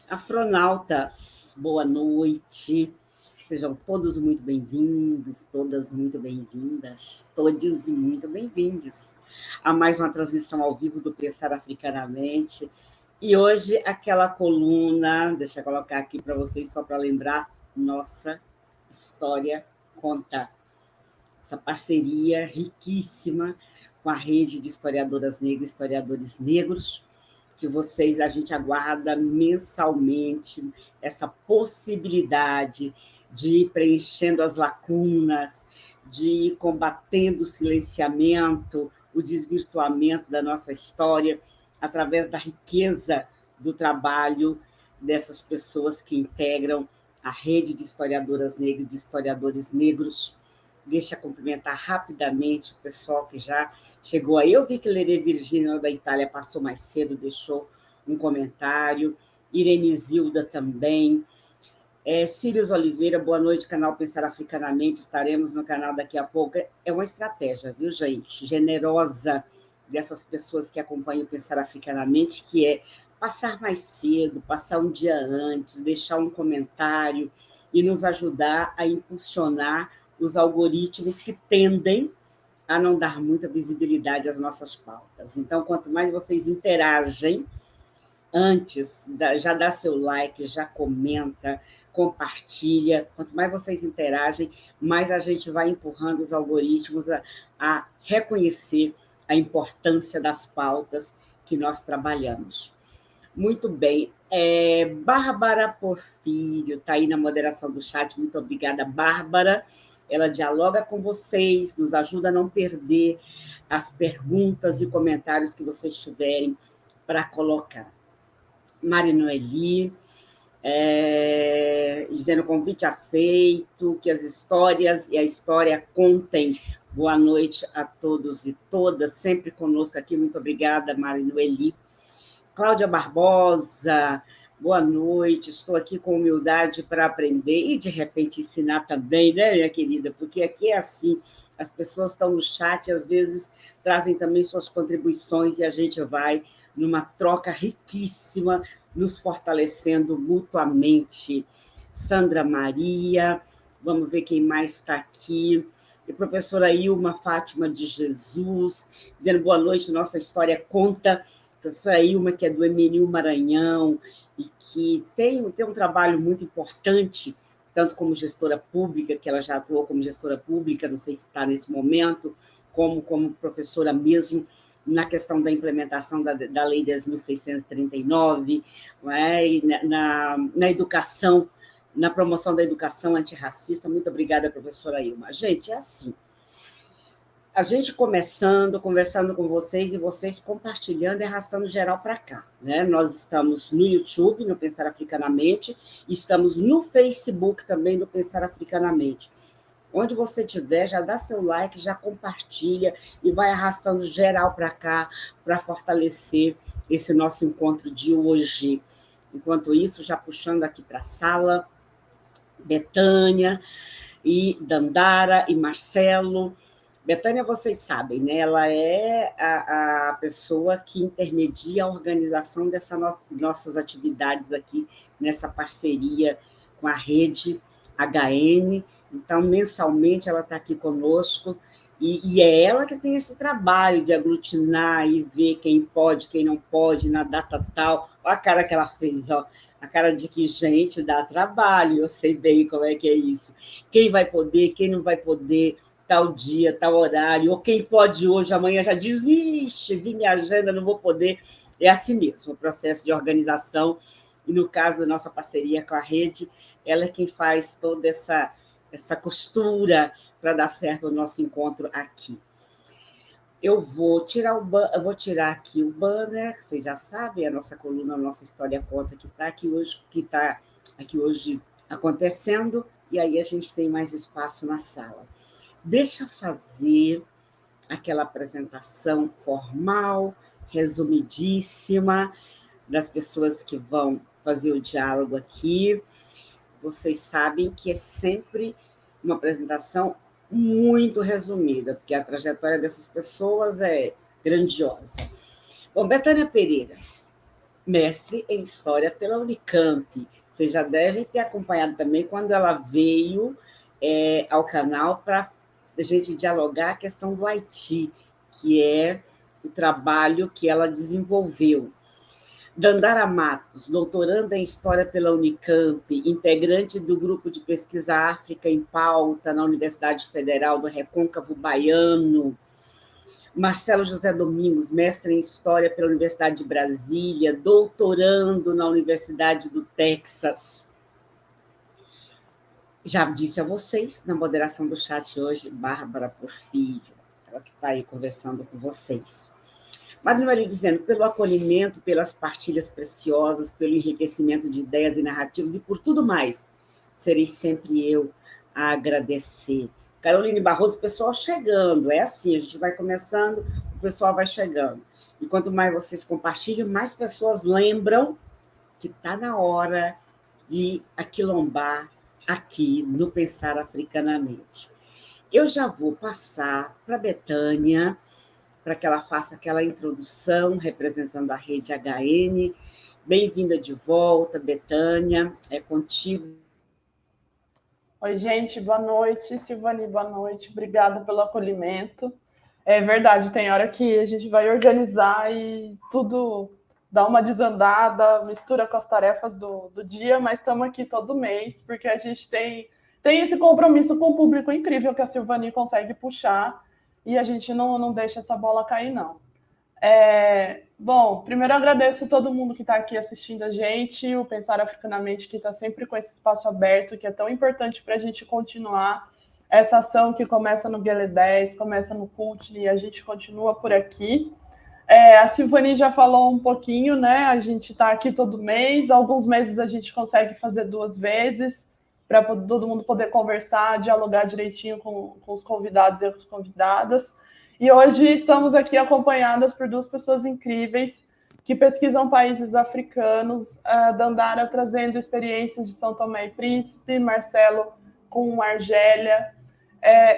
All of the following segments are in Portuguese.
Afronautas, boa noite. Sejam todos muito bem-vindos, todas muito bem-vindas, todos muito bem-vindos a mais uma transmissão ao vivo do Pensar Africanamente. E hoje aquela coluna, deixa eu colocar aqui para vocês só para lembrar, nossa história conta. Essa parceria riquíssima com a rede de historiadoras negras, historiadores negros, que a gente aguarda mensalmente essa possibilidade de ir preenchendo as lacunas, de ir combatendo o silenciamento, o desvirtuamento da nossa história, através da riqueza do trabalho dessas pessoas que integram a rede de historiadoras negras e de historiadores negros. Deixa eu cumprimentar rapidamente o pessoal que já chegou aí. Eu vi que Lerê Virgínia, da Itália, passou mais cedo, deixou um comentário. Irene Zilda também. Sirius Oliveira, boa noite, canal Pensar Africanamente. Estaremos no canal daqui a pouco. É uma estratégia, viu, gente? Generosa dessas pessoas que acompanham o Pensar Africanamente, que é passar mais cedo, passar um dia antes, deixar um comentário e nos ajudar a impulsionar os algoritmos que tendem a não dar muita visibilidade às nossas pautas. Então, quanto mais vocês interagem, antes, já dá seu like, já comenta, compartilha. Quanto mais vocês interagem, mais a gente vai empurrando os algoritmos a reconhecer a importância das pautas que nós trabalhamos. Muito bem. Bárbara Porfírio está aí na moderação do chat. Muito obrigada, Bárbara. Ela dialoga com vocês, nos ajuda a não perder as perguntas e comentários que vocês tiverem para colocar. Marinoeli, dizendo convite aceito, que as histórias e a história contem. Boa noite a todos e todas, sempre conosco aqui. Muito obrigada, Marinoeli. Cláudia Barbosa, boa noite. Estou aqui com humildade para aprender e, de repente, ensinar também, né, minha querida? Porque aqui é assim, as pessoas estão no chat, às vezes trazem também suas contribuições e a gente vai numa troca riquíssima, nos fortalecendo mutuamente. Sandra Maria, vamos ver quem mais está aqui. E professora Ilma Fátima de Jesus, dizendo boa noite, nossa história conta. Professora Ilma, que é do MNU Maranhão, e que tem um trabalho muito importante, tanto como gestora pública, que ela já atuou como gestora pública, não sei se está nesse momento, como professora mesmo, na questão da implementação da Lei 10.639, e na educação, na promoção da educação antirracista. Muito obrigada, professora Ilma. Gente, é assim, a gente começando, conversando com vocês e vocês compartilhando e arrastando geral para cá, né? Nós estamos no YouTube, no Pensar Africanamente, estamos no Facebook também, no Pensar Africanamente. Onde você estiver, já dá seu like, já compartilha e vai arrastando geral para cá para fortalecer esse nosso encontro de hoje. Enquanto isso, já puxando aqui para a sala, Betânia e Dandara e Marcelo. Betânia, vocês sabem, né? Ela é a pessoa que intermedia a organização dessas nossas atividades aqui, nessa parceria com a rede HN. Então, mensalmente, ela está aqui conosco, e é ela que tem esse trabalho de aglutinar e ver quem pode, quem não pode, na data tal. Olha a cara que ela fez, ó. A cara de que, gente, dá trabalho, eu sei bem como é que é isso. Quem vai poder, quem não vai poder, tal dia, tal horário, ou quem pode hoje, amanhã já desiste, vi minha agenda, não vou poder. É assim mesmo, o processo de organização, e no caso da nossa parceria com a rede, ela é quem faz toda essa costura para dar certo o nosso encontro aqui. Eu vou tirar aqui o banner, que vocês já sabem, a nossa coluna, a nossa história conta que está aqui hoje acontecendo, e aí a gente tem mais espaço na sala. Deixa eu fazer aquela apresentação formal, resumidíssima, das pessoas que vão fazer o diálogo aqui. Vocês sabem que é sempre uma apresentação muito resumida, porque a trajetória dessas pessoas é grandiosa. Bom, Betânia Pereira mestre em História pela Unicamp. Vocês já devem ter acompanhado também quando ela veio ao canal para a gente dialogar a questão do Haiti, que é o trabalho que ela desenvolveu. Dandara Matos, doutoranda em História pela Unicamp, integrante do grupo de pesquisa África em Pauta na Universidade Federal do Recôncavo Baiano. Marcelo José Domingos, mestre em História pela Universidade de Brasília, doutorando na Universidade do Texas. Já disse a vocês, na moderação do chat hoje, Bárbara Porfírio, ela que está aí conversando com vocês. Manuel dizendo, pelo acolhimento, pelas partilhas preciosas, pelo enriquecimento de ideias e narrativas e por tudo mais, serei sempre eu a agradecer. Caroline Barroso, o pessoal chegando, é assim, a gente vai começando, o pessoal vai chegando. E quanto mais vocês compartilham, mais pessoas lembram que está na hora de aquilombar aqui no Pensar Africanamente. Eu já vou passar para a Betânia, para que ela faça aquela introdução representando a rede HN. Bem-vinda de volta, Betânia, é contigo. Oi, gente, boa noite. Silvani, boa noite. Obrigada pelo acolhimento. É verdade, tem hora que a gente vai organizar e tudo dá uma desandada, mistura com as tarefas do dia, mas estamos aqui todo mês, porque a gente tem esse compromisso com o público incrível que a Silvani consegue puxar, e a gente não deixa essa bola cair, não. Bom, primeiro eu agradeço todo mundo que está aqui assistindo a gente, o Pensar Africanamente, que está sempre com esse espaço aberto, que é tão importante para a gente continuar essa ação que começa no Guelé 10, começa no Cult, e a gente continua por aqui. A Silvani já falou um pouquinho, né? A gente está aqui todo mês, alguns meses a gente consegue fazer 2 vezes, para todo mundo poder conversar, dialogar direitinho com os convidados e as convidadas. E hoje estamos aqui acompanhadas por 2 pessoas incríveis que pesquisam países africanos, Dandara trazendo experiências de São Tomé e Príncipe, Marcelo com Argélia.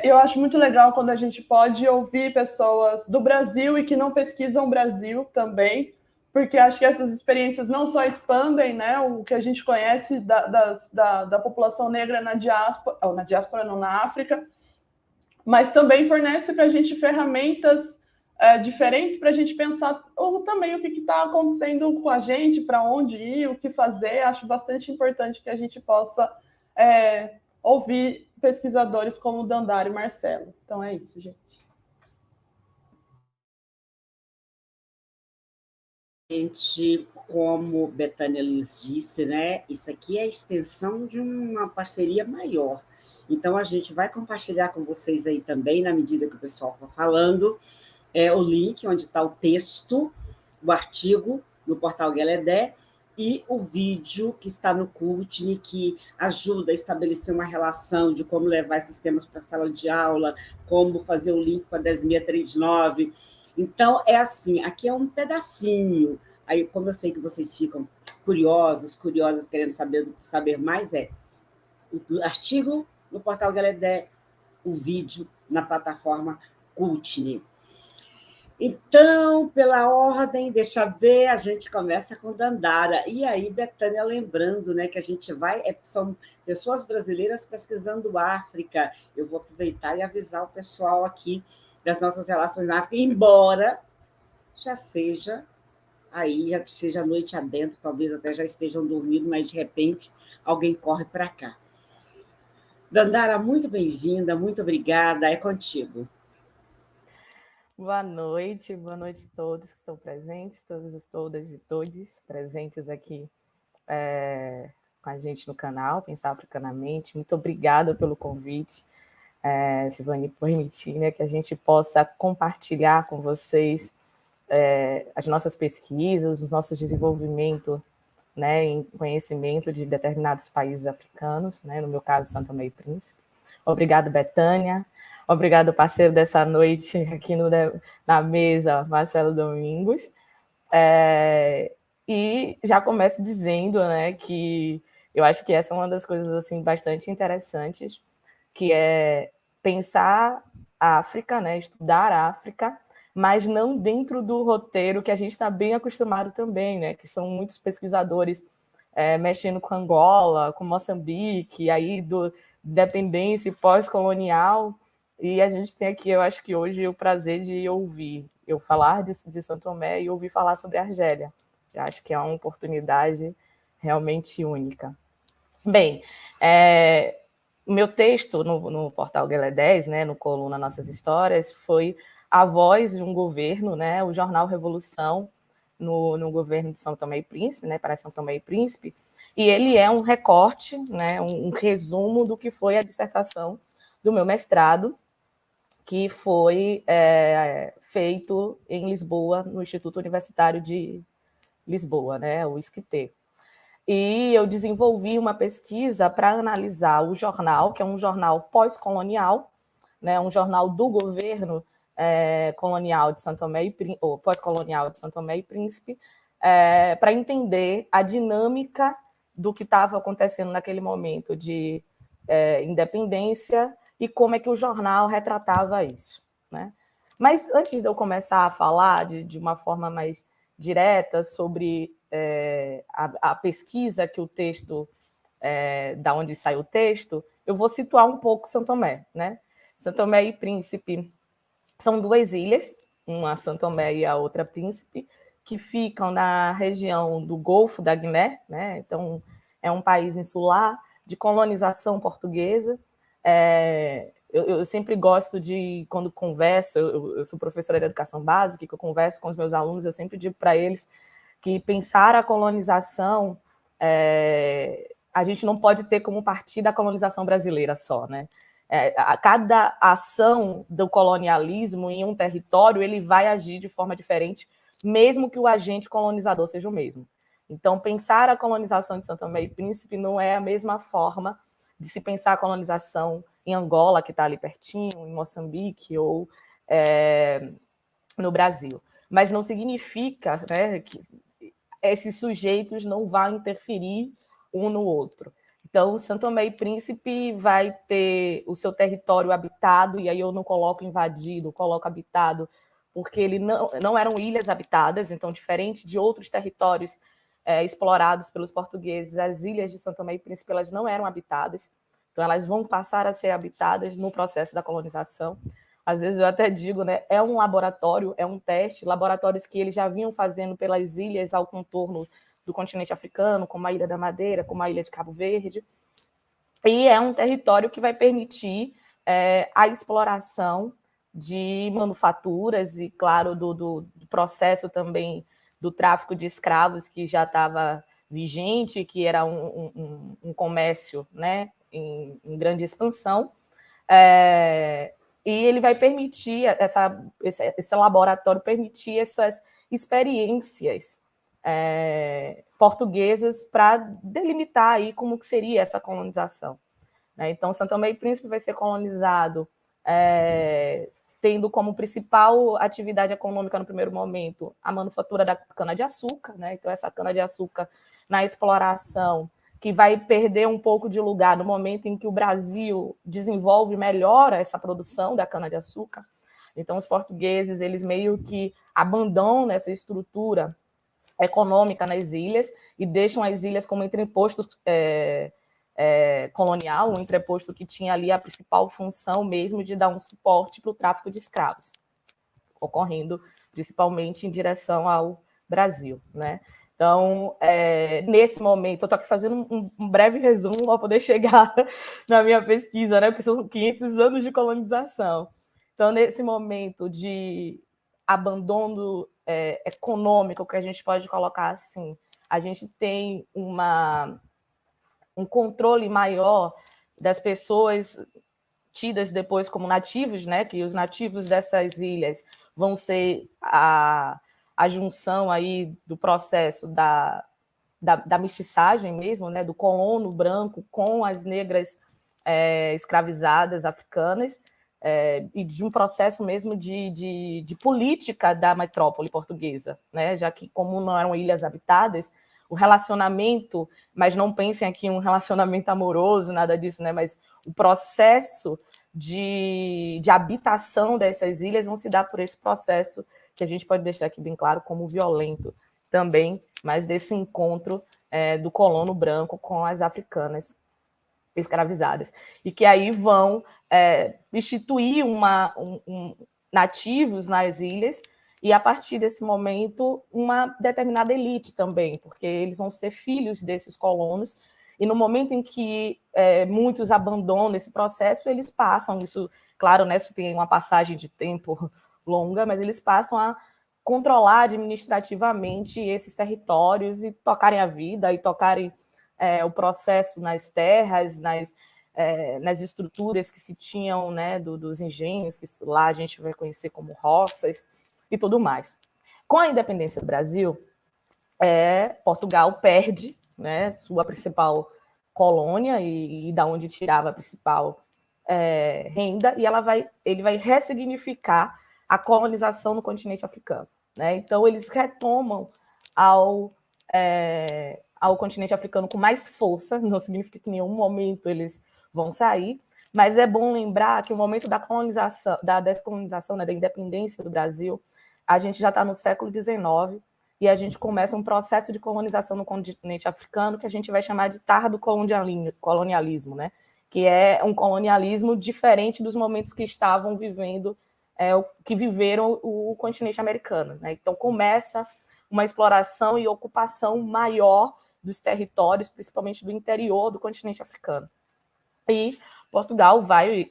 Eu acho muito legal quando a gente pode ouvir pessoas do Brasil e que não pesquisam o Brasil também, porque acho que essas experiências não só expandem, né, o que a gente conhece da população negra na diáspora não, na África, mas também fornece para a gente ferramentas diferentes para a gente pensar também o que está acontecendo com a gente, para onde ir, o que fazer. Acho bastante importante que a gente possa ouvir pesquisadores como Dandara e Marcelo. Então é isso, gente. Gente, como Betânia lhes disse, né? Isso aqui é a extensão de uma parceria maior. Então, a gente vai compartilhar com vocês aí também, na medida que o pessoal for falando, o link onde está o texto, o artigo no portal Gueledé e o vídeo que está no Cultne, que ajuda a estabelecer uma relação de como levar esses temas para a sala de aula, como fazer o link com a 10.639. Então, é assim, aqui é um pedacinho. Aí, como eu sei que vocês ficam curiosas, querendo saber mais, o artigo no portal Gueledé, o vídeo na plataforma Cultne. Então, pela ordem, deixa eu ver, a gente começa com Dandara. E aí, Betânia, lembrando, né, que a gente são pessoas brasileiras pesquisando África. Eu vou aproveitar e avisar o pessoal aqui das nossas relações na África, embora já seja noite adentro, talvez até já estejam dormindo, mas de repente alguém corre para cá. Dandara, muito bem-vinda, muito obrigada, é contigo. Boa noite a todos que estão presentes, todas e todos presentes aqui com a gente no canal, Pensar Africanamente. Muito obrigada pelo convite, Silvani, por permitir, né, que a gente possa compartilhar com vocês as nossas pesquisas, os nossos desenvolvimentos, né, em conhecimento de determinados países africanos, né, no meu caso, São Tomé e Príncipe. Obrigado, Betânia. Obrigado, parceiro dessa noite aqui na mesa, Marcelo Domingos. E já começo dizendo, né, que eu acho que essa é uma das coisas assim, bastante interessantes, que é pensar a África, né, estudar a África mas não dentro do roteiro que a gente está bem acostumado também, né? Que são muitos pesquisadores mexendo com Angola, com Moçambique, aí do independência e pós-colonial, e a gente tem aqui, eu acho que hoje, o prazer de ouvir eu falar de São Tomé e ouvir falar sobre a Argélia. Eu acho que é uma oportunidade realmente única. Bem, o meu texto no portal Guelé 10, né, no coluna Nossas Histórias, foi a voz de um governo, né, o jornal Revolução, no governo de São Tomé e Príncipe, né, para São Tomé e Príncipe, e ele é um recorte, né, um resumo do que foi a dissertação do meu mestrado, que foi feito em Lisboa, no Instituto Universitário de Lisboa, né, o ISCTE. E eu desenvolvi uma pesquisa para analisar o jornal, que é um jornal pós-colonial, né, um jornal do governo colonial de São Tomé ou pós-colonial de São Tomé e Príncipe, para entender a dinâmica do que estava acontecendo naquele momento de independência e como é que o jornal retratava isso, né? Mas antes de eu começar a falar de uma forma mais direta sobre a pesquisa que o texto, da onde sai o texto, eu vou situar um pouco São Tomé, né? São Tomé e Príncipe são duas ilhas, uma São Tomé e a outra Príncipe, que ficam na região do Golfo da Guiné, né? Então, é um país insular de colonização portuguesa. Eu sempre gosto de, quando converso, eu sou professora de educação básica, que eu converso com os meus alunos, eu sempre digo para eles que pensar a colonização, a gente não pode ter como partir da colonização brasileira só, né? Cada ação do colonialismo em um território, ele vai agir de forma diferente, mesmo que o agente colonizador seja o mesmo. Então, pensar a colonização de São Tomé e Príncipe não é a mesma forma de se pensar a colonização em Angola, que está ali pertinho, em Moçambique ou no Brasil. Mas não significa, né, que esses sujeitos não vão interferir um no outro. Então, São Tomé e Príncipe vai ter o seu território habitado, e aí eu não coloco invadido, coloco habitado, porque ele não eram ilhas habitadas, então, diferente de outros territórios explorados pelos portugueses, as ilhas de São Tomé e Príncipe elas não eram habitadas, então elas vão passar a ser habitadas no processo da colonização. Às vezes eu até digo, né, é um laboratório, é um teste, laboratórios que eles já vinham fazendo pelas ilhas ao contorno do continente africano, como a Ilha da Madeira, como a Ilha de Cabo Verde, e é um território que vai permitir a exploração de manufaturas e, claro, do processo também do tráfico de escravos que já estava vigente, que era um comércio, né, em grande expansão, e ele vai permitir, esse laboratório permitir essas experiências portuguesas para delimitar aí como que seria essa colonização. Então, São Tomé e Príncipe vai ser colonizado tendo como principal atividade econômica no primeiro momento a manufatura da cana-de-açúcar, né? Então, essa cana-de-açúcar na exploração, que vai perder um pouco de lugar no momento em que o Brasil desenvolve melhor essa produção da cana-de-açúcar. Então, os portugueses, eles meio que abandonam essa estrutura econômica nas ilhas e deixam as ilhas como entreposto colonial, um entreposto que tinha ali a principal função mesmo de dar um suporte para o tráfico de escravos, ocorrendo principalmente em direção ao Brasil, né? Então, nesse momento, eu estou aqui fazendo um breve resumo para poder chegar na minha pesquisa, né? Porque são 500 anos de colonização. Então, nesse momento de abandono econômico, que a gente pode colocar assim, a gente tem um controle maior das pessoas tidas depois como nativos, né? Que os nativos dessas ilhas vão ser a junção aí do processo da mestiçagem mesmo, né? Do colono branco com as negras escravizadas africanas, e de um processo mesmo de política da metrópole portuguesa, né? Já que, como não eram ilhas habitadas, o relacionamento, mas não pensem aqui em um relacionamento amoroso, nada disso, né? Mas o processo de habitação dessas ilhas vão se dar por esse processo que a gente pode deixar aqui bem claro como violento também, mas desse encontro do colono branco com as africanas escravizadas, e que aí vão instituir nativos nas ilhas, e a partir desse momento uma determinada elite também, porque eles vão ser filhos desses colonos, e no momento em que muitos abandonam esse processo, eles passam, isso, claro, né, se tem uma passagem de tempo longa, mas eles passam a controlar administrativamente esses territórios e tocarem a vida, e tocarem o processo nas terras, nas estruturas que se tinham, né, dos engenhos, que lá a gente vai conhecer como roças e tudo mais. Com a independência do Brasil, Portugal perde, né, sua principal colônia e da onde tirava a principal renda, e ele vai ressignificar a colonização no continente africano, né? Então, eles retomam ao continente africano com mais força, não significa que em nenhum momento eles vão sair, mas é bom lembrar que o momento da colonização, da descolonização, né, da independência do Brasil, a gente já está no século XIX, e a gente começa um processo de colonização no continente africano que a gente vai chamar de tardo colonialismo, né? Que é um colonialismo diferente dos momentos que estavam vivendo, que viveram o continente americano, né? Então começa uma exploração e ocupação maior dos territórios, principalmente do interior do continente africano. E Portugal vai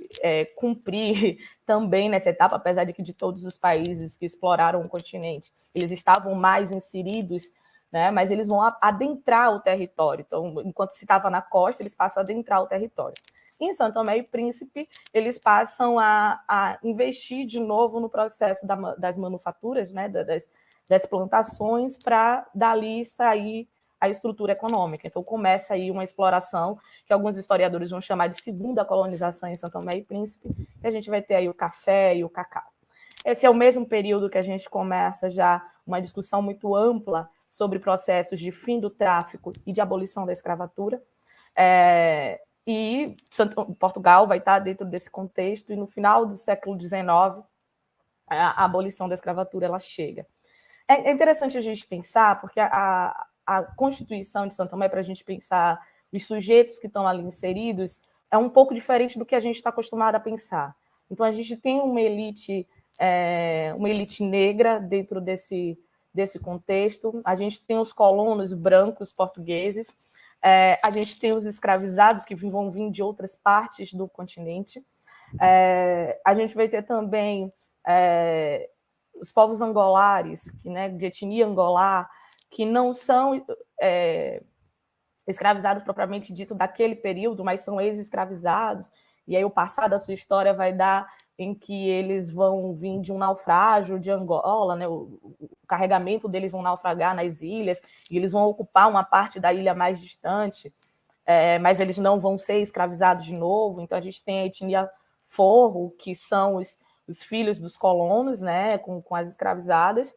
cumprir também nessa etapa, apesar de que de todos os países que exploraram o continente, eles estavam mais inseridos, né, mas eles vão adentrar o território. Então, enquanto se estava na costa, eles passam a adentrar o território. Em São Tomé e Príncipe, eles passam a investir de novo no processo das manufaturas, né, das plantações, para dali sair a estrutura econômica. Então, começa aí uma exploração que alguns historiadores vão chamar de segunda colonização em São Tomé e Príncipe, e a gente vai ter aí o café e o cacau. Esse é o mesmo período que a gente começa já uma discussão muito ampla sobre processos de fim do tráfico e de abolição da escravatura, e Portugal vai estar dentro desse contexto, e no final do século XIX, a abolição da escravatura ela chega. É interessante a gente pensar, porque a Constituição de São Tomé, para a gente pensar os sujeitos que estão ali inseridos, é um pouco diferente do que a gente está acostumado a pensar. Então, a gente tem uma elite negra dentro desse contexto, a gente tem os colonos brancos portugueses, a gente tem os escravizados que vão vir de outras partes do continente, a gente vai ter também os povos angolares, né, de etnia angolar, que não são escravizados propriamente dito daquele período, mas são ex-escravizados, e aí o passar da sua história vai dar em que eles vão vir de um naufrágio de Angola, né? O carregamento deles vão naufragar nas ilhas, e eles vão ocupar uma parte da ilha mais distante, mas eles não vão ser escravizados de novo. Então a gente tem a etnia forro, que são os filhos dos colonos, né, com as escravizadas.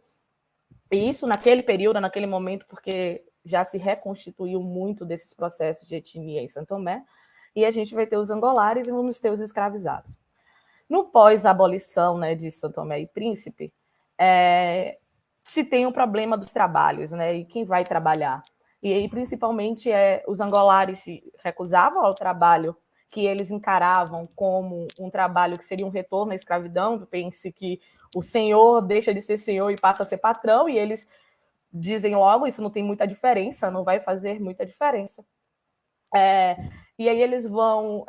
E isso naquele período, naquele momento, porque já se reconstituiu muito desses processos de etnia em São Tomé, e a gente vai ter os angolares e vamos ter os escravizados. No pós-abolição, né, de São Tomé e Príncipe, se tem o problema dos trabalhos, né, e quem vai trabalhar. E aí, principalmente, os angolares se recusavam ao trabalho que eles encaravam como um trabalho que seria um retorno à escravidão. Pense que o senhor deixa de ser senhor e passa a ser patrão, e eles dizem logo, isso não tem muita diferença, não vai fazer muita diferença. E aí eles vão,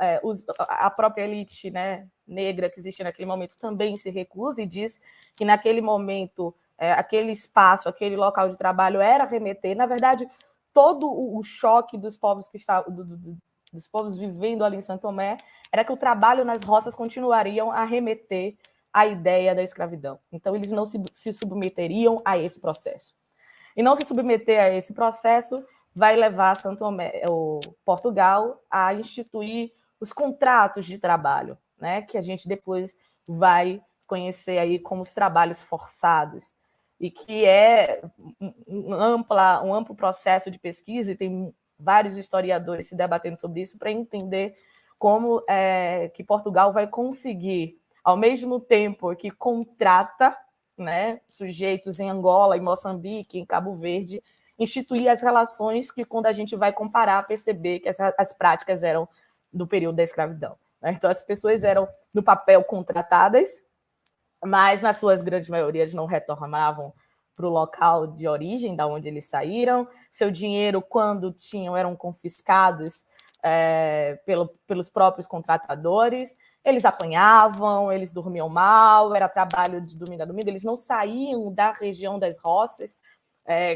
a própria elite, né, negra que existia naquele momento também se recusa e diz que naquele momento, aquele espaço, aquele local de trabalho era remeter, na verdade, todo o choque dos povos que estavam, dos povos vivendo ali em São Tomé, era que o trabalho nas roças continuariam a remeter à ideia da escravidão. Então, eles não se submeteriam a esse processo. E não se submeter a esse processo vai levar São Tomé, Portugal a instituir os contratos de trabalho, né, que a gente depois vai conhecer aí como os trabalhos forçados, e que é um amplo processo de pesquisa, e tem vários historiadores se debatendo sobre isso para entender como que Portugal vai conseguir, ao mesmo tempo que contrata, né, sujeitos em Angola, em Moçambique, em Cabo Verde, instituir as relações que, quando a gente vai comparar, perceber que as práticas eram do período da escravidão. Né? Então, as pessoas eram, no papel, contratadas, mas, na suas grandes maiorias, não retornavam para o local de origem, da onde eles saíram. Seu dinheiro, quando tinham, eram confiscados pelos próprios contratadores. Eles apanhavam, eles dormiam mal, era trabalho de domingo a domingo, eles não saíam da região das roças,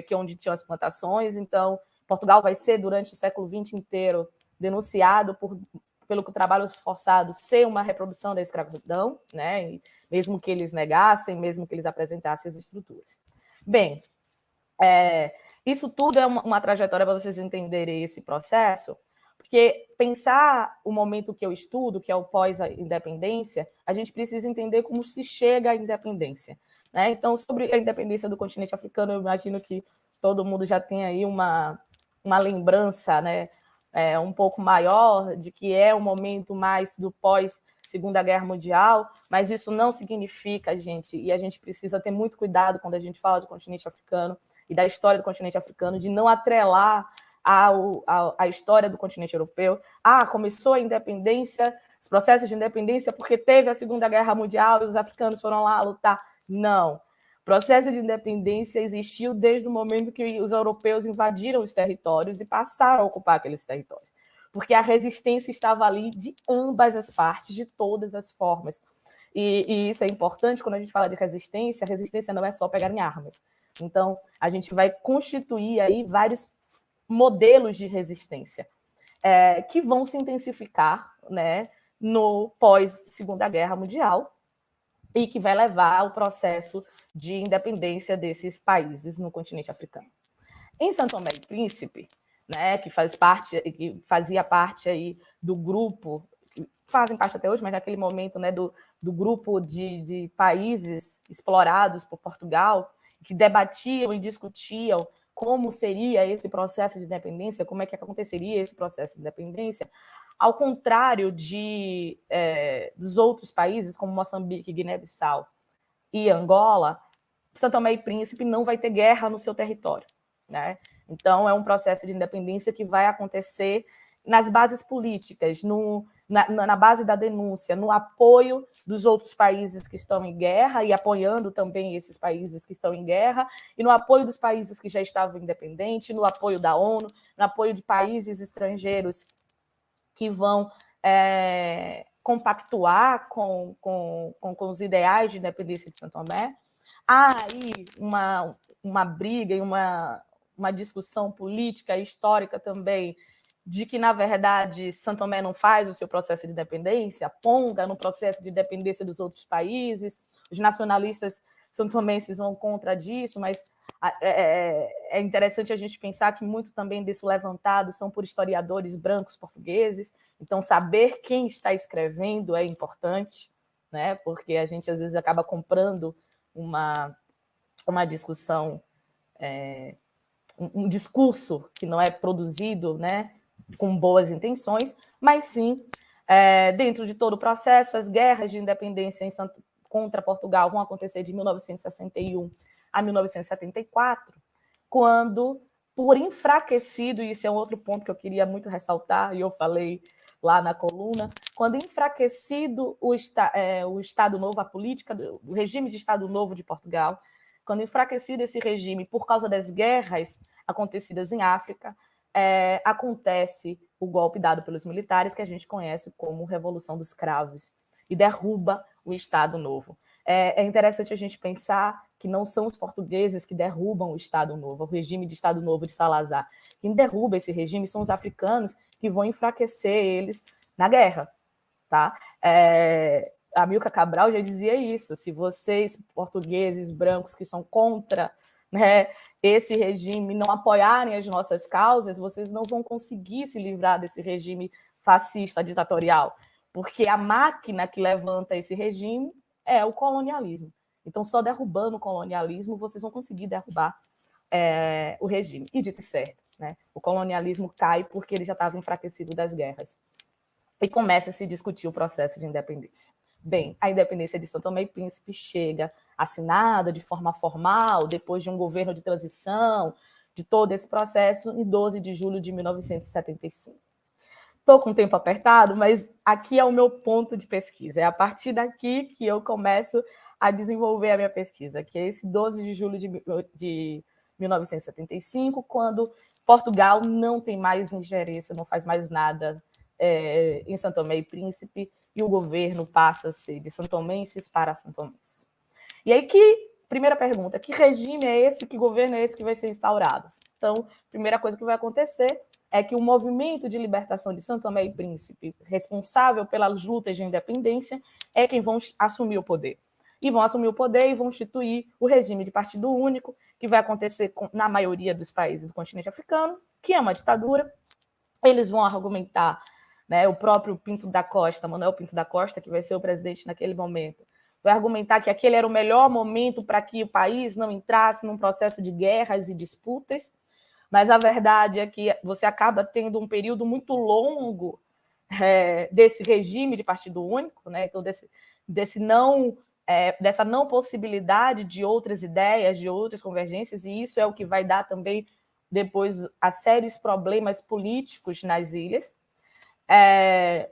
que é onde tinham as plantações. Então, Portugal vai ser, durante o século XX inteiro, denunciado pelo que o trabalho forçado ser uma reprodução da escravidão, né? E mesmo que eles negassem, mesmo que eles apresentassem as estruturas. Bem, isso tudo é uma trajetória para vocês entenderem esse processo, porque pensar o momento que eu estudo, que é o pós-independência, a gente precisa entender como se chega à independência. Né? Então, sobre a independência do continente africano, eu imagino que todo mundo já tem aí uma lembrança, né, um pouco maior de que é o momento mais do pós-Segunda Guerra Mundial, mas isso não significa, gente, e a gente precisa ter muito cuidado quando a gente fala do continente africano e da história do continente africano, de não atrelar a história do continente europeu. Começou a independência, os processos de independência porque teve a Segunda Guerra Mundial e os africanos foram lá lutar. Não. O processo de independência existiu desde o momento que os europeus invadiram os territórios e passaram a ocupar aqueles territórios, porque a resistência estava ali de ambas as partes, de todas as formas. E isso é importante quando a gente fala de resistência. A resistência não é só pegar em armas. Então, a gente vai constituir aí vários modelos de resistência que vão se intensificar, né, no pós-Segunda Guerra Mundial, e que vai levar ao processo de independência desses países no continente africano. Em São Tomé e Príncipe, né, que fazia parte aí do grupo, que fazem parte até hoje, mas naquele momento, né, do grupo de países explorados por Portugal, que debatiam e discutiam como seria esse processo de independência, como é que aconteceria esse processo de independência. Ao contrário dos outros países, como Moçambique, Guiné-Bissau e Angola, São Tomé e Príncipe não vai ter guerra no seu território. Né? Então, é um processo de independência que vai acontecer nas bases políticas, na base da denúncia, no apoio dos outros países que estão em guerra e apoiando também esses países que estão em guerra, e no apoio dos países que já estavam independentes, no apoio da ONU, no apoio de países estrangeiros que vão compactuar com os ideais de independência de São Tomé. Há aí uma briga e uma discussão política e histórica também de que, na verdade, São Tomé não faz o seu processo de independência, ponga no processo de independência dos outros países. Os nacionalistas santomenses vão contra disso, mas é interessante a gente pensar que muito também desse levantado são por historiadores brancos portugueses. Então, saber quem está escrevendo é importante, né? Porque a gente, às vezes, acaba comprando uma discussão, um discurso que não é produzido, né, com boas intenções, mas sim, dentro de todo o processo, as guerras de independência contra Portugal vão acontecer de 1961 a 1974, quando, por enfraquecido, e isso é um outro ponto que eu queria muito ressaltar, e eu falei lá na coluna, quando enfraquecido o Estado Novo, a política, o regime de Estado Novo de Portugal, quando enfraquecido esse regime por causa das guerras acontecidas em África, acontece o golpe dado pelos militares, que a gente conhece como Revolução dos Cravos, e derruba o Estado Novo. É interessante a gente pensar que não são os portugueses que derrubam o Estado Novo, o regime de Estado Novo de Salazar. Quem derruba esse regime são os africanos, que vão enfraquecer eles na guerra. Tá? Amílcar Cabral já dizia isso: se vocês, portugueses brancos, que são contra, né, esse regime, não apoiarem as nossas causas, vocês não vão conseguir se livrar desse regime fascista, ditatorial, porque a máquina que levanta esse regime é o colonialismo. Então, só derrubando o colonialismo, vocês vão conseguir derrubar o regime. E dito certo, né? O colonialismo cai porque ele já estava enfraquecido das guerras. e começa a se discutir o processo de independência. Bem, a independência de São Tomé e Príncipe chega assinada de forma formal, depois de um governo de transição, de todo esse processo, em 12 de julho de 1975. Estou com o tempo apertado, mas aqui é o meu ponto de pesquisa. É a partir daqui que eu começo a desenvolver a minha pesquisa, que é esse 12 de julho de 1975, quando Portugal não tem mais ingerência, não faz mais nada em São Tomé e Príncipe, e o governo passa a ser de santomenses para santomenses. E aí, primeira pergunta, que regime é esse, que governo é esse que vai ser instaurado? Então, primeira coisa que vai acontecer é que o movimento de libertação de São Tomé e Príncipe, responsável pelas lutas de independência, é quem vão assumir o poder. E vão assumir o poder e vão instituir o regime de partido único, que vai acontecer na maioria dos países do continente africano, que é uma ditadura. Eles vão argumentar, né, o próprio Pinto da Costa, Manuel Pinto da Costa, que vai ser o presidente naquele momento, vai argumentar que aquele era o melhor momento para que o país não entrasse num processo de guerras e disputas, mas a verdade é que você acaba tendo um período muito longo desse regime de partido único, né? Então dessa não possibilidade de outras ideias, de outras convergências, e isso é o que vai dar também depois a sérios problemas políticos nas ilhas.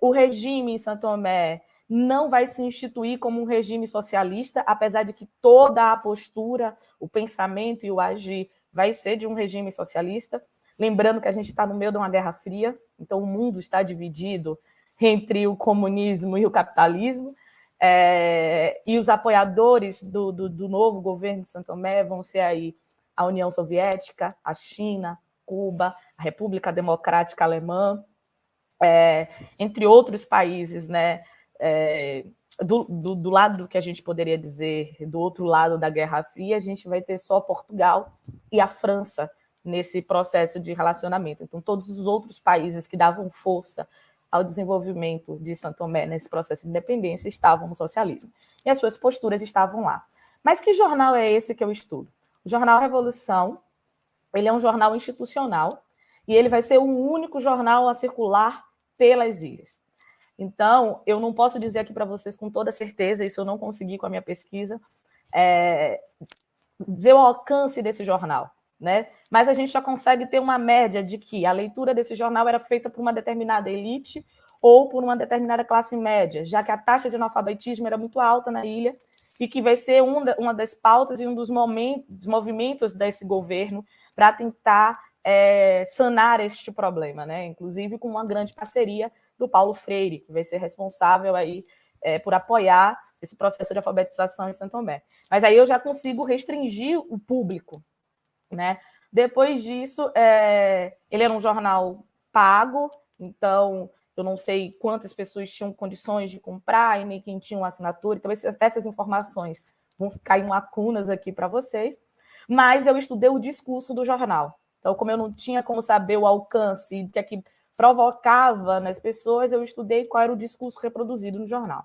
O regime em São Tomé não vai se instituir como um regime socialista, apesar de que toda a postura, o pensamento e o agir vai ser de um regime socialista. Lembrando que a gente está no meio de uma Guerra Fria, então o mundo está dividido entre o comunismo e o capitalismo, e os apoiadores do novo governo de São Tomé vão ser aí a União Soviética, a China, Cuba, a República Democrática Alemã, entre outros países, né? Do lado que a gente poderia dizer, do outro lado da Guerra Fria, a gente vai ter só Portugal e a França nesse processo de relacionamento. Então, todos os outros países que davam força ao desenvolvimento de São Tomé nesse processo de independência estavam no socialismo. E as suas posturas estavam lá. Mas que jornal é esse que eu estudo? O Jornal Revolução, ele é um jornal institucional e ele vai ser o único jornal a circular pelas ilhas. Então, eu não posso dizer aqui para vocês com toda certeza, isso eu não consegui com a minha pesquisa, dizer o alcance desse jornal, né? Mas a gente já consegue ter uma média de que a leitura desse jornal era feita por uma determinada elite ou por uma determinada classe média, já que a taxa de analfabetismo era muito alta na ilha e que vai ser uma das pautas e um dos movimentos desse governo para tentar sanar este problema, né? Inclusive com uma grande parceria do Paulo Freire, que vai ser responsável aí, por apoiar esse processo de alfabetização em São Tomé. Mas aí eu já consigo restringir o público, né? Depois disso, ele era um jornal pago, então eu não sei quantas pessoas tinham condições de comprar e nem quem tinha uma assinatura, então essas informações vão ficar em lacunas aqui para vocês, mas eu estudei o discurso do jornal. Então, como eu não tinha como saber o alcance que aqui provocava nas pessoas, eu estudei qual era o discurso reproduzido no jornal.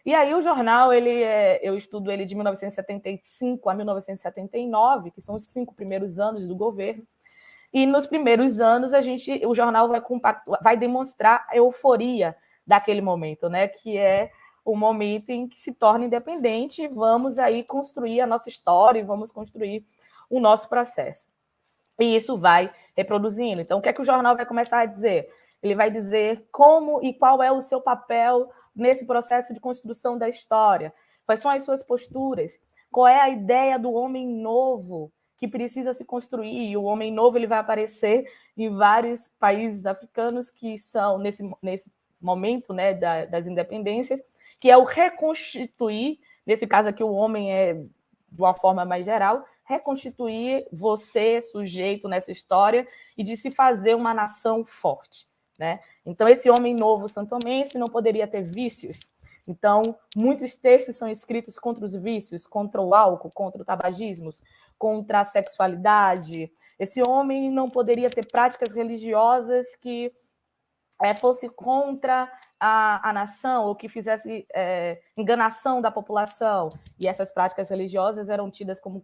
E aí o jornal, eu estudo ele de 1975 a 1979, que são os 5 primeiros anos do governo, e nos primeiros anos o jornal vai demonstrar a euforia daquele momento, né? Que é o momento em que se torna independente e vamos aí construir a nossa história e vamos construir o nosso processo. E isso vai reproduzindo. Então, o que é que o jornal vai começar a dizer? Ele vai dizer como e qual é o seu papel nesse processo de construção da história, quais são as suas posturas, qual é a ideia do homem novo que precisa se construir. E o homem novo ele vai aparecer em vários países africanos que são, nesse momento, né, das independências, que é o reconstituir, nesse caso aqui o homem é de uma forma mais geral, reconstituir você, sujeito nessa história, e de se fazer uma nação forte, né? Então, esse homem novo santomense não poderia ter vícios. Então, muitos textos são escritos contra os vícios, contra o álcool, contra o tabagismo, contra a sexualidade. Esse homem não poderia ter práticas religiosas que fosse contra a nação ou que fizesse enganação da população. E essas práticas religiosas eram tidas como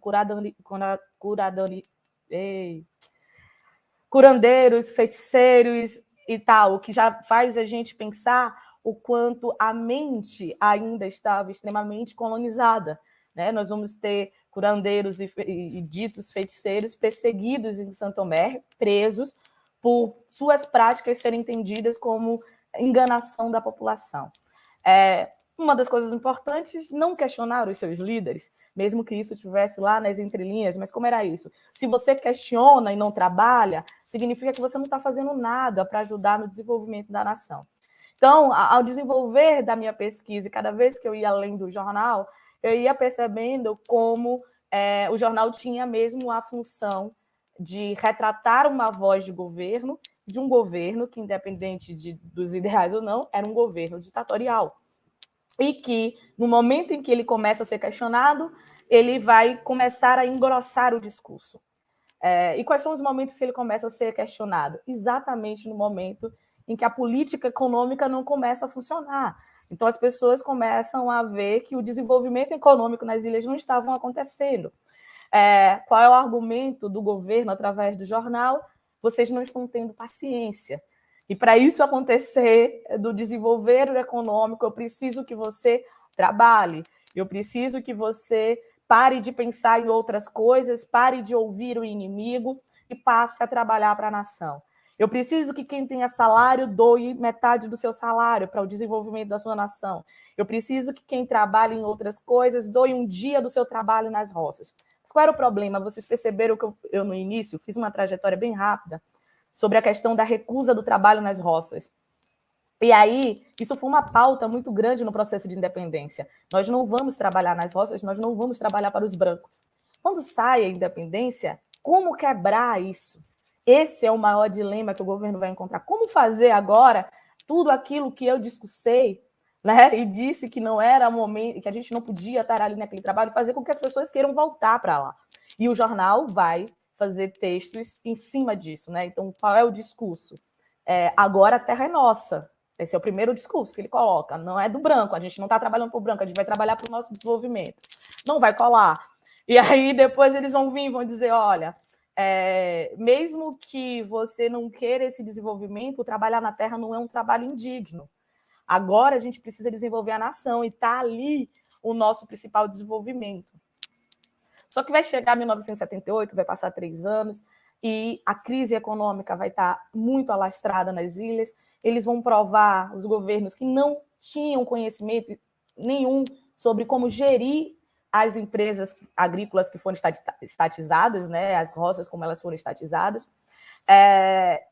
curandeiros, feiticeiros e tal, o que já faz a gente pensar o quanto a mente ainda estava extremamente colonizada, né? Nós vamos ter curandeiros e ditos feiticeiros perseguidos em Santo Tomé, presos por suas práticas serem entendidas como enganação da população. Uma das coisas importantes, não questionar os seus líderes, mesmo que isso estivesse lá nas entrelinhas, mas como era isso? Se você questiona e não trabalha, significa que você não está fazendo nada para ajudar no desenvolvimento da nação. Então, ao desenvolver da minha pesquisa, e cada vez que eu ia além do jornal, eu ia percebendo como o jornal tinha mesmo a função de retratar uma voz de um governo que, independente dos ideais ou não, era um governo ditatorial. E que, no momento em que ele começa a ser questionado, ele vai começar a engrossar o discurso. E quais são os momentos que ele começa a ser questionado? Exatamente no momento em que a política econômica não começa a funcionar. Então, as pessoas começam a ver que o desenvolvimento econômico nas ilhas não estava acontecendo. Qual é o argumento do governo através do jornal? Vocês não estão tendo paciência. E para isso acontecer, do desenvolver o econômico, eu preciso que você trabalhe, eu preciso que você pare de pensar em outras coisas, pare de ouvir o inimigo e passe a trabalhar para a nação. Eu preciso que quem tenha salário doe metade do seu salário para o desenvolvimento da sua nação. Eu preciso que quem trabalha em outras coisas doe um dia do seu trabalho nas roças. Mas qual era o problema? Vocês perceberam que eu no início, fiz uma trajetória bem rápida sobre a questão da recusa do trabalho nas roças. E aí, isso foi uma pauta muito grande no processo de independência. Nós não vamos trabalhar nas roças, nós não vamos trabalhar para os brancos. Quando sai a independência, como quebrar isso? Esse é o maior dilema que o governo vai encontrar. Como fazer agora tudo aquilo que eu discursei, né, e disse que não era momento, que a gente não podia estar ali naquele trabalho, fazer com que as pessoas queiram voltar para lá. E o jornal vai fazer textos em cima disso, né? Então, qual é o discurso? Agora a terra é nossa. Esse é o primeiro discurso que ele coloca. Não é do branco, a gente não está trabalhando para o branco, a gente vai trabalhar para o nosso desenvolvimento. Não vai colar. E aí depois eles vão vir e vão dizer, olha, mesmo que você não queira esse desenvolvimento, trabalhar na terra não é um trabalho indigno. Agora a gente precisa desenvolver a nação e está ali o nosso principal desenvolvimento. Só que vai chegar 1978, vai passar 3 anos, e a crise econômica vai estar muito alastrada nas ilhas. Eles vão provar, os governos, que não tinham conhecimento nenhum sobre como gerir as empresas agrícolas que foram estatizadas, né, as roças como elas foram estatizadas.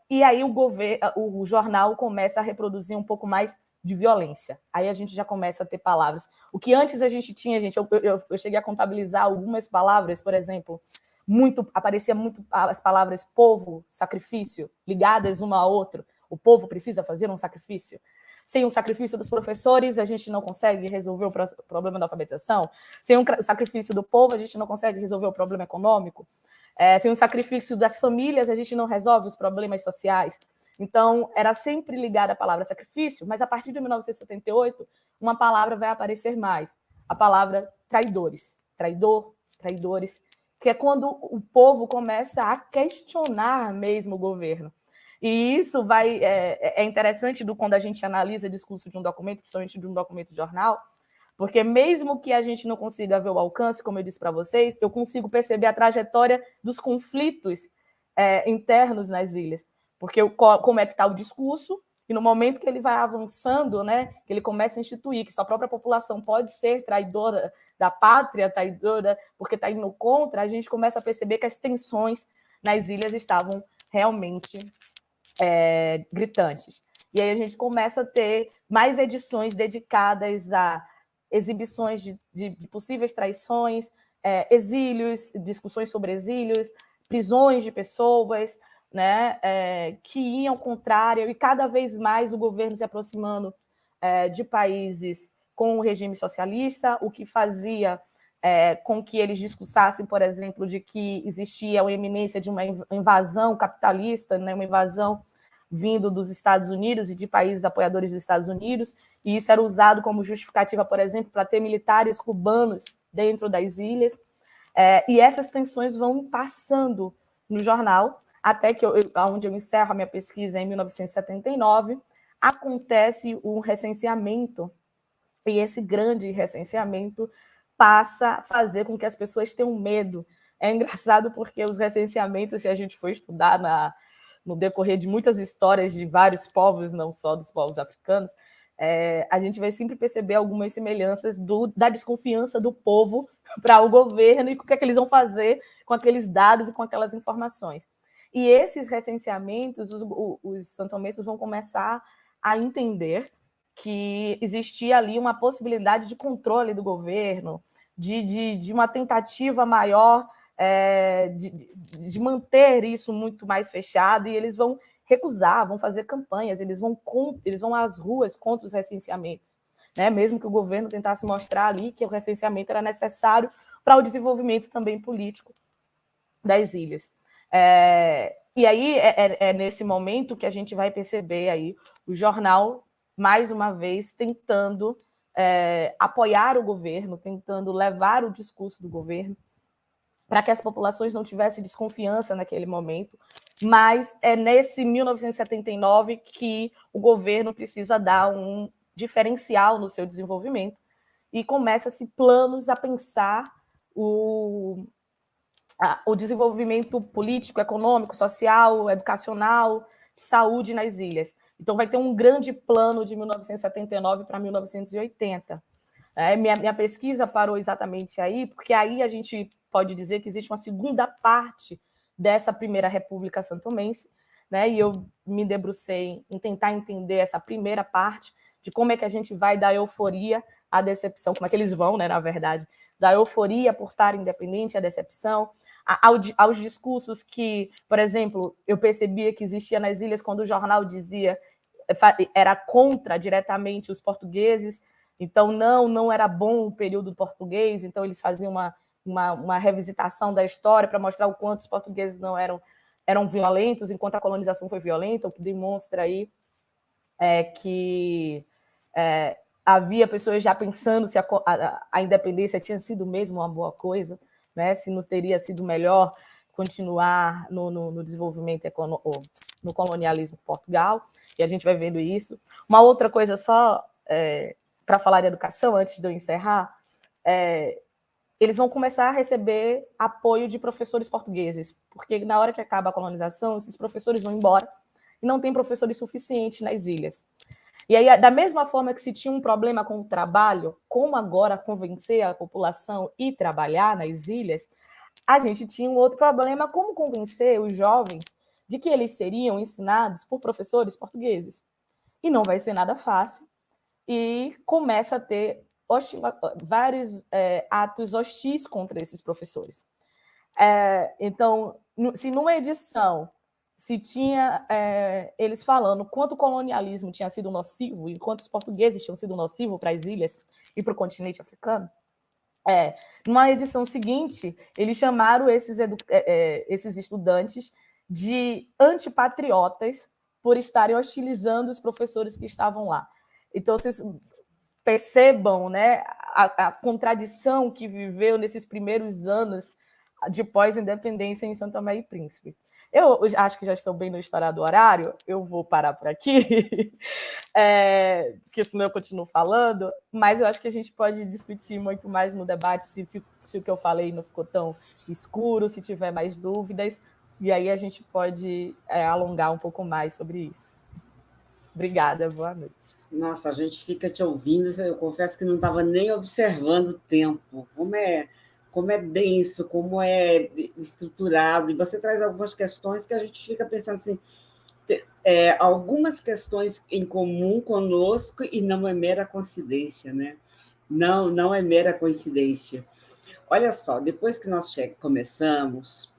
E aí o jornal começa a reproduzir um pouco mais de violência. Aí a gente já começa a ter palavras. O que antes a gente tinha, eu cheguei a contabilizar algumas palavras, por exemplo, aparecia muito as palavras povo, sacrifício, ligadas uma a outra. O povo precisa fazer um sacrifício. Sem um sacrifício dos professores, a gente não consegue resolver o problema da alfabetização. Sem um sacrifício do povo, a gente não consegue resolver o problema econômico. Sem um sacrifício das famílias, a gente não resolve os problemas sociais. Então, era sempre ligada a palavra sacrifício, mas a partir de 1978, uma palavra vai aparecer mais. A palavra traidores. Traidor, traidores, que é quando o povo começa a questionar mesmo o governo. E isso é interessante quando a gente analisa o discurso de um documento, principalmente de um documento de jornal, porque mesmo que a gente não consiga ver o alcance, como eu disse para vocês, eu consigo perceber a trajetória dos conflitos internos nas ilhas. Porque como é que está o discurso, e no momento que ele vai avançando, né, que ele começa a instituir que sua própria população pode ser traidora da pátria, traidora porque está indo contra, a gente começa a perceber que as tensões nas ilhas estavam realmente gritantes. E aí a gente começa a ter mais edições dedicadas a exibições de possíveis traições, exílios, discussões sobre exílios, prisões de pessoas, né, que iam contrário, e cada vez mais o governo se aproximando de países com o regime socialista, o que fazia com que eles discursassem, por exemplo, de que existia a iminência de uma invasão capitalista, né, uma invasão vindo dos Estados Unidos e de países apoiadores dos Estados Unidos, e isso era usado como justificativa, por exemplo, para ter militares cubanos dentro das ilhas, e essas tensões vão passando no jornal, até que onde eu encerro a minha pesquisa em 1979, acontece um recenseamento, e esse grande recenseamento passa a fazer com que as pessoas tenham medo. É engraçado porque os recenseamentos, se a gente for estudar no decorrer de muitas histórias de vários povos, não só dos povos africanos, a gente vai sempre perceber algumas semelhanças da desconfiança do povo para o governo e o que é que eles vão fazer com aqueles dados e com aquelas informações. E esses recenseamentos, os santomenses vão começar a entender que existia ali uma possibilidade de controle do governo, de uma tentativa maior de manter isso muito mais fechado, e eles vão recusar, vão fazer campanhas, eles vão às ruas contra os recenseamentos, né? Mesmo que o governo tentasse mostrar ali que o recenseamento era necessário para o desenvolvimento também político das ilhas. E aí é nesse momento que a gente vai perceber aí o jornal, mais uma vez, tentando apoiar o governo, tentando levar o discurso do governo, para que as populações não tivessem desconfiança naquele momento, mas é nesse 1979 que o governo precisa dar um diferencial no seu desenvolvimento e começa-se planos a pensar o desenvolvimento político, econômico, social, educacional, saúde nas ilhas. Então, vai ter um grande plano de 1979 para 1980. Minha pesquisa parou exatamente aí, porque aí a gente pode dizer que existe uma segunda parte dessa primeira República Santomense, né? E eu me debrucei em tentar entender essa primeira parte, de como é que a gente vai da euforia à decepção, como é que eles vão, né, na verdade, da euforia por estar independente à decepção, aos discursos que, por exemplo, eu percebia que existia nas ilhas quando o jornal dizia, era contra diretamente os portugueses. Então, não era bom o período português, então eles faziam uma revisitação da história para mostrar o quanto os portugueses não eram violentos, enquanto a colonização foi violenta, o que demonstra aí que havia pessoas já pensando se a independência tinha sido mesmo uma boa coisa, né? Se não teria sido melhor continuar no desenvolvimento econômico, no colonialismo de Portugal, e a gente vai vendo isso. Uma outra coisa só... para falar de educação, antes de eu encerrar, eles vão começar a receber apoio de professores portugueses, porque na hora que acaba a colonização, esses professores vão embora e não tem professores suficientes nas ilhas. E aí, da mesma forma que se tinha um problema com o trabalho, como agora convencer a população a ir trabalhar nas ilhas, a gente tinha um outro problema, como convencer os jovens de que eles seriam ensinados por professores portugueses. E não vai ser nada fácil, e começa a ter vários atos hostis contra esses professores. Então, se numa edição se tinha eles falando quanto o colonialismo tinha sido nocivo e quanto os portugueses tinham sido nocivos para as ilhas e para o continente africano, numa edição seguinte, eles chamaram esses estudantes de antipatriotas por estarem hostilizando os professores que estavam lá. Então, vocês percebam, né, a contradição que viveu nesses primeiros anos de pós-independência em São Tomé e Príncipe. Eu acho que já estou bem no estourado do horário, eu vou parar por aqui, porque senão eu continuo falando, mas eu acho que a gente pode discutir muito mais no debate se o que eu falei não ficou tão escuro, se tiver mais dúvidas, e aí a gente pode alongar um pouco mais sobre isso. Obrigada, boa noite. Nossa, a gente fica te ouvindo, eu confesso que não estava nem observando o tempo, como é denso, como é estruturado, e você traz algumas questões que a gente fica pensando assim, algumas questões em comum conosco, e não é mera coincidência, né? Não é mera coincidência. Olha só, depois que nós começamos,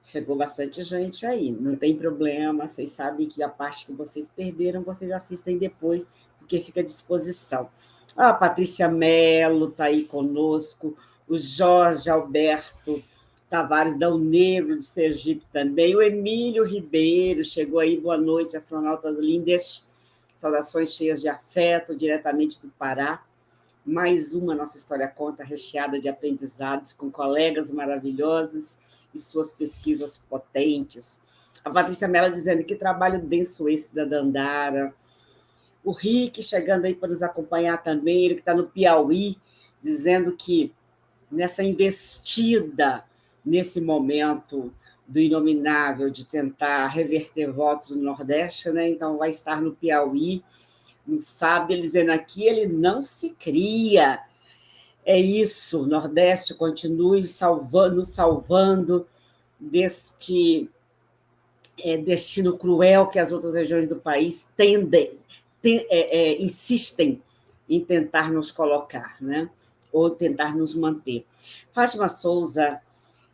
chegou bastante gente aí, não tem problema, vocês sabem que a parte que vocês perderam, vocês assistem depois, porque fica à disposição. A Patrícia Mello está aí conosco, o Jorge Alberto Tavares Dão Negro, de Sergipe também, o Emílio Ribeiro chegou aí, boa noite, afronautas lindas, saudações cheias de afeto, diretamente do Pará. Mais uma Nossa História Conta, recheada de aprendizados, com colegas maravilhosos e suas pesquisas potentes. A Patrícia Mello dizendo que trabalho denso esse da Dandara. O Rick chegando aí para nos acompanhar também, ele que está no Piauí, dizendo que nessa investida, nesse momento do inominável de tentar reverter votos no Nordeste, né? Então vai estar no Piauí, no sábado, ele dizendo aqui, ele não se cria. É isso, o Nordeste continue nos salvando deste destino cruel que as outras regiões do país insistem em tentar nos colocar, né? Ou tentar nos manter. Fátima Souza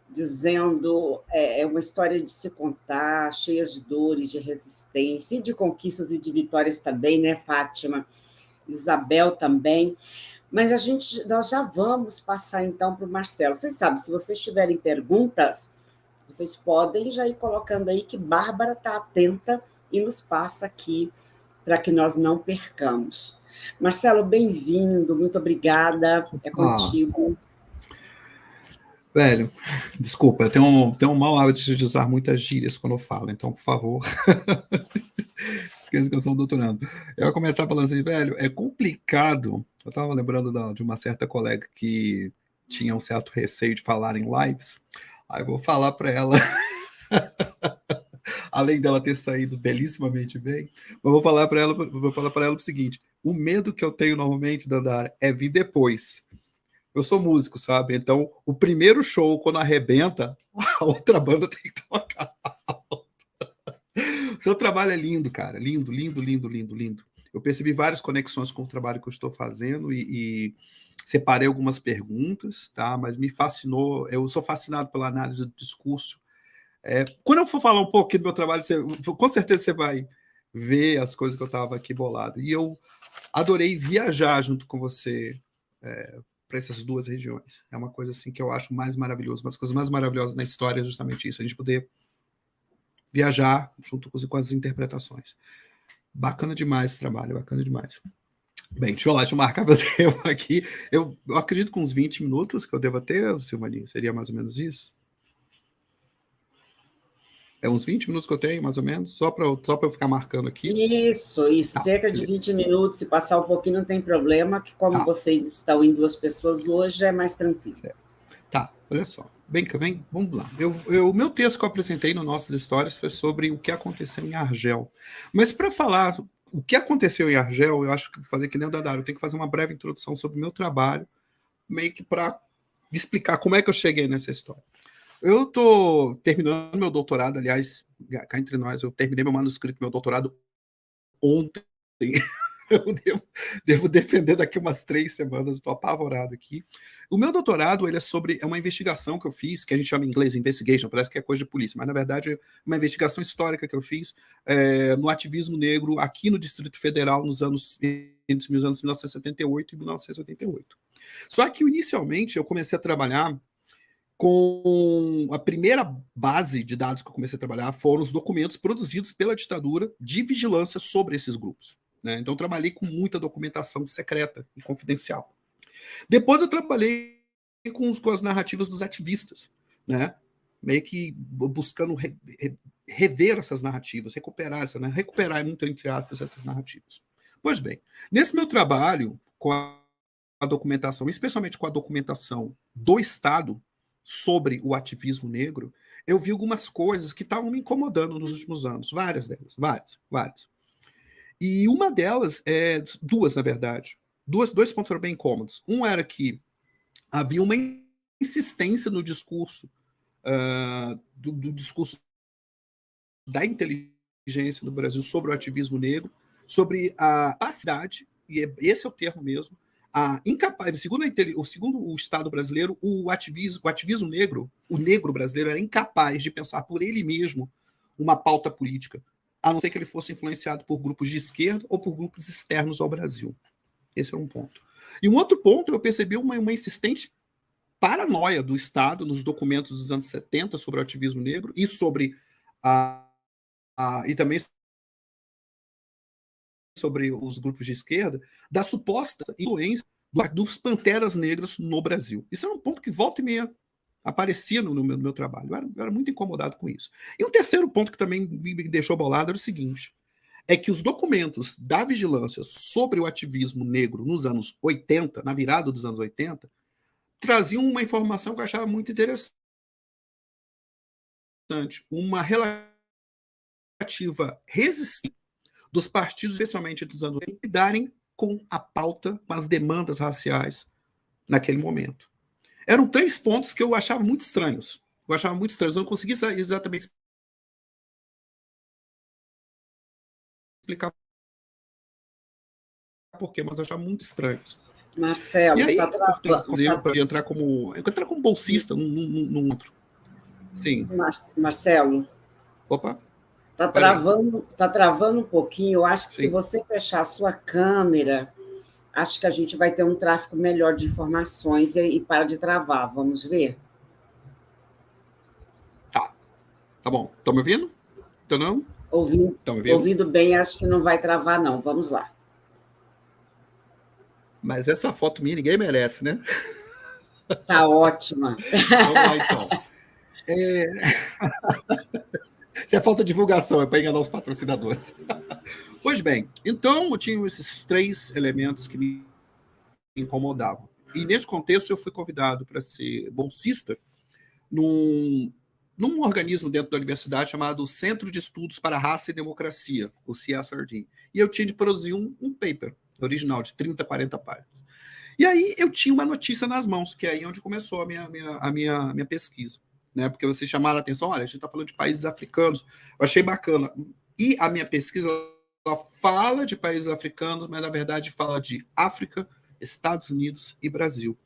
dizendo uma história de se contar, cheia de dores, de resistência, e de conquistas e de vitórias também, né, Fátima? Isabel também. Mas nós já vamos passar, então, para o Marcelo. Vocês sabem, se vocês tiverem perguntas, vocês podem já ir colocando aí que Bárbara está atenta e nos passa aqui para que nós não percamos. Marcelo, bem-vindo, muito obrigada, é contigo. Velho, desculpa, eu tenho um mau hábito de usar muitas gírias quando eu falo, então, por favor, esqueça que eu sou um doutorando. Eu vou começar falando assim, velho, é complicado. Eu estava lembrando de uma certa colega que tinha um certo receio de falar em lives, aí eu vou falar para ela, além dela ter saído belíssimamente bem, eu vou falar para ela o seguinte, o medo que eu tenho normalmente, Dandara, é vir depois. Eu sou músico, sabe? Então, o primeiro show, quando arrebenta, a outra banda tem que tocar alto. O seu trabalho é lindo, cara. Lindo, lindo, lindo, lindo, lindo. Eu percebi várias conexões com o trabalho que eu estou fazendo e separei algumas perguntas, tá? Mas me fascinou. Eu sou fascinado pela análise do discurso. Quando eu for falar um pouco do meu trabalho, com certeza você vai ver as coisas que eu estava aqui bolado. E eu adorei viajar junto com você para essas duas regiões. É uma coisa assim que eu acho mais maravilhoso. Uma das coisas mais maravilhosas na história é justamente isso, a gente poder viajar junto com as interpretações. Bacana demais esse trabalho, bacana demais. Bem, deixa eu marcar meu tempo aqui. Eu acredito que uns 20 minutos que eu devo ter, Silvaninho, seria mais ou menos isso? É uns 20 minutos que eu tenho, mais ou menos, só para eu ficar marcando aqui. Isso, tá, cerca de 20 minutos, se passar um pouquinho não tem problema, que como vocês estão em 2 pessoas hoje, é mais tranquilo. Certo. Tá, olha só. Vamos lá. O meu texto que eu apresentei no Nossas Histórias foi sobre o que aconteceu em Argel. Mas para falar o que aconteceu em Argel, eu acho que fazer que nem o Dandara, eu tenho que fazer uma breve introdução sobre o meu trabalho, meio que para explicar como é que eu cheguei nessa história. Eu estou terminando meu doutorado, aliás, cá entre nós, eu terminei meu manuscrito, meu doutorado ontem. Eu devo defender daqui umas 3 semanas, estou apavorado aqui. O meu doutorado é uma investigação que eu fiz, que a gente chama em inglês investigation, parece que é coisa de polícia, mas na verdade é uma investigação histórica que eu fiz no ativismo negro aqui no Distrito Federal entre os anos 1978 e 1988. Só que inicialmente eu comecei a trabalhar com a primeira base de dados que eu comecei a trabalhar foram os documentos produzidos pela ditadura de vigilância sobre esses grupos. Né? Então, eu trabalhei com muita documentação secreta e confidencial. Depois, eu trabalhei com as narrativas dos ativistas, né? Meio que buscando rever essas narrativas, recuperar muito entre aspas essas narrativas. Pois bem, nesse meu trabalho com a documentação, especialmente com a documentação do Estado sobre o ativismo negro, eu vi algumas coisas que estavam me incomodando nos últimos anos, várias delas, várias. E uma delas, duas, na verdade, dois pontos eram bem incômodos. Um era que havia uma insistência no discurso, do discurso da inteligência no Brasil sobre o ativismo negro, sobre a capacidade, e esse é o termo mesmo, segundo o Estado brasileiro, o ativismo negro, o negro brasileiro era incapaz de pensar por ele mesmo uma pauta política, a não ser que ele fosse influenciado por grupos de esquerda ou por grupos externos ao Brasil. Esse era um ponto. E um outro ponto, eu percebi uma insistente paranoia do Estado nos documentos dos anos 70 sobre o ativismo negro e sobre e também sobre os grupos de esquerda, da suposta influência dos panteras negras no Brasil. Isso é um ponto que volta e meia Aparecia no meu trabalho. Eu era muito incomodado com isso. E um terceiro ponto que também me deixou bolado era o seguinte: é que os documentos da vigilância sobre o ativismo negro nos anos 80, na virada dos anos 80, traziam uma informação que eu achava muito interessante, uma relativa resistência dos partidos, especialmente dos anos 80, lidarem com a pauta, com as demandas raciais naquele momento. Eram 3 pontos que eu achava muito estranhos. Eu não conseguia exatamente explicar por quê, mas eu achava muito estranhos. Marcelo, E aí, está travando. para entrar como bolsista num outro. Sim. Marcelo, Opa. tá travando um pouquinho. Eu acho que Sim. se você fechar a sua câmera, acho que a gente vai ter um tráfego melhor de informações e para de travar. Vamos ver? Tá bom. Estão me ouvindo? Estão não? Ouvindo bem, acho que não vai travar, não. Vamos lá. Mas essa foto minha ninguém merece, né? Tá ótima. Vamos lá, então. Se é falta de divulgação, é para enganar os patrocinadores. Pois bem, então eu tinha esses 3 elementos que me incomodavam. E nesse contexto eu fui convidado para ser bolsista num organismo dentro da universidade chamado Centro de Estudos para Raça e Democracia, o CSRD. E eu tinha de produzir um paper original de 30, 40 páginas. E aí eu tinha uma notícia nas mãos, que é aí onde começou a minha pesquisa. Né? Porque vocês chamaram a atenção, olha, a gente está falando de países africanos, eu achei bacana. E a minha pesquisa ela fala de países africanos, mas na verdade fala de África, Estados Unidos e Brasil.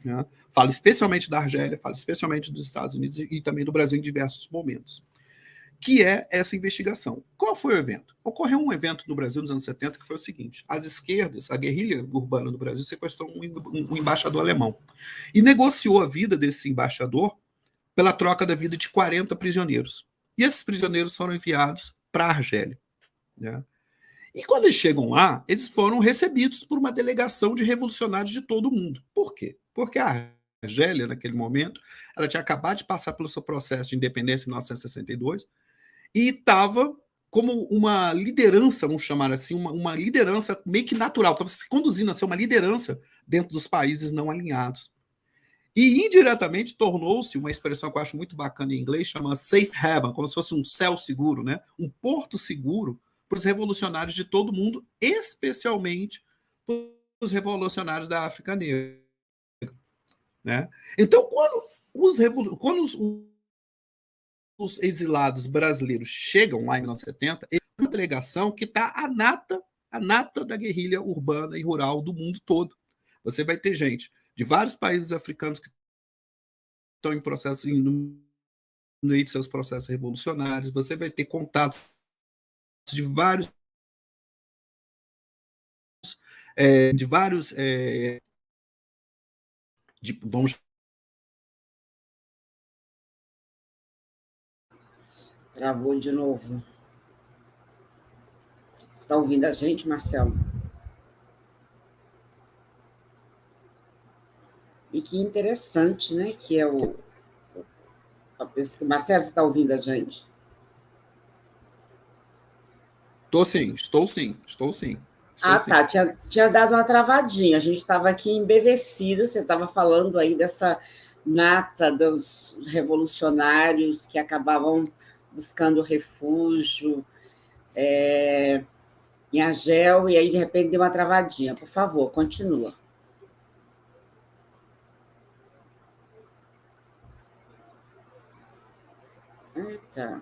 Né? Fala especialmente da Argélia, fala especialmente dos Estados Unidos e também do Brasil em diversos momentos. Que é essa investigação. Qual foi o evento? Ocorreu um evento no Brasil nos anos 70 que foi o seguinte: as esquerdas, a guerrilha urbana no Brasil, sequestrou um embaixador alemão e negociou a vida desse embaixador pela troca da vida de 40 prisioneiros. E esses prisioneiros foram enviados para a Argélia. Né? E quando eles chegam lá, eles foram recebidos por uma delegação de revolucionários de todo o mundo. Por quê? Porque a Argélia, naquele momento, ela tinha acabado de passar pelo seu processo de independência em 1962 e estava como uma liderança, vamos chamar assim, uma liderança meio que natural, estava se conduzindo a ser uma liderança dentro dos países não alinhados. E indiretamente tornou-se uma expressão que eu acho muito bacana em inglês, chama safe haven, como se fosse um céu seguro, né? Um porto seguro para os revolucionários de todo mundo, especialmente para os revolucionários da África Negra. Né? Então, quando os exilados brasileiros chegam lá em 1970, é uma delegação que está a nata da guerrilha urbana e rural do mundo todo. Você vai ter gente de vários países africanos que estão em processo, no meio de seus processos revolucionários, você vai ter contatos de vários vamos. Travou de novo. Você está ouvindo a gente, Marcelo? E que interessante, né? Que é Marcelo, você está ouvindo a gente? Estou sim. Tá. Tinha dado uma travadinha. A gente estava aqui embevecida. Você estava falando aí dessa nata dos revolucionários que acabavam buscando refúgio em Argel, e aí, de repente, deu uma travadinha. Por favor, continua. Tá.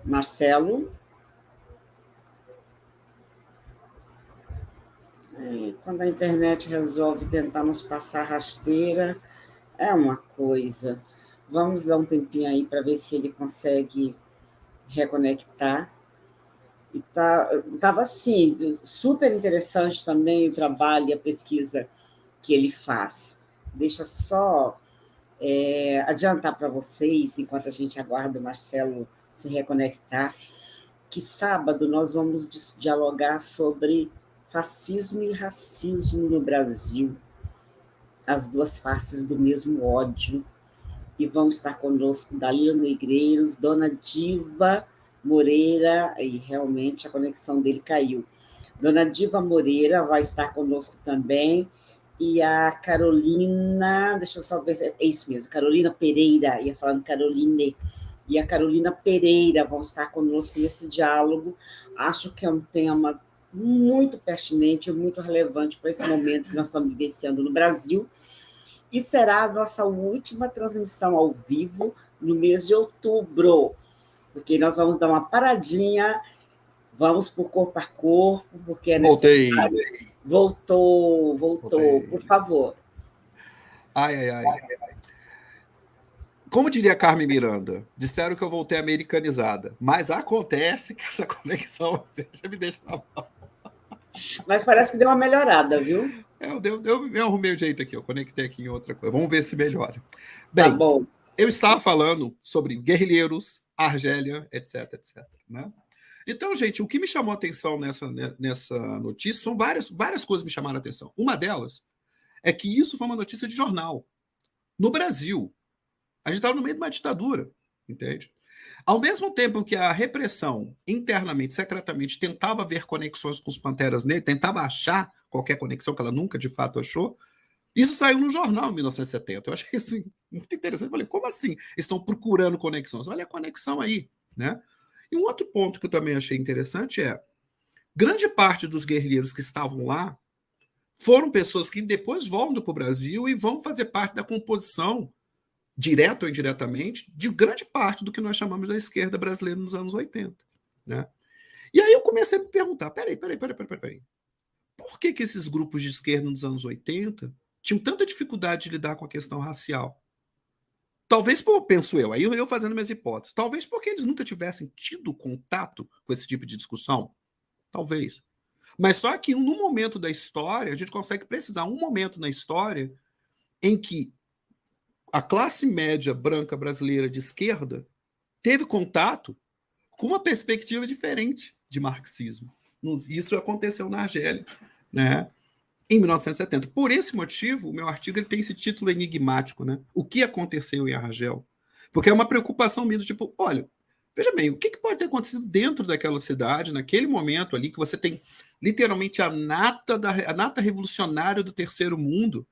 Marcelo? Quando a internet resolve tentar nos passar rasteira, é uma coisa. Vamos dar um tempinho aí para ver se ele consegue reconectar. E estava assim, super interessante também o trabalho e a pesquisa que ele faz. Deixa só adiantar para vocês, enquanto a gente aguarda o Marcelo se reconectar, que sábado nós vamos dialogar sobre Fascismo e racismo no Brasil, as duas faces do mesmo ódio. E vão estar conosco Dalila Negreiros, Dona Diva Moreira, e realmente a conexão dele caiu. Dona Diva Moreira vai estar conosco também, e a Carolina, deixa eu só ver, é isso mesmo, Carolina Pereira, ia falando Caroline, e a Carolina Pereira vão estar conosco nesse diálogo. Acho que é um tema muito pertinente, muito relevante para esse momento que nós estamos vivenciando no Brasil, e será a nossa última transmissão ao vivo no mês de outubro, porque nós vamos dar uma paradinha, vamos para o corpo a corpo, porque é necessário. Voltou, Voltei. Por favor. Ai. Como diria Carmen Miranda, disseram que eu voltei americanizada, mas acontece que essa conexão me deixa na mão. Mas parece que deu uma melhorada, viu? Eu arrumei o jeito aqui, eu conectei aqui em outra coisa. Vamos ver se melhora. Bem, tá bom. Eu estava falando sobre guerrilheiros, Argélia, etc. Né? Então, gente, o que me chamou a atenção nessa notícia são várias coisas que me chamaram a atenção. Uma delas é que isso foi uma notícia de jornal. No Brasil, a gente estava no meio de uma ditadura, entende? Ao mesmo tempo que a repressão, internamente, secretamente, tentava ver conexões com os Panteras Negras, tentava achar qualquer conexão que ela nunca, de fato, achou, isso saiu no jornal em 1970. Eu achei isso muito interessante. Eu falei, como assim? Estão procurando conexões. Olha a conexão aí, né? E um outro ponto que eu também achei interessante é grande parte dos guerrilheiros que estavam lá foram pessoas que depois voltam para o Brasil e vão fazer parte da composição, direta ou indiretamente, de grande parte do que nós chamamos da esquerda brasileira nos anos 80. Né? E aí eu comecei a me perguntar, peraí. Por que esses grupos de esquerda nos anos 80 tinham tanta dificuldade de lidar com a questão racial? Talvez, penso eu, aí eu fazendo minhas hipóteses, talvez porque eles nunca tivessem tido contato com esse tipo de discussão. Talvez. Mas só que no momento da história, a gente consegue precisar um momento na história em que a classe média branca brasileira de esquerda teve contato com uma perspectiva diferente de marxismo. Isso aconteceu na Argélia, né? Em 1970. Por esse motivo, o meu artigo ele tem esse título enigmático, né? O que aconteceu em Argel? Porque é uma preocupação minha, tipo, olha, veja bem, o que pode ter acontecido dentro daquela cidade, naquele momento ali, que você tem literalmente a nata revolucionária do terceiro mundo,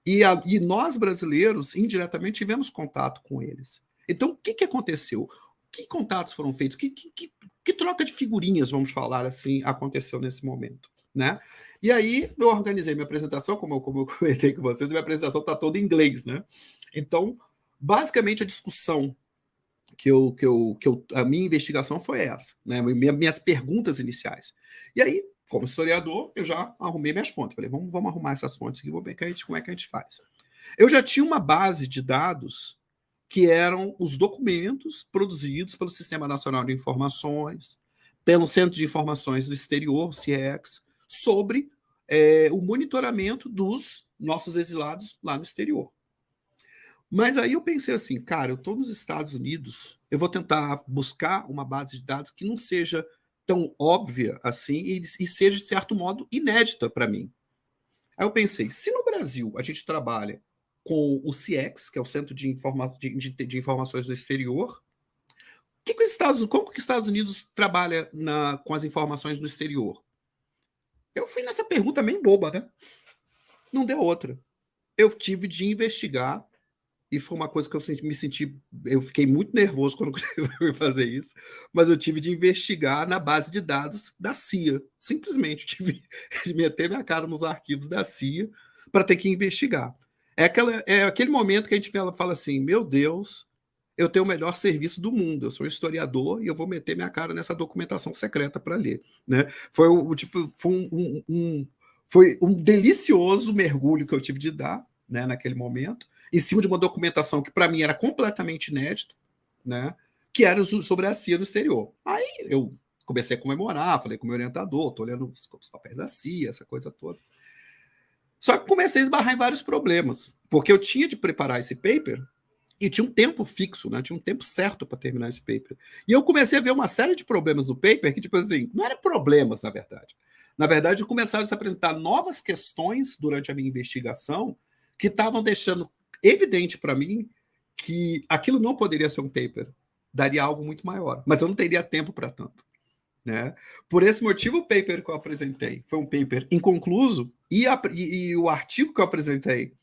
e nós, brasileiros, indiretamente, tivemos contato com eles. Então, o que aconteceu? Que contatos foram feitos? Que troca de figurinhas, vamos falar assim, aconteceu nesse momento, né? E aí eu organizei minha apresentação, como eu comentei com vocês, minha apresentação está toda em inglês, né? Então, basicamente, a discussão a minha investigação foi essa, né? Minhas perguntas iniciais. E aí, como historiador, eu já arrumei minhas fontes. Falei, vamos arrumar essas fontes aqui, vamos ver como é que a gente faz. Eu já tinha uma base de dados que eram os documentos produzidos pelo Sistema Nacional de Informações, pelo Centro de Informações do Exterior, CIEX, sobre o monitoramento dos nossos exilados lá no exterior. Mas aí eu pensei assim, cara, eu estou nos Estados Unidos, eu vou tentar buscar uma base de dados que não seja tão óbvia assim e seja, de certo modo, inédita para mim. Aí eu pensei, se no Brasil a gente trabalha com o CIEX, que é o Centro de Informações do Exterior, como que os Estados Unidos trabalha com as informações do exterior? Eu fui nessa pergunta bem boba, né? Não deu outra. Eu tive de investigar, e foi uma coisa que eu fiquei muito nervoso quando eu fui fazer isso, mas eu tive de investigar na base de dados da CIA. Simplesmente tive de meter minha cara nos arquivos da CIA para ter que investigar. É aquele momento que a gente fala assim, meu Deus, eu tenho o melhor serviço do mundo, eu sou historiador e eu vou meter minha cara nessa documentação secreta para ler. Né? Foi um delicioso mergulho que eu tive de dar, né, naquele momento, em cima de uma documentação que para mim era completamente inédita, né, que era sobre a CIA no exterior. Aí eu comecei a comemorar, falei com o meu orientador, estou olhando os papéis da CIA, essa coisa toda. Só que comecei a esbarrar em vários problemas, porque eu tinha de preparar esse paper E tinha um tempo fixo, né? Tinha um tempo certo para terminar esse paper. E eu comecei a ver uma série de problemas no paper que, tipo assim, não eram problemas, na verdade. Na verdade, começaram a se apresentar novas questões durante a minha investigação que estavam deixando evidente para mim que aquilo não poderia ser um paper, daria algo muito maior, mas eu não teria tempo para tanto. Né? Por esse motivo, o paper que eu apresentei foi um paper inconcluso e o artigo que eu apresentei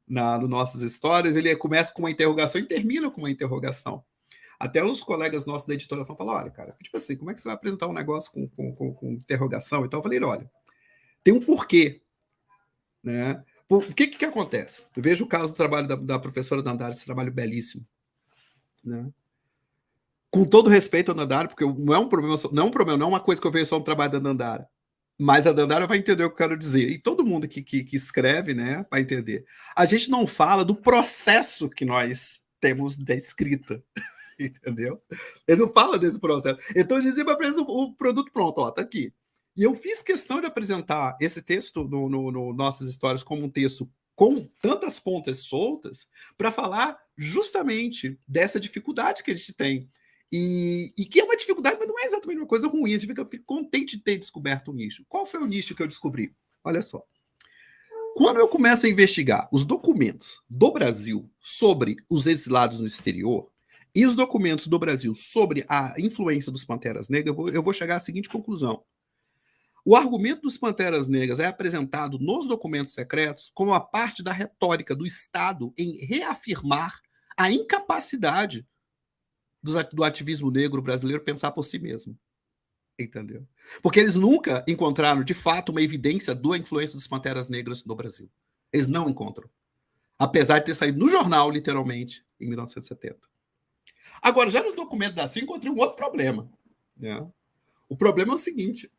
no Nossas Histórias, ele começa com uma interrogação e termina com uma interrogação. Até os colegas nossos da editoração falam, olha, cara, tipo assim, como é que você vai apresentar um negócio com interrogação? Então eu falei, olha, tem um porquê. Né? O que acontece? Eu vejo o caso do trabalho da professora Dandara, esse trabalho belíssimo. Né? Com todo respeito à Dandara, porque não é um problema, não é uma coisa que eu vejo só no trabalho da Dandara. Mas a Dandara vai entender o que eu quero dizer. E todo mundo que escreve, né, vai entender. A gente não fala do processo que nós temos da escrita. Entendeu? Ele não fala desse processo. Então, eu dizia para eles o produto pronto, ó, tá aqui. E eu fiz questão de apresentar esse texto no Nossas Histórias como um texto com tantas pontas soltas para falar justamente dessa dificuldade que a gente tem. E que é uma dificuldade, mas não é exatamente uma coisa ruim. A gente fica contente de ter descoberto um nicho. Qual foi o nicho que eu descobri? Olha só. Quando eu começo a investigar os documentos do Brasil sobre os exilados no exterior e os documentos do Brasil sobre a influência dos Panteras Negras, eu vou chegar à seguinte conclusão. O argumento dos Panteras Negras é apresentado nos documentos secretos como uma parte da retórica do Estado em reafirmar a incapacidade do ativismo negro brasileiro pensar por si mesmo. Entendeu? Porque eles nunca encontraram, de fato, uma evidência da influência dos Panteras Negras no Brasil. Eles não encontram. Apesar de ter saído no jornal, literalmente, em 1970. Agora, já nos documentos da CIA, encontrei um outro problema. Né? O problema é o seguinte.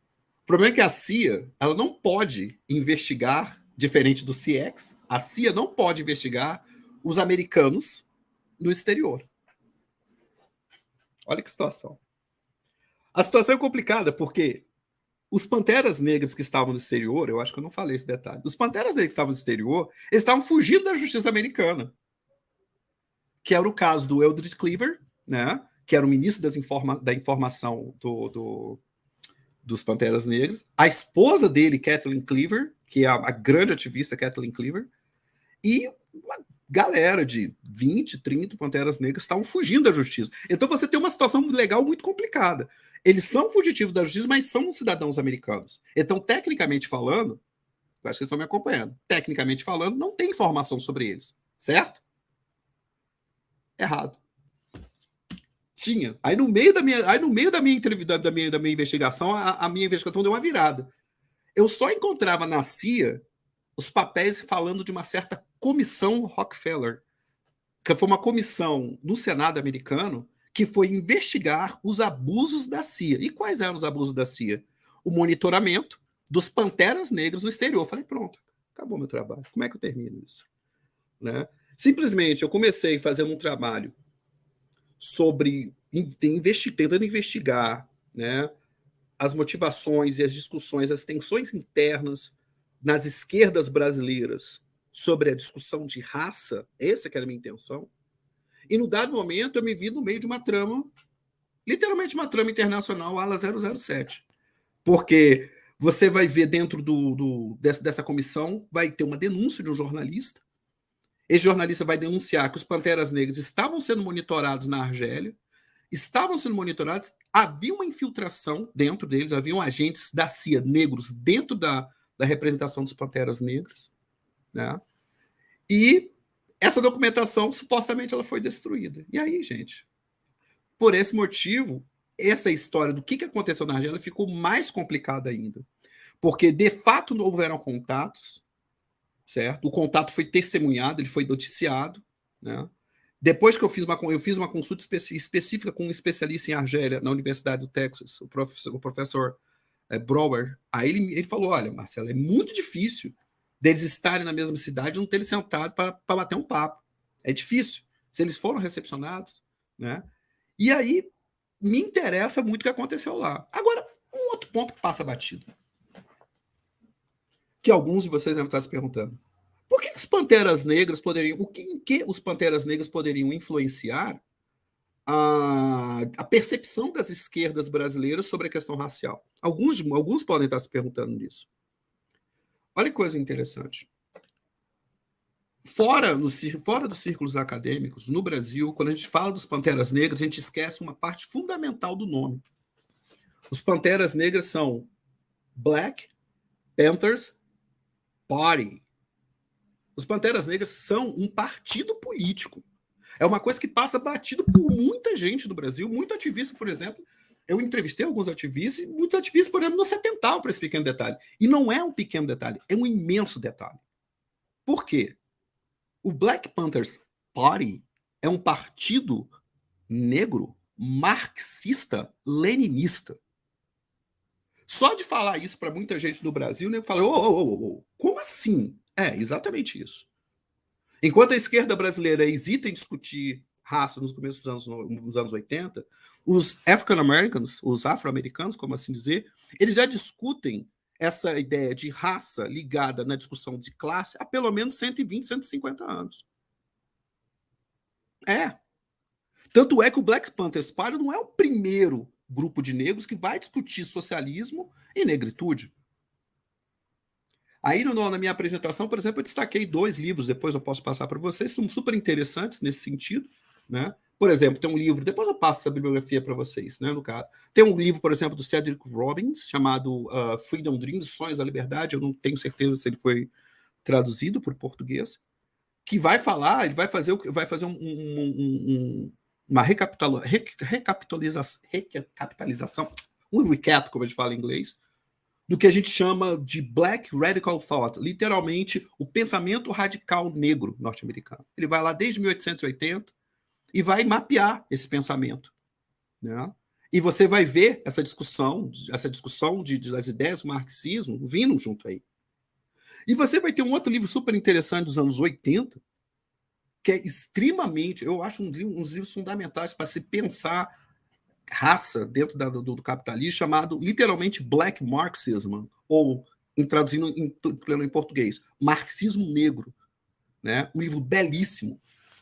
O problema é que a CIA ela não pode investigar, diferente do CIEX, a CIA não pode investigar os americanos no exterior. Olha que situação. A situação é complicada, porque os Panteras Negras que estavam no exterior, eu acho que eu não falei esse detalhe, os Panteras Negras que estavam no exterior, eles estavam fugindo da justiça americana, que era o caso do Eldridge Cleaver, né, que era o ministro da informação dos Panteras Negras, a esposa dele, Kathleen Cleaver, que é a grande ativista Kathleen Cleaver, e uma galera de 20, 30 Panteras Negras estavam fugindo da justiça. Então você tem uma situação legal muito complicada. Eles são fugitivos da justiça, mas são cidadãos americanos. Então, tecnicamente falando, eu acho que vocês estão me acompanhando, tecnicamente falando, não tem informação sobre eles. Certo? Errado. Tinha. Aí no meio da minha investigação, a minha investigação deu uma virada. Eu só encontrava na CIA os papéis falando de uma certa comissão Rockefeller, que foi uma comissão no Senado americano que foi investigar os abusos da CIA. E quais eram os abusos da CIA? O monitoramento dos Panteras Negras no exterior. Eu falei, pronto, acabou meu trabalho. Como é que eu termino isso? Né? Simplesmente, eu comecei fazendo um trabalho sobre tentando investigar, né, as motivações e as discussões, as tensões internas nas esquerdas brasileiras sobre a discussão de raça, essa que era a minha intenção, e no dado momento eu me vi no meio de uma trama, literalmente uma trama internacional ala 007, porque você vai ver dentro dessa comissão, vai ter uma denúncia de um jornalista, esse jornalista vai denunciar que os Panteras Negras estavam sendo monitorados na Argélia, havia uma infiltração dentro deles, haviam agentes da CIA negros dentro da representação dos Panteras Negras, né? E essa documentação, supostamente, ela foi destruída. E aí, gente, por esse motivo, essa história do que aconteceu na Argélia ficou mais complicada ainda. Porque, de fato, não houveram contatos, certo? O contato foi testemunhado, ele foi noticiado, né? Depois que eu fiz uma consulta específica com um especialista em Argélia na Universidade do Texas, o professor Brower, aí ele falou, olha, Marcelo, é muito difícil deles estarem na mesma cidade e não terem sentado para bater um papo. É difícil. Se eles foram recepcionados, né? E aí me interessa muito o que aconteceu lá. Agora, um outro ponto que passa batido, que alguns de vocês devem estar se perguntando. Por que os Panteras Negras poderiam... Em que os Panteras Negras poderiam influenciar a percepção das esquerdas brasileiras sobre a questão racial? Alguns podem estar se perguntando nisso. Olha que coisa interessante. Fora dos círculos acadêmicos, no Brasil, quando a gente fala dos Panteras Negras, a gente esquece uma parte fundamental do nome. Os Panteras Negras são Black Panthers Party. Os Panteras Negras são um partido político. É uma coisa que passa batido por muita gente do Brasil, muito ativista, por exemplo. Eu entrevistei alguns ativistas, e muitos ativistas, por exemplo, não se atentavam para esse pequeno detalhe. E não é um pequeno detalhe, é um imenso detalhe. Por quê? O Black Panthers Party é um partido negro, marxista-leninista. Só de falar isso para muita gente no Brasil, né, fala, como assim? É, exatamente isso. Enquanto a esquerda brasileira hesita em discutir raça nos começos dos anos 80, os African Americans, os afro-americanos, como assim dizer, eles já discutem essa ideia de raça ligada na discussão de classe há pelo menos 120, 150 anos. Tanto é que o Black Panthers Party não é o primeiro grupo de negros que vai discutir socialismo e negritude. Aí, na minha apresentação, por exemplo, eu destaquei 2 livros, depois eu posso passar para vocês, são super interessantes nesse sentido, né? Por exemplo, tem um livro, depois eu passo essa bibliografia para vocês, né, no caso. Tem um livro, por exemplo, do Cedric Robbins, chamado Freedom Dreams, Sonhos da Liberdade, eu não tenho certeza se ele foi traduzido para o português, que vai falar, ele vai fazer uma recapitalização, um recap, como a gente fala em inglês, do que a gente chama de Black Radical Thought, literalmente o pensamento radical negro norte-americano. Ele vai lá desde 1880 e vai mapear esse pensamento, né? E você vai ver essa discussão das ideias do marxismo vindo junto aí. E você vai ter um outro livro super interessante dos anos 80, que é extremamente, eu acho uns livros fundamentais para se pensar raça dentro do capitalismo, chamado literalmente Black Marxism, ou traduzindo em português, Marxismo Negro, né? Um livro belíssimo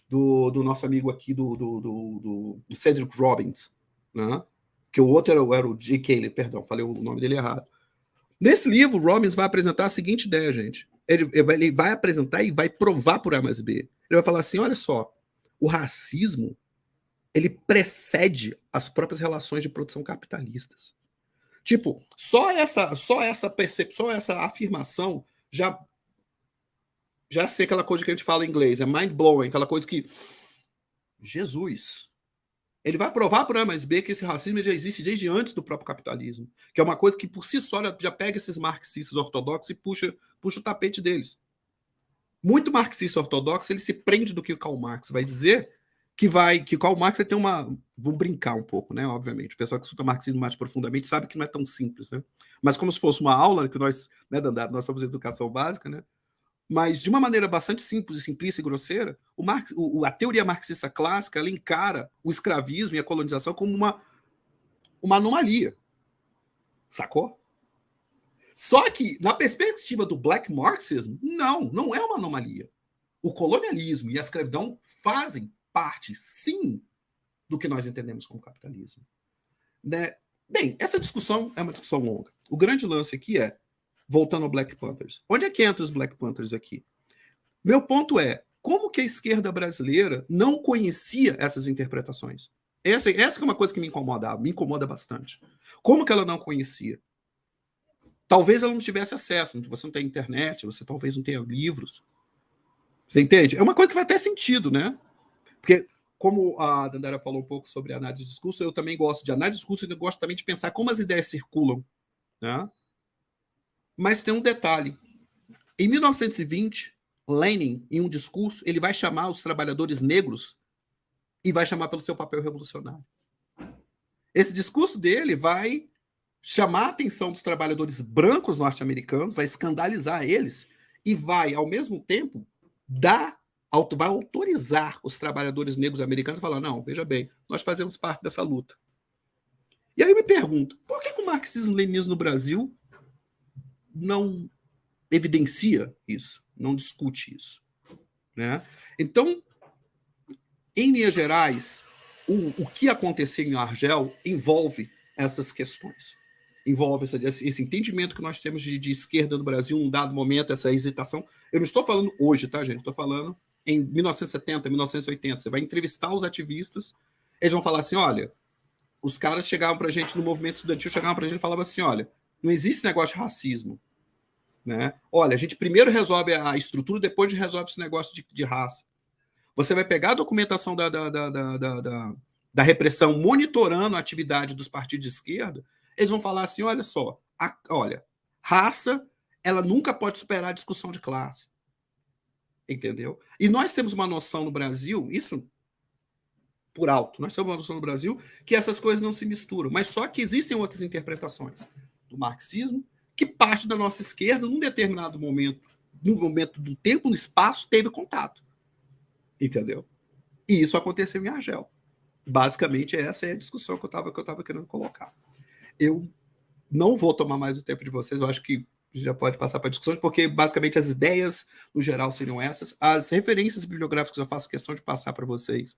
do nosso amigo aqui, do Cedric Robbins, né? Que o outro era o J. Cayley, perdão, falei o nome dele errado. Nesse livro, Robbins vai apresentar a seguinte ideia, gente. Ele vai apresentar e vai provar por A mais B. Ele vai falar assim, olha só, o racismo ele precede as próprias relações de produção capitalistas. Tipo, só essa percepção, só essa afirmação já sei aquela coisa que a gente fala em inglês, é mind-blowing, aquela coisa que Jesus, ele vai provar por A mais B que esse racismo já existe desde antes do próprio capitalismo, que é uma coisa que por si só já pega esses marxistas ortodoxos e puxa o tapete deles. Muito marxista ortodoxo, ele se prende do que o Karl Marx vai dizer, que Karl Marx vai ter vamos brincar um pouco, né? Obviamente. O pessoal que estuda marxismo mais profundamente sabe que não é tão simples, né? Mas como se fosse uma aula, que nós, né, Dandara, nós somos educação básica, né? Mas de uma maneira bastante simples, simplista e grosseira, a teoria marxista clássica ela encara o escravismo e a colonização como uma anomalia. Sacou? Só que, na perspectiva do Black Marxism, não é uma anomalia. O colonialismo e a escravidão fazem parte, sim, do que nós entendemos como capitalismo. Né? Bem, essa discussão é uma discussão longa. O grande lance aqui é, voltando ao Black Panthers, onde é que entra os Black Panthers aqui? Meu ponto é, como que a esquerda brasileira não conhecia essas interpretações? Essa é uma coisa que me incomoda bastante. Como que ela não conhecia? Talvez ela não tivesse acesso, você não tem internet, você talvez não tenha livros. Você entende? É uma coisa que vai ter sentido, né? Porque, como a Dandara falou um pouco sobre análise de discurso, eu também gosto de análise de discurso e eu gosto também de pensar como as ideias circulam. Né? Mas tem um detalhe. Em 1920, Lenin, em um discurso, ele vai chamar os trabalhadores negros e vai chamar pelo seu papel revolucionário. Esse discurso dele vai chamar a atenção dos trabalhadores brancos norte-americanos, vai escandalizar eles e vai, ao mesmo tempo, vai autorizar os trabalhadores negros americanos a falar, não, veja bem, nós fazemos parte dessa luta. E aí eu me pergunto, por que o marxismo-leninismo no Brasil não evidencia isso? não discute isso, né? Então, em linhas gerais, o que aconteceu em Argel envolve essas questões. Envolve esse entendimento que nós temos de esquerda no Brasil, um dado momento, essa hesitação. Eu não estou falando hoje, tá, gente? Estou falando em 1970, 1980. Você vai entrevistar os ativistas, eles vão falar assim, olha, os caras chegavam para a gente no movimento estudantil, chegavam para a gente e falavam assim, olha, não existe negócio de racismo, né? Olha, a gente primeiro resolve a estrutura, depois resolve esse negócio de raça. Você vai pegar a documentação da repressão monitorando a atividade dos partidos de esquerda, eles vão falar assim, olha só, olha, raça, ela nunca pode superar a discussão de classe. Entendeu? E nós temos uma noção no Brasil, isso por alto, nós temos uma noção no Brasil que essas coisas não se misturam, mas só que existem outras interpretações do marxismo que parte da nossa esquerda, num determinado momento, no momento do tempo, no espaço, teve contato. Entendeu? E isso aconteceu em Argel. Basicamente, essa é a discussão que eu estava querendo colocar. Eu não vou tomar mais o tempo de vocês, eu acho que já pode passar para discussões, porque basicamente as ideias, no geral, seriam essas. As referências bibliográficas eu faço questão de passar para vocês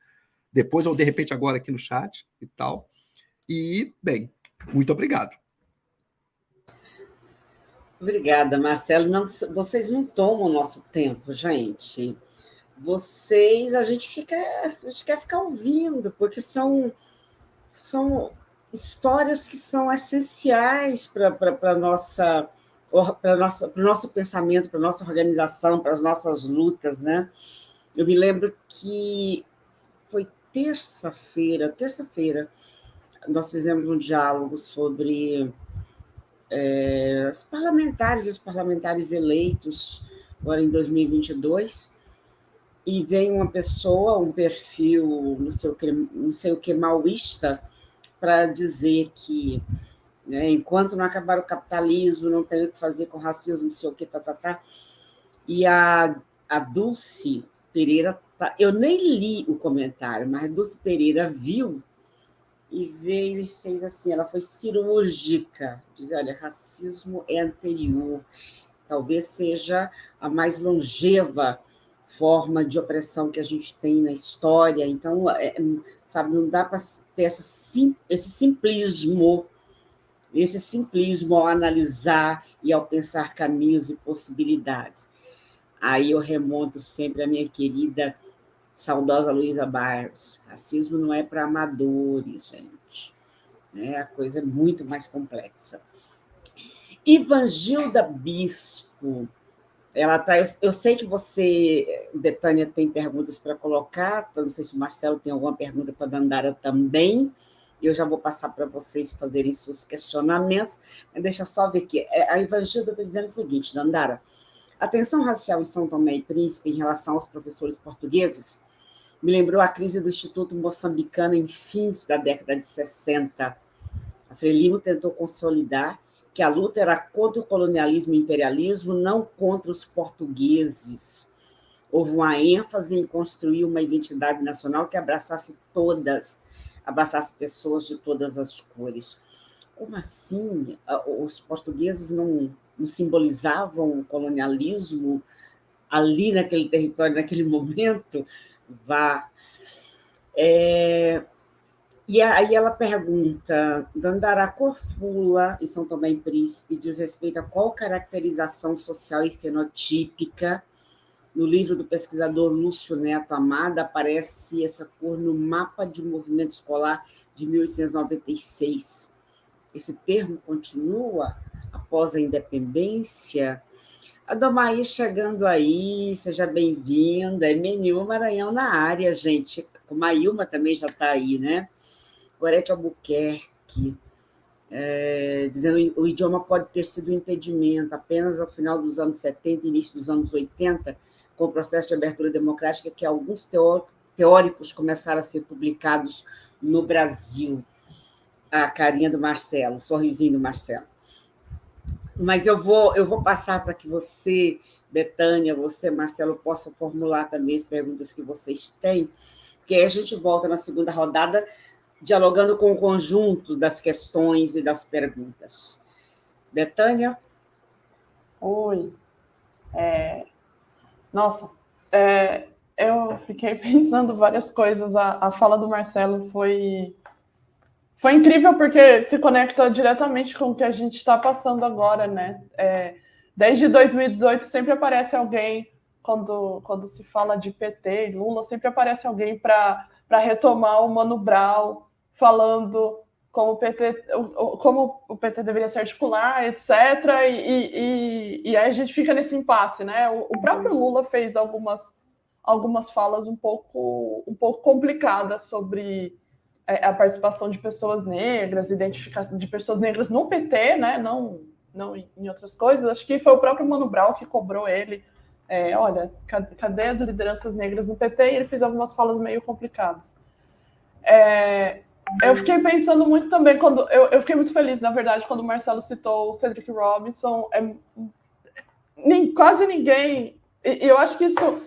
depois, ou de repente agora aqui no chat e tal. E, bem, muito obrigado. Obrigada, Marcelo. Não, vocês não tomam o nosso tempo, gente. A gente quer ficar ouvindo, porque são histórias que são essenciais para o nosso pensamento, para a nossa organização, para as nossas lutas, né? Eu me lembro que foi terça-feira, nós fizemos um diálogo sobre os parlamentares e os parlamentares eleitos agora em 2022, e vem uma pessoa, um perfil, não sei o que, maoísta, para dizer que, né, enquanto não acabar o capitalismo, não tem o que fazer com racismo, não sei o que, E a Dulce Pereira, eu nem li o comentário, mas a Dulce Pereira viu e veio e fez assim, ela foi cirúrgica, diz, olha, racismo é anterior, talvez seja a mais longeva forma de opressão que a gente tem na história, então, sabe, não dá para ter esse simplismo ao analisar e ao pensar caminhos e possibilidades. Aí eu remonto sempre a minha querida, saudosa Luísa Barros. Racismo não é para amadores, gente. A coisa é muito mais complexa. Ivangilda Bispo, ela traz. Eu sei que você, Betânia, tem perguntas para colocar, não sei se o Marcelo tem alguma pergunta para a Dandara também. Eu já vou passar para vocês fazerem seus questionamentos, mas deixa só ver aqui. A Ivangilda está dizendo o seguinte, Dandara: a tensão racial em São Tomé e Príncipe em relação aos professores portugueses me lembrou a crise do Instituto Moçambicano em fins da década de 60. A Frelimo tentou consolidar que a luta era contra o colonialismo e o imperialismo, não contra os portugueses. Houve uma ênfase em construir uma identidade nacional que abraçasse pessoas de todas as cores. Como assim? Os portugueses não simbolizavam o colonialismo ali naquele território, naquele momento? E aí ela pergunta, Dandara, Corfula, em São Tomé e Príncipe, diz respeito a qual caracterização social e fenotípica? No livro do pesquisador Lúcio Neto Amada, aparece essa cor no mapa de movimento escolar de 1896. Esse termo continua após a independência? A Domaí chegando aí, seja bem-vinda. É Menil Maranhão na área, gente. A Maílma também já está aí, né? Gorete Albuquerque, dizendo que o idioma pode ter sido um impedimento apenas ao final dos anos 70 e início dos anos 80, com o processo de abertura democrática, que alguns teóricos começaram a ser publicados no Brasil. A carinha do Marcelo, sorrisinho do Marcelo. Mas eu vou passar para que você, Betânia, você, Marcelo, possam formular também as perguntas que vocês têm, porque aí a gente volta na segunda rodada dialogando com o conjunto das questões e das perguntas. Betânia? Oi. Nossa, eu fiquei pensando várias coisas. A fala do Marcelo foi incrível, porque se conecta diretamente com o que a gente está passando agora, né? Desde 2018 sempre aparece alguém, quando se fala de PT, Lula, sempre aparece alguém para retomar o Mano Brown, falando como o PT deveria se articular, etc. E aí a gente fica nesse impasse, né? O próprio Lula fez algumas falas um pouco complicadas sobre a participação de pessoas negras, identificação de pessoas negras no PT, né? Não em outras coisas. Acho que foi o próprio Mano Brown que cobrou ele. Olha, cadê as lideranças negras no PT? E ele fez algumas falas meio complicadas. Eu fiquei pensando muito também, eu fiquei muito feliz, na verdade, quando o Marcelo citou o Cedric Robinson. Quase ninguém, e eu acho que isso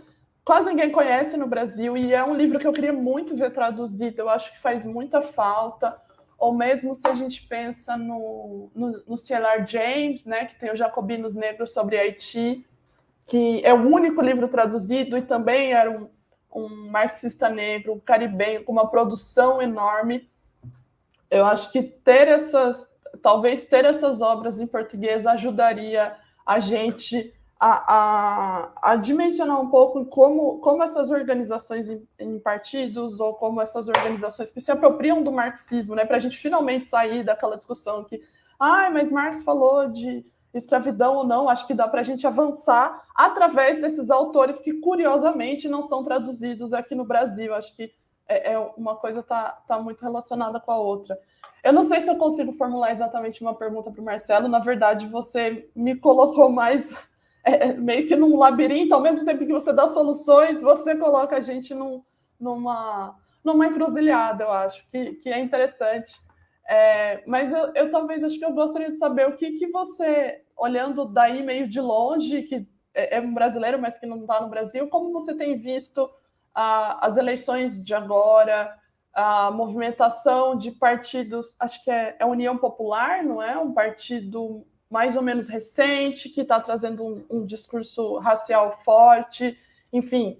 quase ninguém conhece no Brasil, e é um livro que eu queria muito ver traduzido. Eu acho que faz muita falta, ou mesmo se a gente pensa no C.L.R. James, né, que tem o Jacobinos Negros sobre Haiti, que é o único livro traduzido, e também era um marxista negro, caribenho, com uma produção enorme. Eu acho que talvez ter essas obras em português ajudaria a gente a dimensionar um pouco como essas organizações em partidos, ou como essas organizações que se apropriam do marxismo, né, para a gente finalmente sair daquela discussão que, mas Marx falou de escravidão ou não. Acho que dá para a gente avançar através desses autores que, curiosamente, não são traduzidos aqui no Brasil. Acho que uma coisa está muito relacionada com a outra. Eu não sei se eu consigo formular exatamente uma pergunta para o Marcelo. Na verdade, você me colocou mais meio que num labirinto. Ao mesmo tempo que você dá soluções, você coloca a gente numa encruzilhada, eu acho, que é interessante. Mas eu talvez acho que eu gostaria de saber o que você, olhando daí meio de longe, que é um brasileiro, mas que não está no Brasil, como você tem visto as eleições de agora, a movimentação de partidos. Acho que é União Popular, não é? Um partido mais ou menos recente, que está trazendo um discurso racial forte. Enfim,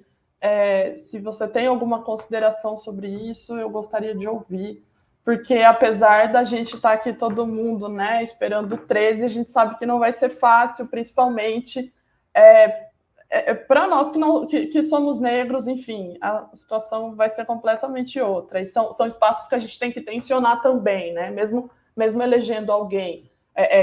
se você tem alguma consideração sobre isso, eu gostaria de ouvir, porque apesar da gente estar aqui todo mundo, né, esperando 13, a gente sabe que não vai ser fácil, principalmente para nós que somos negros. Enfim, a situação vai ser completamente outra, e são espaços que a gente tem que tensionar também, né? Mesmo elegendo alguém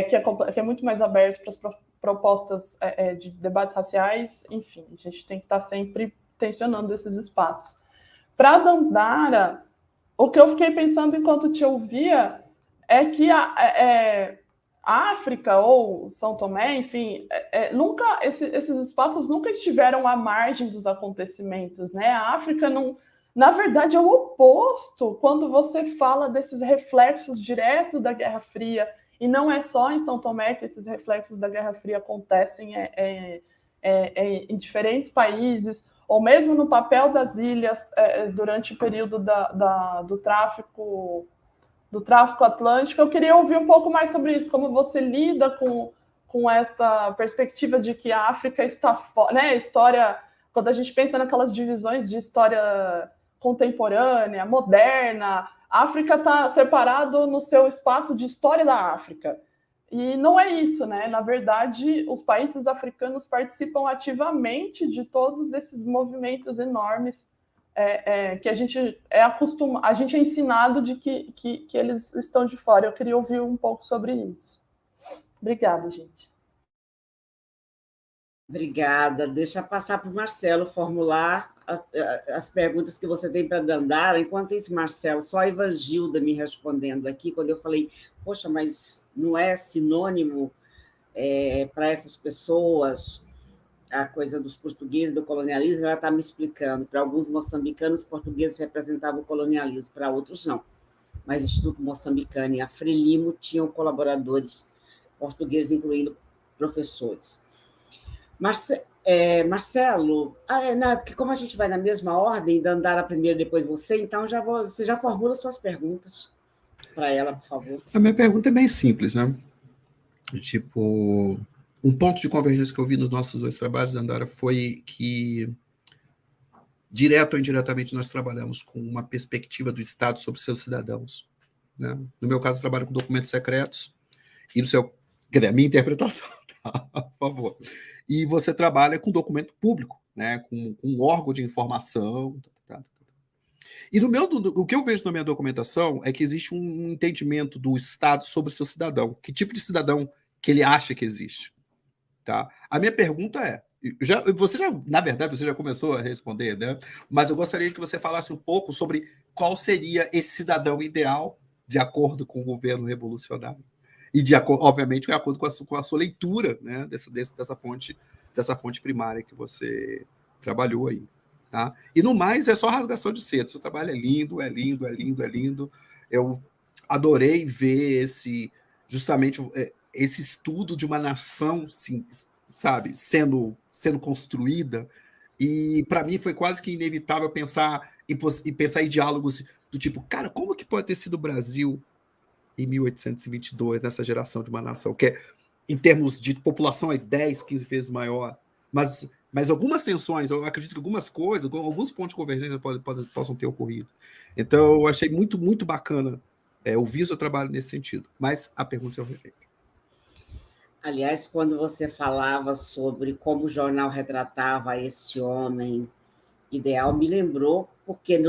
que é muito mais aberto para as propostas de debates raciais. Enfim, a gente tem que estar sempre tensionando esses espaços. Para a Dandara, o que eu fiquei pensando enquanto te ouvia é que a África ou São Tomé, enfim, esses espaços nunca estiveram à margem dos acontecimentos, né? A África não, na verdade, é o oposto quando você fala desses reflexos diretos da Guerra Fria. E não é só em São Tomé que esses reflexos da Guerra Fria acontecem, em diferentes países, ou mesmo no papel das ilhas durante o período do tráfico atlântico. Eu queria ouvir um pouco mais sobre isso, como você lida com essa perspectiva de que a África está fora, né? História, quando a gente pensa naquelas divisões de história contemporânea, moderna, a África está separado no seu espaço de história da África. E não é isso, né? Na verdade, os países africanos participam ativamente de todos esses movimentos enormes que a gente a gente é ensinado de que eles estão de fora. Eu queria ouvir um pouco sobre isso. Obrigada, gente. Obrigada. Deixa eu passar para o Marcelo formular as perguntas que você tem para Dandara. Enquanto isso, Marcelo, só a Evangilda me respondendo aqui, quando eu falei, poxa, mas não é sinônimo para essas pessoas a coisa dos portugueses, do colonialismo? Ela está me explicando. Para alguns moçambicanos, portugueses representavam o colonialismo, para outros não. Mas o Instituto Moçambicano e a Frelimo tinham colaboradores portugueses, incluindo professores. Marcelo, porque como a gente vai na mesma ordem, Dandara primeiro, depois você, então você já formula suas perguntas para ela, por favor. A minha pergunta é bem simples, né? Tipo, um ponto de convergência que eu vi nos nossos dois trabalhos, Dandara, foi que, direto ou indiretamente, nós trabalhamos com uma perspectiva do Estado sobre seus cidadãos. Né? No meu caso, eu trabalho com documentos secretos, e no seu, quer dizer, a minha interpretação, tá? Por favor. E você trabalha com documento público, né? com um órgão de informação. Tá. E o que eu vejo na minha documentação é que existe um entendimento do Estado sobre o seu cidadão. Que tipo de cidadão que ele acha que existe? Tá? A minha pergunta é, na verdade, você já começou a responder, né? Mas eu gostaria que você falasse um pouco sobre qual seria esse cidadão ideal de acordo com o governo revolucionário. E, obviamente, de acordo com a sua leitura, né, dessa fonte primária que você trabalhou aí. Tá? E, no mais, é só rasgação de seda. Seu trabalho é lindo, é lindo, é lindo, é lindo. Eu adorei ver justamente esse estudo de uma nação, sim, sabe, sendo construída. E, para mim, foi quase que inevitável pensar em diálogos do tipo, cara, como que pode ter sido o Brasil em 1822, nessa geração de uma nação, que em termos de população é 10, 15 vezes maior, mas algumas tensões, eu acredito que algumas coisas, alguns pontos de convergência possam ter ocorrido. Então, eu achei muito, muito bacana ouvir o seu trabalho nesse sentido. Mas a pergunta é feita. Aliás, quando você falava sobre como o jornal retratava este homem ideal, me lembrou, porque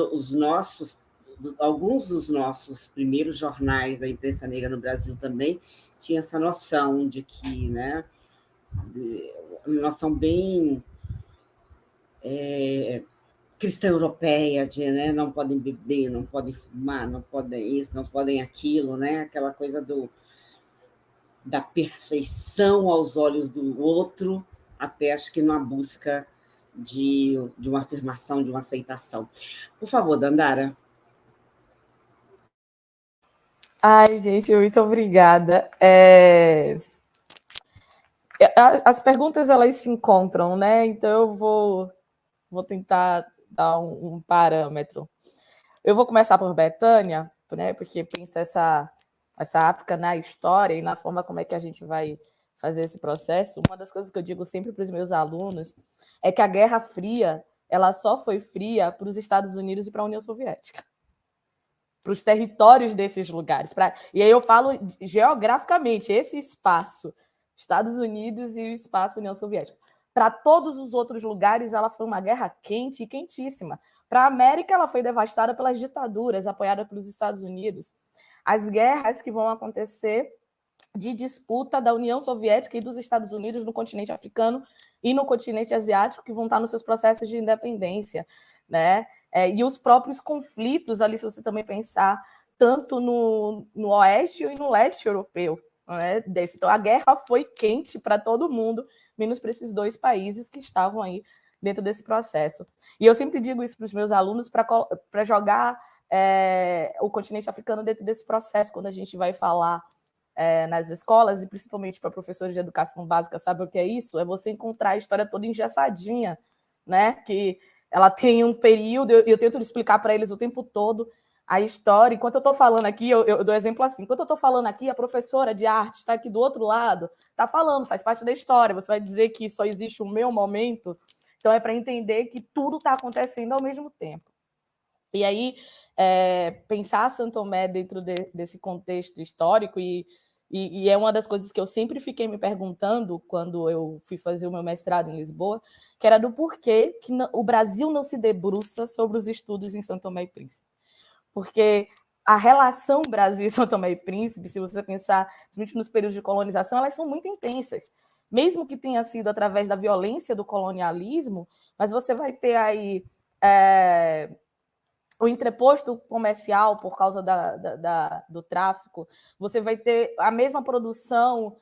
alguns dos nossos primeiros jornais da imprensa negra no Brasil também tinha essa noção de que, né, uma noção bem cristã europeia, de, né, não podem beber, não podem fumar, não podem isso, não podem aquilo, né, aquela coisa da perfeição aos olhos do outro, até acho que numa busca de uma afirmação, de uma aceitação. Por favor, Dandara. Ai, gente, muito obrigada. As perguntas, elas se encontram, né? Então, eu vou tentar dar um parâmetro. Eu vou começar por Betânia, né? Porque pensa essa África na história e na forma como é que a gente vai fazer esse processo. Uma das coisas que eu digo sempre para os meus alunos é que a Guerra Fria, ela só foi fria para os Estados Unidos e para a União Soviética, para os territórios desses lugares. E aí eu falo geograficamente, esse espaço, Estados Unidos e o espaço União Soviética. Para todos os outros lugares, ela foi uma guerra quente e quentíssima. Para a América, ela foi devastada pelas ditaduras, apoiada pelos Estados Unidos. As guerras que vão acontecer de disputa da União Soviética e dos Estados Unidos no continente africano e no continente asiático, que vão estar nos seus processos de independência, né? E os próprios conflitos ali, se você também pensar, tanto no oeste e no leste europeu. Né? Então, a guerra foi quente para todo mundo, menos para esses dois países que estavam aí dentro desse processo. E eu sempre digo isso para os meus alunos para jogar o continente africano dentro desse processo, quando a gente vai falar nas escolas, e principalmente para professores de educação básica, sabe o que é isso? É você encontrar a história toda engessadinha, né? Que ela tem um período, eu tento explicar para eles o tempo todo a história. Enquanto eu estou falando aqui, eu dou exemplo assim, enquanto eu estou falando aqui, a professora de arte está aqui do outro lado, está falando, faz parte da história, você vai dizer que só existe o meu momento, então é para entender que tudo está acontecendo ao mesmo tempo. E aí, pensar São Tomé dentro desse contexto histórico, e é uma das coisas que eu sempre fiquei me perguntando quando eu fui fazer o meu mestrado em Lisboa, que era do porquê que o Brasil não se debruça sobre os estudos em São Tomé e Príncipe. Porque a relação Brasil e São Tomé e Príncipe, se você pensar, principalmente nos períodos de colonização, elas são muito intensas. Mesmo que tenha sido através da violência do colonialismo, mas você vai ter aí o entreposto comercial por causa do tráfico, você vai ter a mesma produção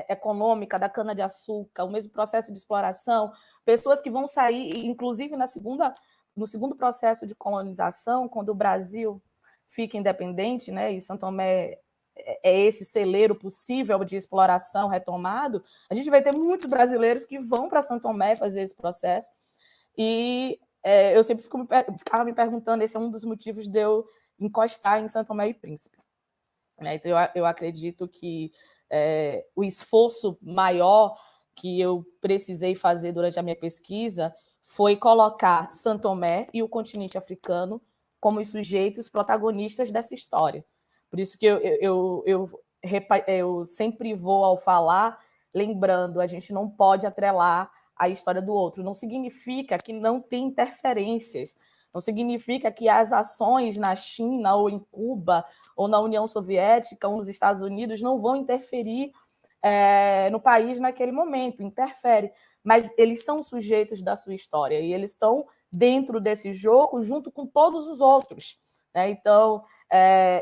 econômica da cana-de-açúcar, o mesmo processo de exploração, pessoas que vão sair, inclusive no segundo processo de colonização, quando o Brasil fica independente, né, e São Tomé é esse celeiro possível de exploração retomado, a gente vai ter muitos brasileiros que vão para São Tomé fazer esse processo, e eu sempre ficava me perguntando, esse é um dos motivos de eu encostar em São Tomé e Príncipe. Então, eu acredito que o esforço maior que eu precisei fazer durante a minha pesquisa foi colocar São Tomé e o continente africano como os sujeitos protagonistas dessa história. Por isso que eu sempre vou, ao falar, lembrando, a gente não pode atrelar a história do outro. Não significa que não tem interferências, não significa que as ações na China ou em Cuba ou na União Soviética ou nos Estados Unidos não vão interferir no país naquele momento, interfere. Mas eles são sujeitos da sua história e eles estão dentro desse jogo junto com todos os outros. Né? Então,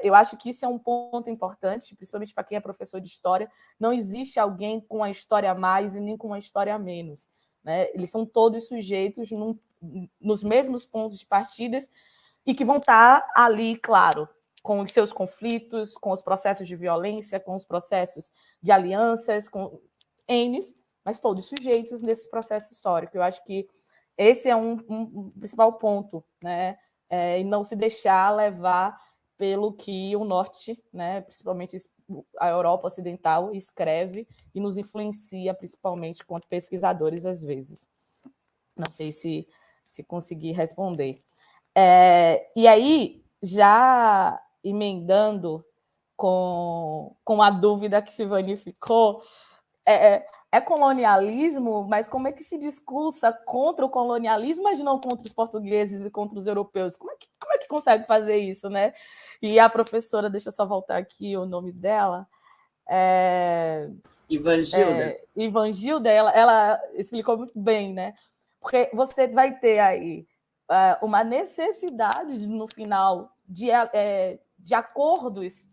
eu acho que isso é um ponto importante, principalmente para quem é professor de história. Não existe alguém com a história a mais e nem com a história a menos. Né? Eles são todos sujeitos nos mesmos pontos de partida e que vão estar ali, claro, com os seus conflitos, com os processos de violência, com os processos de alianças, com N's, mas todos sujeitos nesse processo histórico. Eu acho que esse é um principal ponto, né? E não se deixar levar pelo que o Norte, né, principalmente a Europa Ocidental, escreve e nos influencia, principalmente quanto pesquisadores, às vezes. Não sei se consegui responder. E aí, já emendando com a dúvida que Sivani ficou, é colonialismo, mas como é que se discursa contra o colonialismo, mas não contra os portugueses e contra os europeus? Como é que consegue fazer isso, né? E a professora, deixa eu só voltar aqui o nome dela, Ivangilda, ela explicou muito bem, né? Porque você vai ter aí uma necessidade, no final, de acordos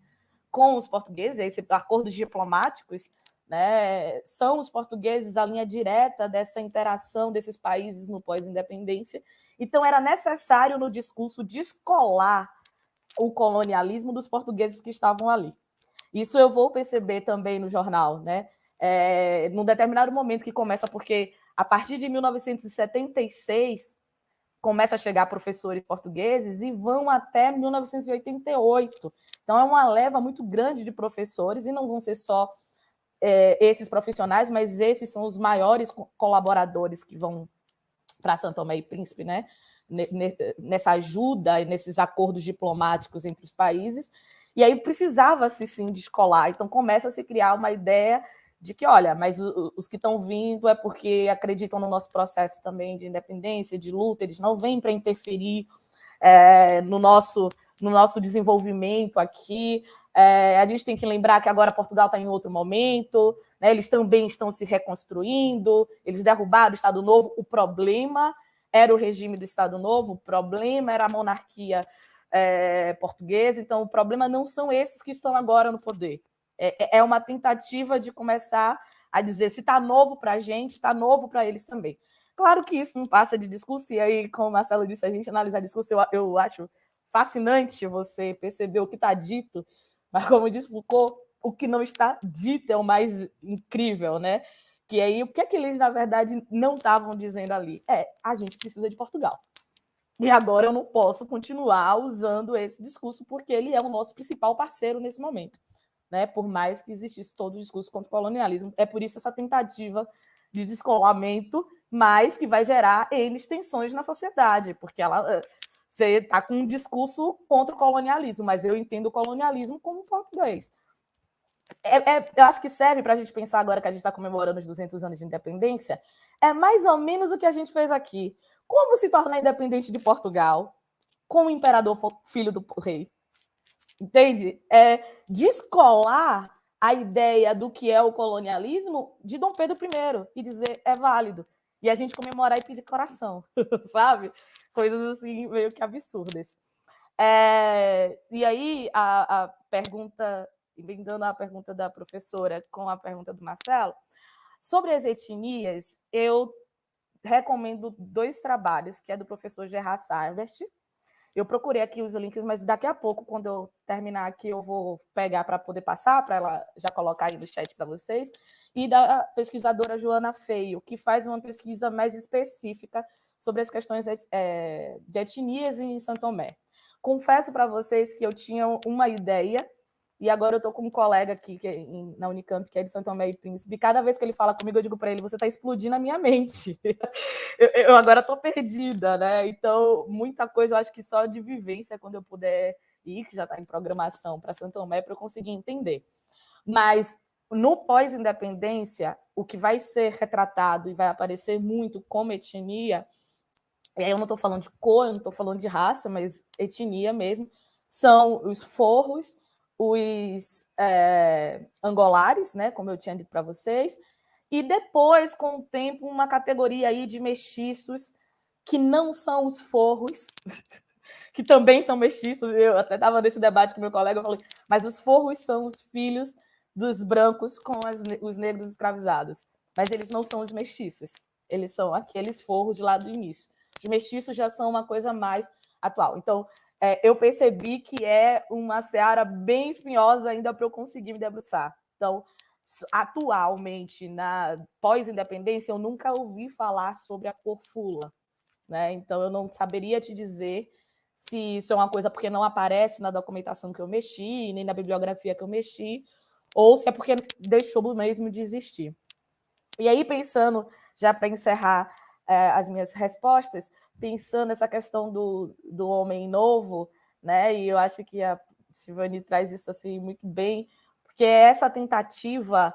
com os portugueses, acordos diplomáticos, né? São os portugueses a linha direta dessa interação desses países no pós-independência. Então, era necessário, no discurso, descolar o colonialismo dos portugueses que estavam ali. Isso eu vou perceber também no jornal, né? Num determinado momento que começa, porque a partir de 1976 começa a chegar professores portugueses e vão até 1988. Então, é uma leva muito grande de professores, e não vão ser só esses profissionais, mas esses são os maiores colaboradores que vão para São Tomé e Príncipe, né? Nessa ajuda, nesses acordos diplomáticos entre os países. E aí precisava-se, sim, descolar. Então, começa a se criar uma ideia de que, olha, mas os que estão vindo é porque acreditam no nosso processo também de independência, de luta, eles não vêm para interferir no nosso desenvolvimento aqui. A gente tem que lembrar que agora Portugal está em outro momento, né? Eles também estão se reconstruindo, eles derrubaram o Estado Novo. O problema era o regime do Estado Novo, o problema era a monarquia portuguesa. Então, o problema não são esses que estão agora no poder. É uma tentativa de começar a dizer, se está novo para a gente, está novo para eles também. Claro que isso não passa de discurso, e aí, como o Marcelo disse, a gente analisar discurso, eu acho fascinante você perceber o que está dito, mas, como disse Foucault, o que não está dito é o mais incrível, né? Que aí, o que é que eles, na verdade, não estavam dizendo ali? A gente precisa de Portugal. E agora eu não posso continuar usando esse discurso, porque ele é o nosso principal parceiro nesse momento, né? Por mais que existisse todo o discurso contra o colonialismo. É por isso essa tentativa de descolamento, mas que vai gerar N tensões na sociedade, porque você está com um discurso contra o colonialismo, mas eu entendo o colonialismo como português. Eu acho que serve para a gente pensar agora que a gente está comemorando os 200 anos de independência, é mais ou menos o que a gente fez aqui. Como se tornar independente de Portugal com o imperador filho do rei? Entende? Descolar a ideia do que é o colonialismo de Dom Pedro I e dizer é válido. E a gente comemorar e pedir coração, sabe? Coisas assim meio que absurdas. E aí, a pergunta, emendando a pergunta da professora com a pergunta do Marcelo, sobre as etnias, eu recomendo 2 trabalhos, que é do professor Gerard Sarbert. Eu procurei aqui os links, mas daqui a pouco, quando eu terminar aqui, eu vou pegar para poder passar, para ela já colocar aí no chat para vocês, e da pesquisadora Joana Feio, que faz uma pesquisa mais específica sobre as questões de etnias em São Tomé. Confesso para vocês que eu tinha uma ideia, E agora eu estou com um colega aqui na Unicamp, que é de São Tomé e Príncipe, e cada vez que ele fala comigo, eu digo para ele, você está explodindo a minha mente. eu agora estou perdida, né? Então, muita coisa, eu acho que só de vivência, quando eu puder ir, que já está em programação para São Tomé, para eu conseguir entender. Mas, no pós-independência, o que vai ser retratado e vai aparecer muito como etnia, e aí eu não estou falando de cor, eu não estou falando de raça, mas etnia mesmo, são os forros, os angolares, né, como eu tinha dito para vocês, e depois, com o tempo, uma categoria aí de mestiços que não são os forros, que também são mestiços. Eu até estava nesse debate com meu colega, eu falei, mas os forros são os filhos dos brancos com os negros escravizados, mas eles não são os mestiços, eles são aqueles forros de lá do início. Os mestiços já são uma coisa mais atual. Então, eu percebi que é uma seara bem espinhosa ainda para eu conseguir me debruçar. Então, atualmente, na pós-independência, eu nunca ouvi falar sobre a cor fula, né? Então, eu não saberia te dizer se isso é uma coisa porque não aparece na documentação que eu mexi, nem na bibliografia que eu mexi, ou se é porque deixou mesmo de existir. E aí, pensando, já para encerrar as minhas respostas, pensando nessa questão do homem novo, né? E eu acho que a Silvani traz isso assim muito bem, porque é essa tentativa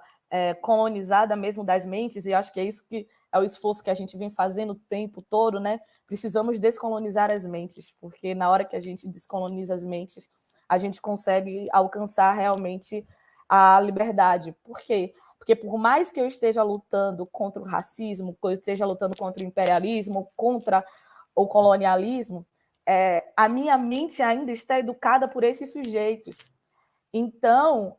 colonizada mesmo das mentes, e eu acho que é isso que é o esforço que a gente vem fazendo o tempo todo, né? Precisamos descolonizar as mentes, porque na hora que a gente descoloniza as mentes, a gente consegue alcançar realmente a liberdade. Por quê? Porque por mais que eu esteja lutando contra o racismo, que eu esteja lutando contra o imperialismo, contra o colonialismo, a minha mente ainda está educada por esses sujeitos. Então,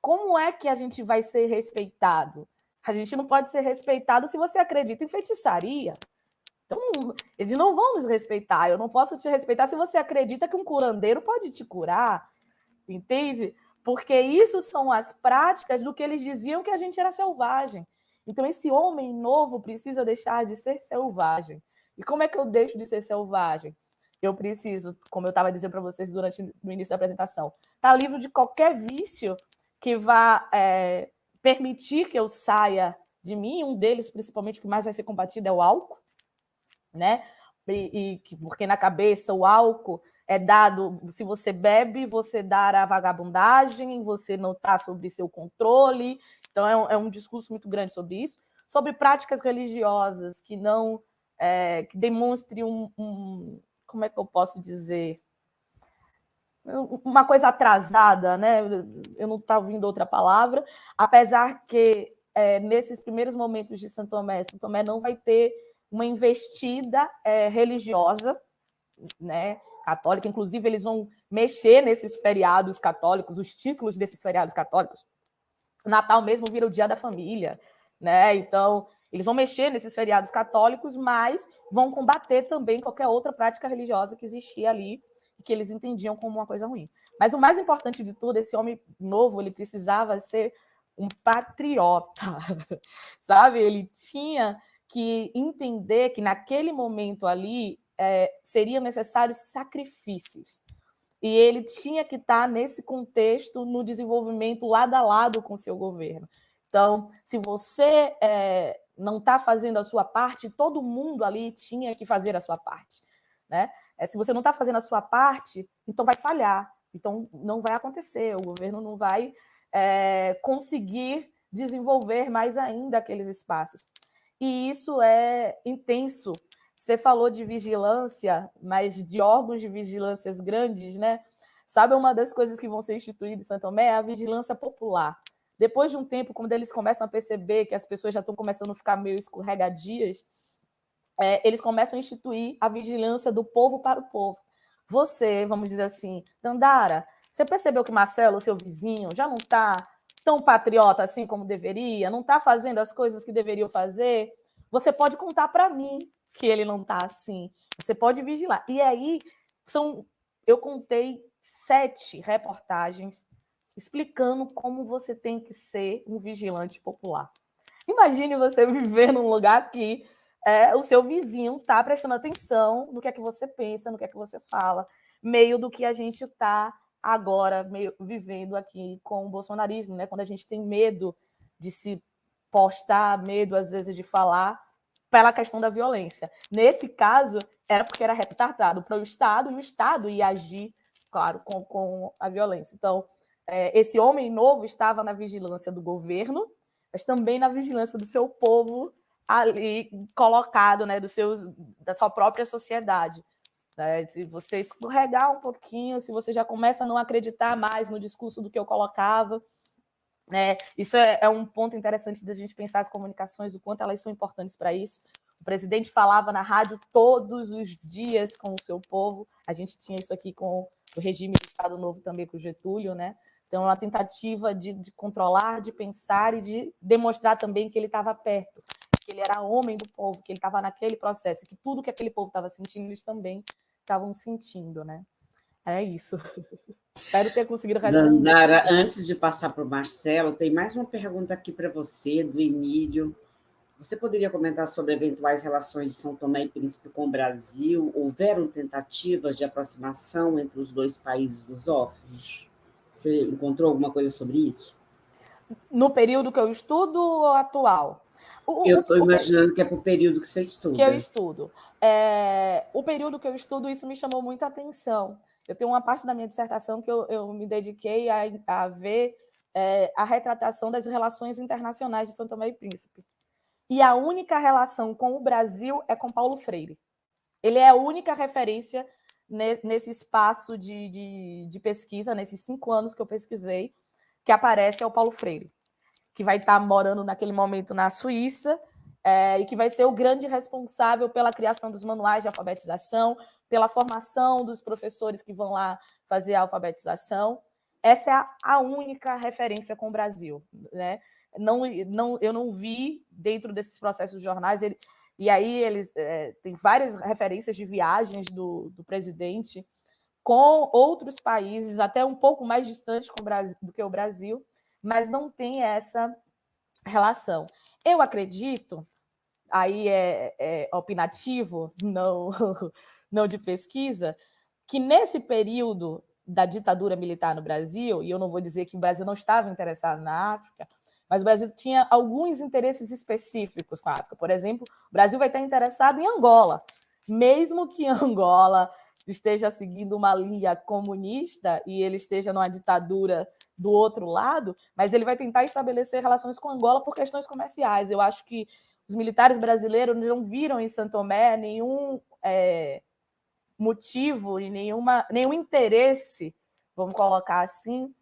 como é que a gente vai ser respeitado? A gente não pode ser respeitado se você acredita em feitiçaria. Então, eles não vão nos respeitar. Eu não posso te respeitar se você acredita que um curandeiro pode te curar. Entende? Porque isso são as práticas do que eles diziam que a gente era selvagem. Então, esse homem novo precisa deixar de ser selvagem. E como é que eu deixo de ser selvagem? Eu preciso, como eu estava dizendo para vocês no início da apresentação, estar livre de qualquer vício que vá permitir que eu saia de mim. Um deles, principalmente, que mais vai ser combatido é o álcool, né? Porque na cabeça o álcool é dado, se você bebe, você dá a vagabundagem, você não está sob seu controle. Então, é um discurso muito grande sobre isso. Sobre práticas religiosas que não que demonstre como é que eu posso dizer? Uma coisa atrasada, né? Eu não estava ouvindo outra palavra, apesar que nesses primeiros momentos de São Tomé não vai ter uma investida religiosa, né, católica. Inclusive, eles vão mexer nesses feriados católicos, os títulos desses feriados católicos. O Natal mesmo vira o Dia da Família, né? Então, eles vão mexer nesses feriados católicos, mas vão combater também qualquer outra prática religiosa que existia ali, que eles entendiam como uma coisa ruim. Mas o mais importante de tudo, esse homem novo, ele precisava ser um patriota, sabe? Ele tinha que entender que naquele momento ali seriam necessários sacrifícios. E ele tinha que estar nesse contexto, no desenvolvimento lado a lado com o seu governo. Então, se você não está fazendo a sua parte, todo mundo ali tinha que fazer a sua parte, né? Se você não está fazendo a sua parte, então vai falhar, então não vai acontecer, o governo não vai conseguir desenvolver mais ainda aqueles espaços. E isso é intenso. Você falou de vigilância, mas de órgãos de vigilâncias grandes, né? Sabe, uma das coisas que vão ser instituídas em São Tomé é a vigilância popular. Depois de um tempo, quando eles começam a perceber que as pessoas já estão começando a ficar meio escorregadias, eles começam a instituir a vigilância do povo para o povo. Você, vamos dizer assim, Dandara, você percebeu que Marcelo, seu vizinho, já não está tão patriota assim como deveria, não está fazendo as coisas que deveriam fazer? Você pode contar para mim que ele não está assim. Você pode vigilar. E aí, eu contei 7 reportagens explicando como você tem que ser um vigilante popular. Imagine você viver num lugar que o seu vizinho está prestando atenção no que é que você pensa, no que é que você fala, meio do que a gente está agora meio vivendo aqui com o bolsonarismo, né? Quando a gente tem medo de se postar, medo às vezes de falar, pela questão da violência. Nesse caso, era porque era retardado para o Estado, e o Estado ia agir, claro, com a violência. Então, esse homem novo estava na vigilância do governo, mas também na vigilância do seu povo ali colocado, né, da sua própria sociedade. Né? Se você escorregar um pouquinho, se você já começa a não acreditar mais no discurso do que eu colocava, isso é um ponto interessante da gente pensar as comunicações, o quanto elas são importantes para isso. O presidente falava na rádio todos os dias com o seu povo. A gente tinha isso aqui com o regime do Estado Novo também, com o Getúlio, né? Então, é uma tentativa de controlar, de pensar e de demonstrar também que ele estava perto, que ele era homem do povo, que ele estava naquele processo, que tudo que aquele povo estava sentindo, eles também estavam sentindo, né? É isso. Espero ter conseguido responder. Dandara, antes de passar para o Marcelo, tem mais uma pergunta aqui para você, do Emílio. Você poderia comentar sobre eventuais relações de São Tomé e Príncipe com o Brasil? Houveram tentativas de aproximação entre os dois países lusófonos? Você encontrou alguma coisa sobre isso? No período que eu estudo ou atual? Eu estou imaginando que é para o período que você estuda. Que eu estudo. O período que eu estudo, isso me chamou muita atenção. Eu tenho uma parte da minha dissertação que eu me dediquei a ver a retratação das relações internacionais de São Tomé e Príncipe. E a única relação com o Brasil é com Paulo Freire. Ele é a única referência nesse espaço de pesquisa, nesses 5 anos que eu pesquisei, que aparece é o Paulo Freire, que vai estar morando naquele momento na Suíça, e que vai ser o grande responsável pela criação dos manuais de alfabetização, pela formação dos professores que vão lá fazer a alfabetização. Essa é a única referência com o Brasil, né? Eu não vi dentro desses processos de jornais, e aí eles tem várias referências de viagens do presidente com outros países, até um pouco mais distantes do que o Brasil, mas não tem essa relação. Eu acredito, aí é opinativo, não de pesquisa, que nesse período da ditadura militar no Brasil, e eu não vou dizer que o Brasil não estava interessado na África, mas o Brasil tinha alguns interesses específicos com a África. Por exemplo, o Brasil vai estar interessado em Angola, mesmo que Angola esteja seguindo uma linha comunista e ele esteja numa ditadura do outro lado, mas ele vai tentar estabelecer relações com Angola por questões comerciais. Eu acho que os militares brasileiros não viram em São Tomé nenhum motivo e nenhum interesse, vamos colocar assim,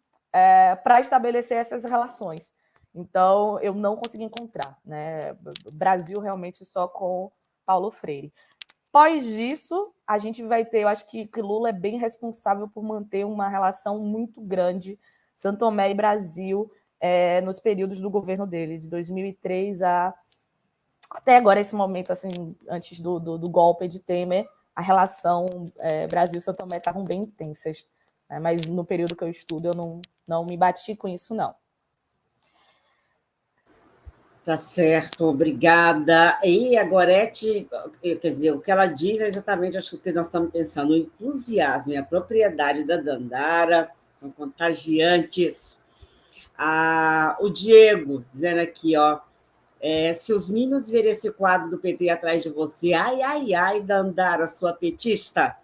para estabelecer essas relações. Então, eu não consegui encontrar, né? Brasil realmente só com Paulo Freire. Após isso, a gente vai ter, eu acho que Lula é bem responsável por manter uma relação muito grande, São Tomé e Brasil, nos períodos do governo dele, de 2003 até agora, esse momento, assim, antes do golpe de Temer, a relação Brasil e São Tomé estavam bem intensas, né? Mas no período que eu estudo, eu não me bati com isso, não. Tá certo, obrigada. E a Gorete, quer dizer, o que ela diz é exatamente, acho que o que nós estamos pensando, o entusiasmo e a propriedade da Dandara são contagiantes. O Diego, dizendo aqui, ó, se os Minions verem esse quadro do PT atrás de você, ai, ai, ai, Dandara, sua petista.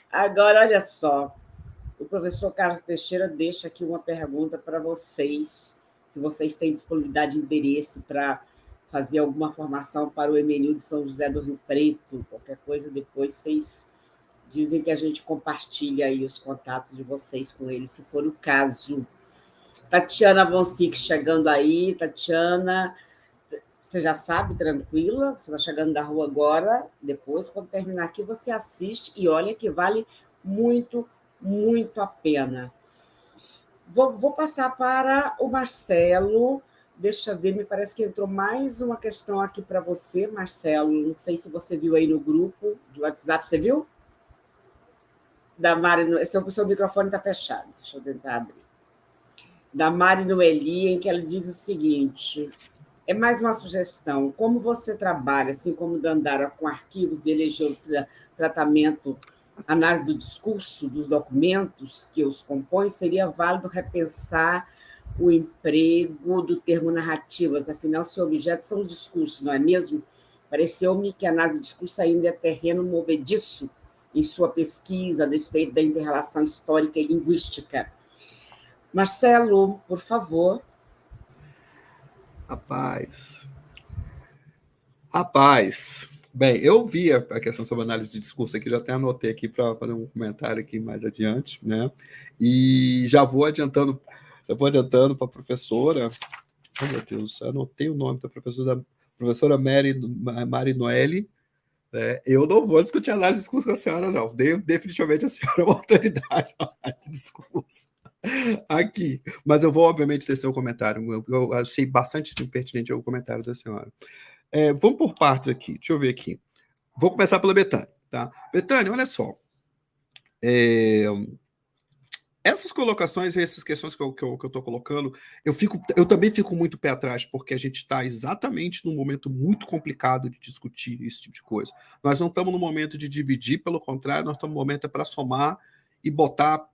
Agora, olha só, o professor Carlos Teixeira deixa aqui uma pergunta para vocês, se vocês têm disponibilidade e interesse para fazer alguma formação para o Emenil de São José do Rio Preto, qualquer coisa, depois vocês dizem que a gente compartilha aí os contatos de vocês com ele, se for o caso. Tatiana Von Sick chegando aí. Tatiana, você já sabe, tranquila, você está chegando da rua agora, depois, quando terminar aqui, você assiste, e olha que vale muito, muito a pena. Vou passar para o Marcelo. Deixa eu ver, me parece que entrou mais uma questão aqui para você, Marcelo. Não sei se você viu aí no grupo de WhatsApp. Você viu? Da Mari, seu microfone está fechado. Deixa eu tentar abrir. Da Mari Noeli, em que ela diz o seguinte: é mais uma sugestão. Como você trabalha, assim como Dandara, com arquivos e elegeu tratamento análise do discurso, dos documentos que os compõem, seria válido repensar o emprego do termo narrativas, afinal, seu objeto são os discursos, não é mesmo? Pareceu-me que a análise do discurso ainda é terreno movediço em sua pesquisa a respeito da inter-relação histórica e linguística. Marcelo, por favor. Rapaz. Bem, eu vi a questão sobre análise de discurso aqui, já até anotei aqui para fazer um comentário aqui mais adiante, né? E já vou adiantando para a professora. Oh, meu Deus, anotei o nome da professora Mari Noelle. Eu não vou discutir análise de discurso com a senhora, não. Definitivamente a senhora é uma autoridade na análise de discurso aqui. Mas eu vou, obviamente, tecer o comentário. Eu achei bastante pertinente o comentário da senhora. Vamos por partes aqui. Deixa eu ver aqui. Vou começar pela Betânia. Tá? Betânia, olha só. Essas colocações e essas questões que eu estou colocando, eu também fico muito pé atrás, porque a gente está exatamente num momento muito complicado de discutir esse tipo de coisa. Nós não estamos no momento de dividir, pelo contrário, nós estamos no momento para somar e botar,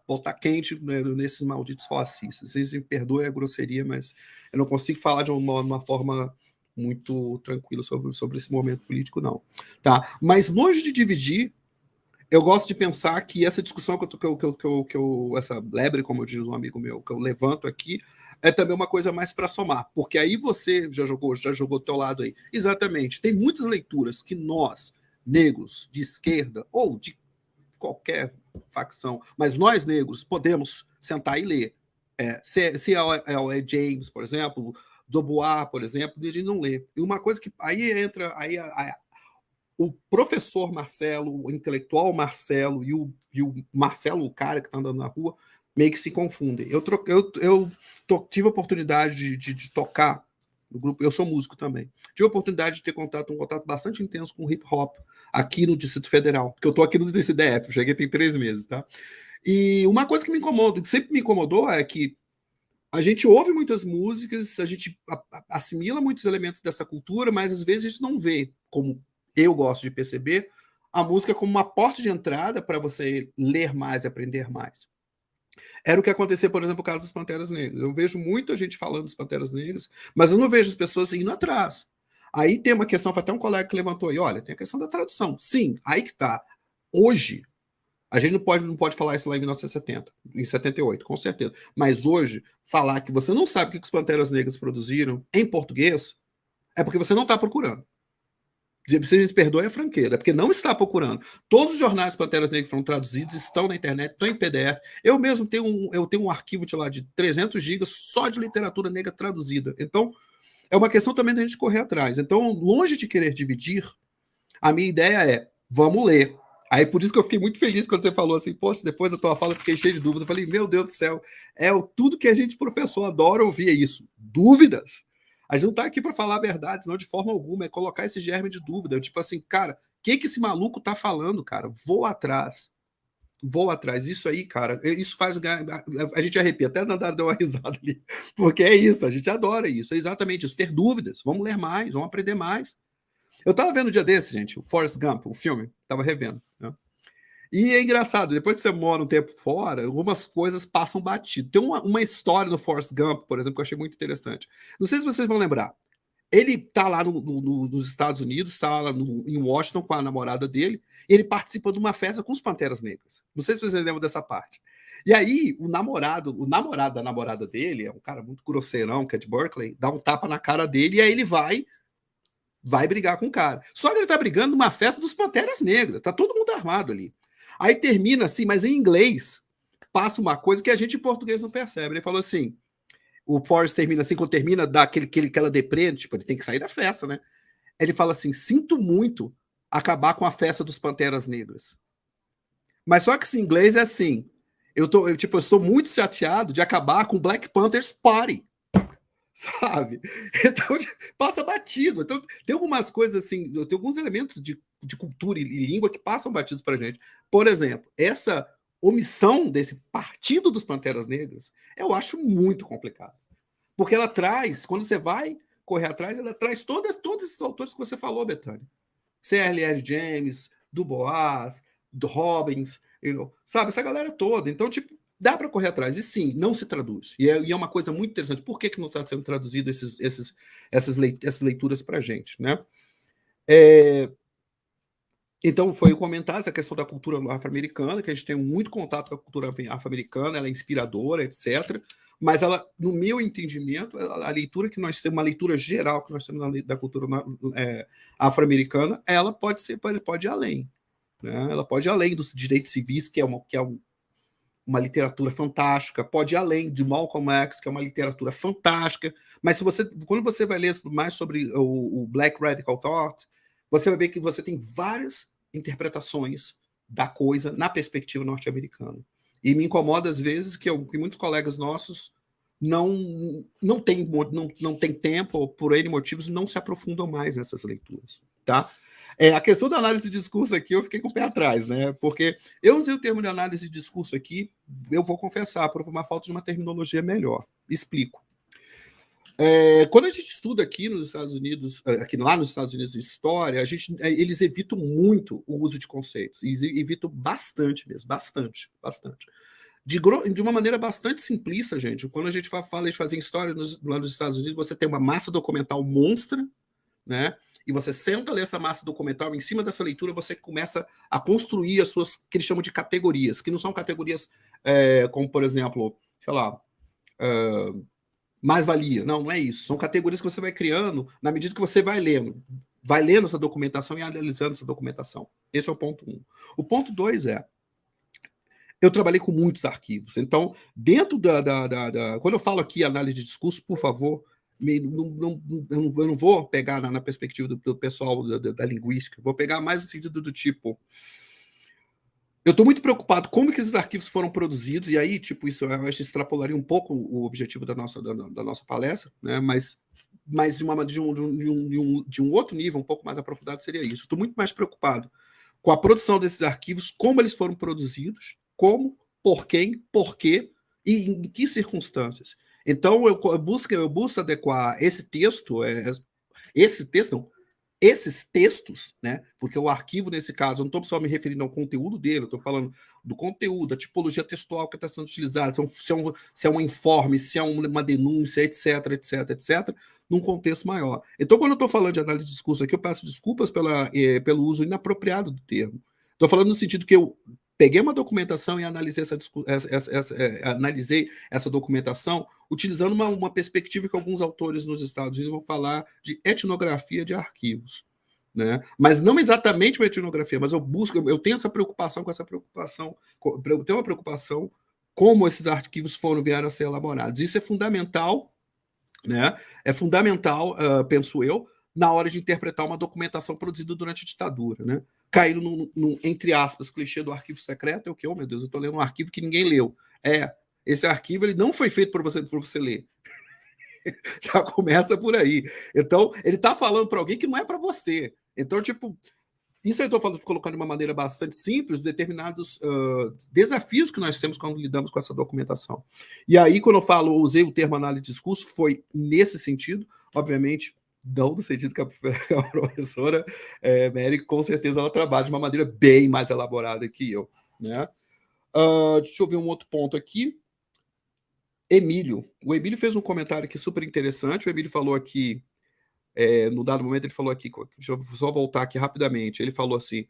botar quente, né, nesses malditos fascistas. Vocês me perdoem a grosseria, mas eu não consigo falar de uma forma muito tranquila sobre esse momento político, não. Tá? Mas longe de dividir, eu gosto de pensar que essa discussão essa lebre, como diz um amigo meu, que eu levanto aqui, é também uma coisa mais para somar, porque aí você já jogou do teu lado aí. Exatamente. Tem muitas leituras que nós, negros, de esquerda, ou de qualquer facção, mas nós, negros, podemos sentar e ler. Se é James, por exemplo, Dubois, por exemplo, a gente não lê. E uma coisa que aí entra... o professor Marcelo, o intelectual Marcelo e o Marcelo, o cara que está andando na rua, meio que se confundem. Eu tive a oportunidade de tocar no grupo, eu sou músico também. Tive a oportunidade de ter um contato bastante intenso com hip hop aqui no Distrito Federal, porque eu estou aqui no DCDF, eu cheguei tem 3 meses, tá? E uma coisa que me incomoda, que sempre me incomodou, é que a gente ouve muitas músicas, a gente assimila muitos elementos dessa cultura, mas às vezes a gente não vê, como eu gosto de perceber, a música como uma porta de entrada para você ler mais e aprender mais. Era o que acontecia, por exemplo, no caso das Panteras Negras. Eu vejo muita gente falando das Panteras Negras, mas eu não vejo as pessoas indo atrás. Aí tem uma questão, foi até um colega que levantou aí, olha, tem a questão da tradução. Sim, aí que está. Hoje, a gente não pode falar isso lá em 1970, em 78, com certeza. Mas hoje, falar que você não sabe o que os Panteras Negras produziram em português é porque você não está procurando. Vocês me perdoem a franqueza, é porque não está procurando. Todos os jornais Panteras Negras foram traduzidos, estão na internet, estão em PDF. Eu mesmo tenho um arquivo de 300 gigas só de literatura negra traduzida. Então, é uma questão também da gente correr atrás. Então, longe de querer dividir, a minha ideia é, vamos ler. Aí, por isso que eu fiquei muito feliz quando você falou assim, poxa, depois da tua fala eu fiquei cheio de dúvidas. Eu falei, meu Deus do céu, tudo que a gente, professor, adora ouvir é isso. Dúvidas. A gente não está aqui para falar verdades, não de forma alguma, é colocar esse germe de dúvida. Tipo assim, cara, o que esse maluco tá falando, cara? Vou atrás. Isso aí, cara, isso faz... A gente arrepia, até a Nandara deu uma risada ali, porque é isso, a gente adora isso, é exatamente isso, ter dúvidas, vamos ler mais, vamos aprender mais. Eu tava vendo um dia desse, gente, o Forrest Gump, o filme, tava revendo, né? E é engraçado, depois que você mora um tempo fora, algumas coisas passam batido. Tem uma história no Forrest Gump, por exemplo, que eu achei muito interessante. Não sei se vocês vão lembrar. Ele tá lá nos Estados Unidos, tá lá em Washington com a namorada dele, e ele participa de uma festa com os Panteras Negras. Não sei se vocês lembram dessa parte. E aí, o namorado da namorada dele, é um cara muito grosseirão, que é de Berkeley, dá um tapa na cara dele, e aí ele vai brigar com o cara. Só que ele tá brigando numa festa dos Panteras Negras, tá todo mundo armado ali. Aí termina assim, mas em inglês passa uma coisa que a gente em português não percebe. Ele falou assim, o Forrest termina assim, quando termina, dá aquela deprê, tipo, ele tem que sair da festa, né? Ele fala assim, sinto muito acabar com a festa dos Panteras Negras. Mas só que esse inglês é assim, eu estou muito chateado de acabar com Black Panthers Party. Sabe? Então, passa batido. Então, tem algumas coisas assim, tem alguns elementos de cultura e língua que passam batidos pra gente. Por exemplo, essa omissão desse partido dos Panteras Negras, eu acho muito complicado. Porque ela traz, quando você vai correr atrás, ela traz todos esses autores que você falou, Betânia. C.L.R. James, do Boas, do Robbins, sabe? Essa galera toda. Então, tipo, dá para correr atrás. E sim, não se traduz. E é uma coisa muito interessante. Por que não está sendo traduzido essas leituras para a gente, né? Então, foi comentar essa questão da cultura afro-americana, que a gente tem muito contato com a cultura afro-americana, ela é inspiradora, etc. Mas ela, no meu entendimento, a leitura que nós temos, uma leitura geral que nós temos da cultura afro-americana, ela pode ir além. Né? Ela pode ir além dos direitos civis, que é uma literatura fantástica, pode ir além de Malcolm X, que é uma literatura fantástica. Mas quando você vai ler mais sobre o Black Radical Thought, você vai ver que você tem várias interpretações da coisa na perspectiva norte-americana. E me incomoda, às vezes, que muitos colegas nossos não têm tempo, ou por N motivos, não se aprofundam mais nessas leituras. Tá? A questão da análise de discurso aqui, eu fiquei com o pé atrás, né? Porque eu usei o termo de análise de discurso aqui, eu vou confessar, por uma falta de uma terminologia melhor. Explico. Quando a gente estuda aqui nos Estados Unidos, lá nos Estados Unidos, história, eles evitam muito o uso de conceitos, evitam bastante mesmo, bastante. De uma maneira bastante simplista, gente. Quando a gente fala de fazer história lá nos Estados Unidos, você tem uma massa documental monstra, né? E você senta a ler essa massa documental, em cima dessa leitura você começa a construir as suas, que eles chamam de categorias, que não são categorias como, por exemplo, sei lá, mais-valia. Não é isso. São categorias que você vai criando na medida que você vai lendo essa documentação e analisando essa documentação. Esse é o ponto 1. O ponto 2 eu trabalhei com muitos arquivos. Então, dentro quando eu falo aqui análise de discurso, por favor, eu não vou pegar na perspectiva do pessoal da linguística, vou pegar mais no sentido do tipo... Eu estou muito preocupado com como que esses arquivos foram produzidos, e aí, tipo, isso eu acho que extrapolaria um pouco o objetivo da nossa palestra, né? Mas de um outro nível, um pouco mais aprofundado, seria isso. Estou muito mais preocupado com a produção desses arquivos, como eles foram produzidos, como, por quem, por quê e em que circunstâncias. Então, eu busco adequar esses textos, né? Porque o arquivo, nesse caso, eu não estou só me referindo ao conteúdo dele, eu estou falando do conteúdo, da tipologia textual que está sendo utilizada, se é um informe, se é uma denúncia, etc, num contexto maior. Então, quando eu estou falando de análise de discurso aqui, eu peço desculpas pelo uso inapropriado do termo. Estou falando no sentido que eu peguei uma documentação e analisei essa documentação utilizando uma perspectiva que alguns autores nos Estados Unidos vão falar de etnografia de arquivos. Né? Mas não exatamente uma etnografia, mas eu tenho essa preocupação eu tenho uma preocupação como esses arquivos vieram a ser elaborados. Isso é fundamental, né? É fundamental, penso eu, na hora de interpretar uma documentação produzida durante a ditadura, né? Caíram entre aspas, clichê do arquivo secreto, é o que? Oh, meu Deus, eu estou lendo um arquivo que ninguém leu. Esse arquivo ele não foi feito para você ler. Já começa por aí. Então, ele está falando para alguém que não é para você. Então, tipo, isso eu estou colocando de uma maneira bastante simples, determinados desafios que nós temos quando lidamos com essa documentação. E aí, quando eu usei o termo análise de discurso, foi nesse sentido, obviamente, não no sentido que a professora Mary, com certeza, ela trabalha de uma maneira bem mais elaborada que eu. Né? Deixa eu ver um outro ponto aqui. O Emílio fez um comentário aqui super interessante. O Emílio falou aqui, no dado momento, ele falou aqui, deixa eu só voltar aqui rapidamente. Ele falou assim,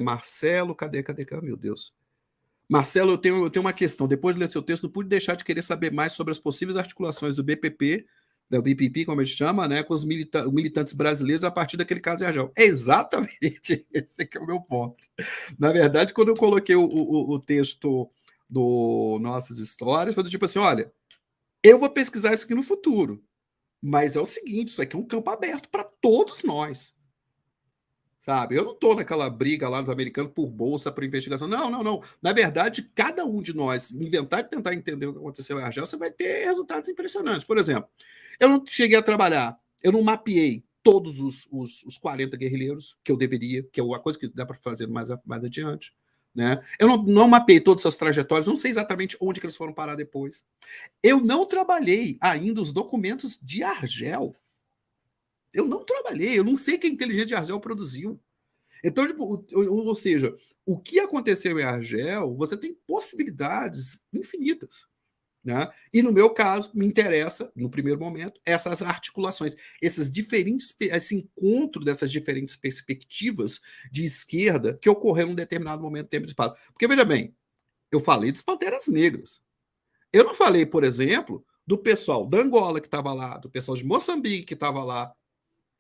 Marcelo, cadê? Meu Deus. Marcelo, eu tenho uma questão. Depois de ler seu texto, não pude deixar de querer saber mais sobre as possíveis articulações do BPP, da BPP, como a gente chama, né, com os militantes brasileiros a partir daquele caso de Argel. Exatamente, esse aqui é o meu ponto. Na verdade, quando eu coloquei o texto do Nossas Histórias, foi do tipo assim, olha, eu vou pesquisar isso aqui no futuro, mas é o seguinte, isso aqui é um campo aberto para todos nós. Sabe? Eu não estou naquela briga lá dos americanos por bolsa, por investigação. Não. Na verdade, cada um de nós inventar e tentar entender o que aconteceu em Argel, você vai ter resultados impressionantes. Por exemplo, eu não cheguei a trabalhar, eu não mapeei todos os 40 guerrilheiros que eu deveria, que é uma coisa que dá para fazer mais adiante. Né? Eu não mapeei todas as trajetórias, não sei exatamente onde que eles foram parar depois. Eu não trabalhei ainda os documentos de Argel. Eu não trabalhei, eu não sei que a inteligência de Argel produziu. Então, tipo, ou seja, o que aconteceu em Argel, você tem possibilidades infinitas. Né? E no meu caso, me interessa, no primeiro momento, essas articulações, esse encontro dessas diferentes perspectivas de esquerda que ocorreram em um determinado momento do tempo de espaço. Porque, veja bem, eu falei dos Panteras Negras. Eu não falei, por exemplo, do pessoal da Angola que estava lá, do pessoal de Moçambique que estava lá.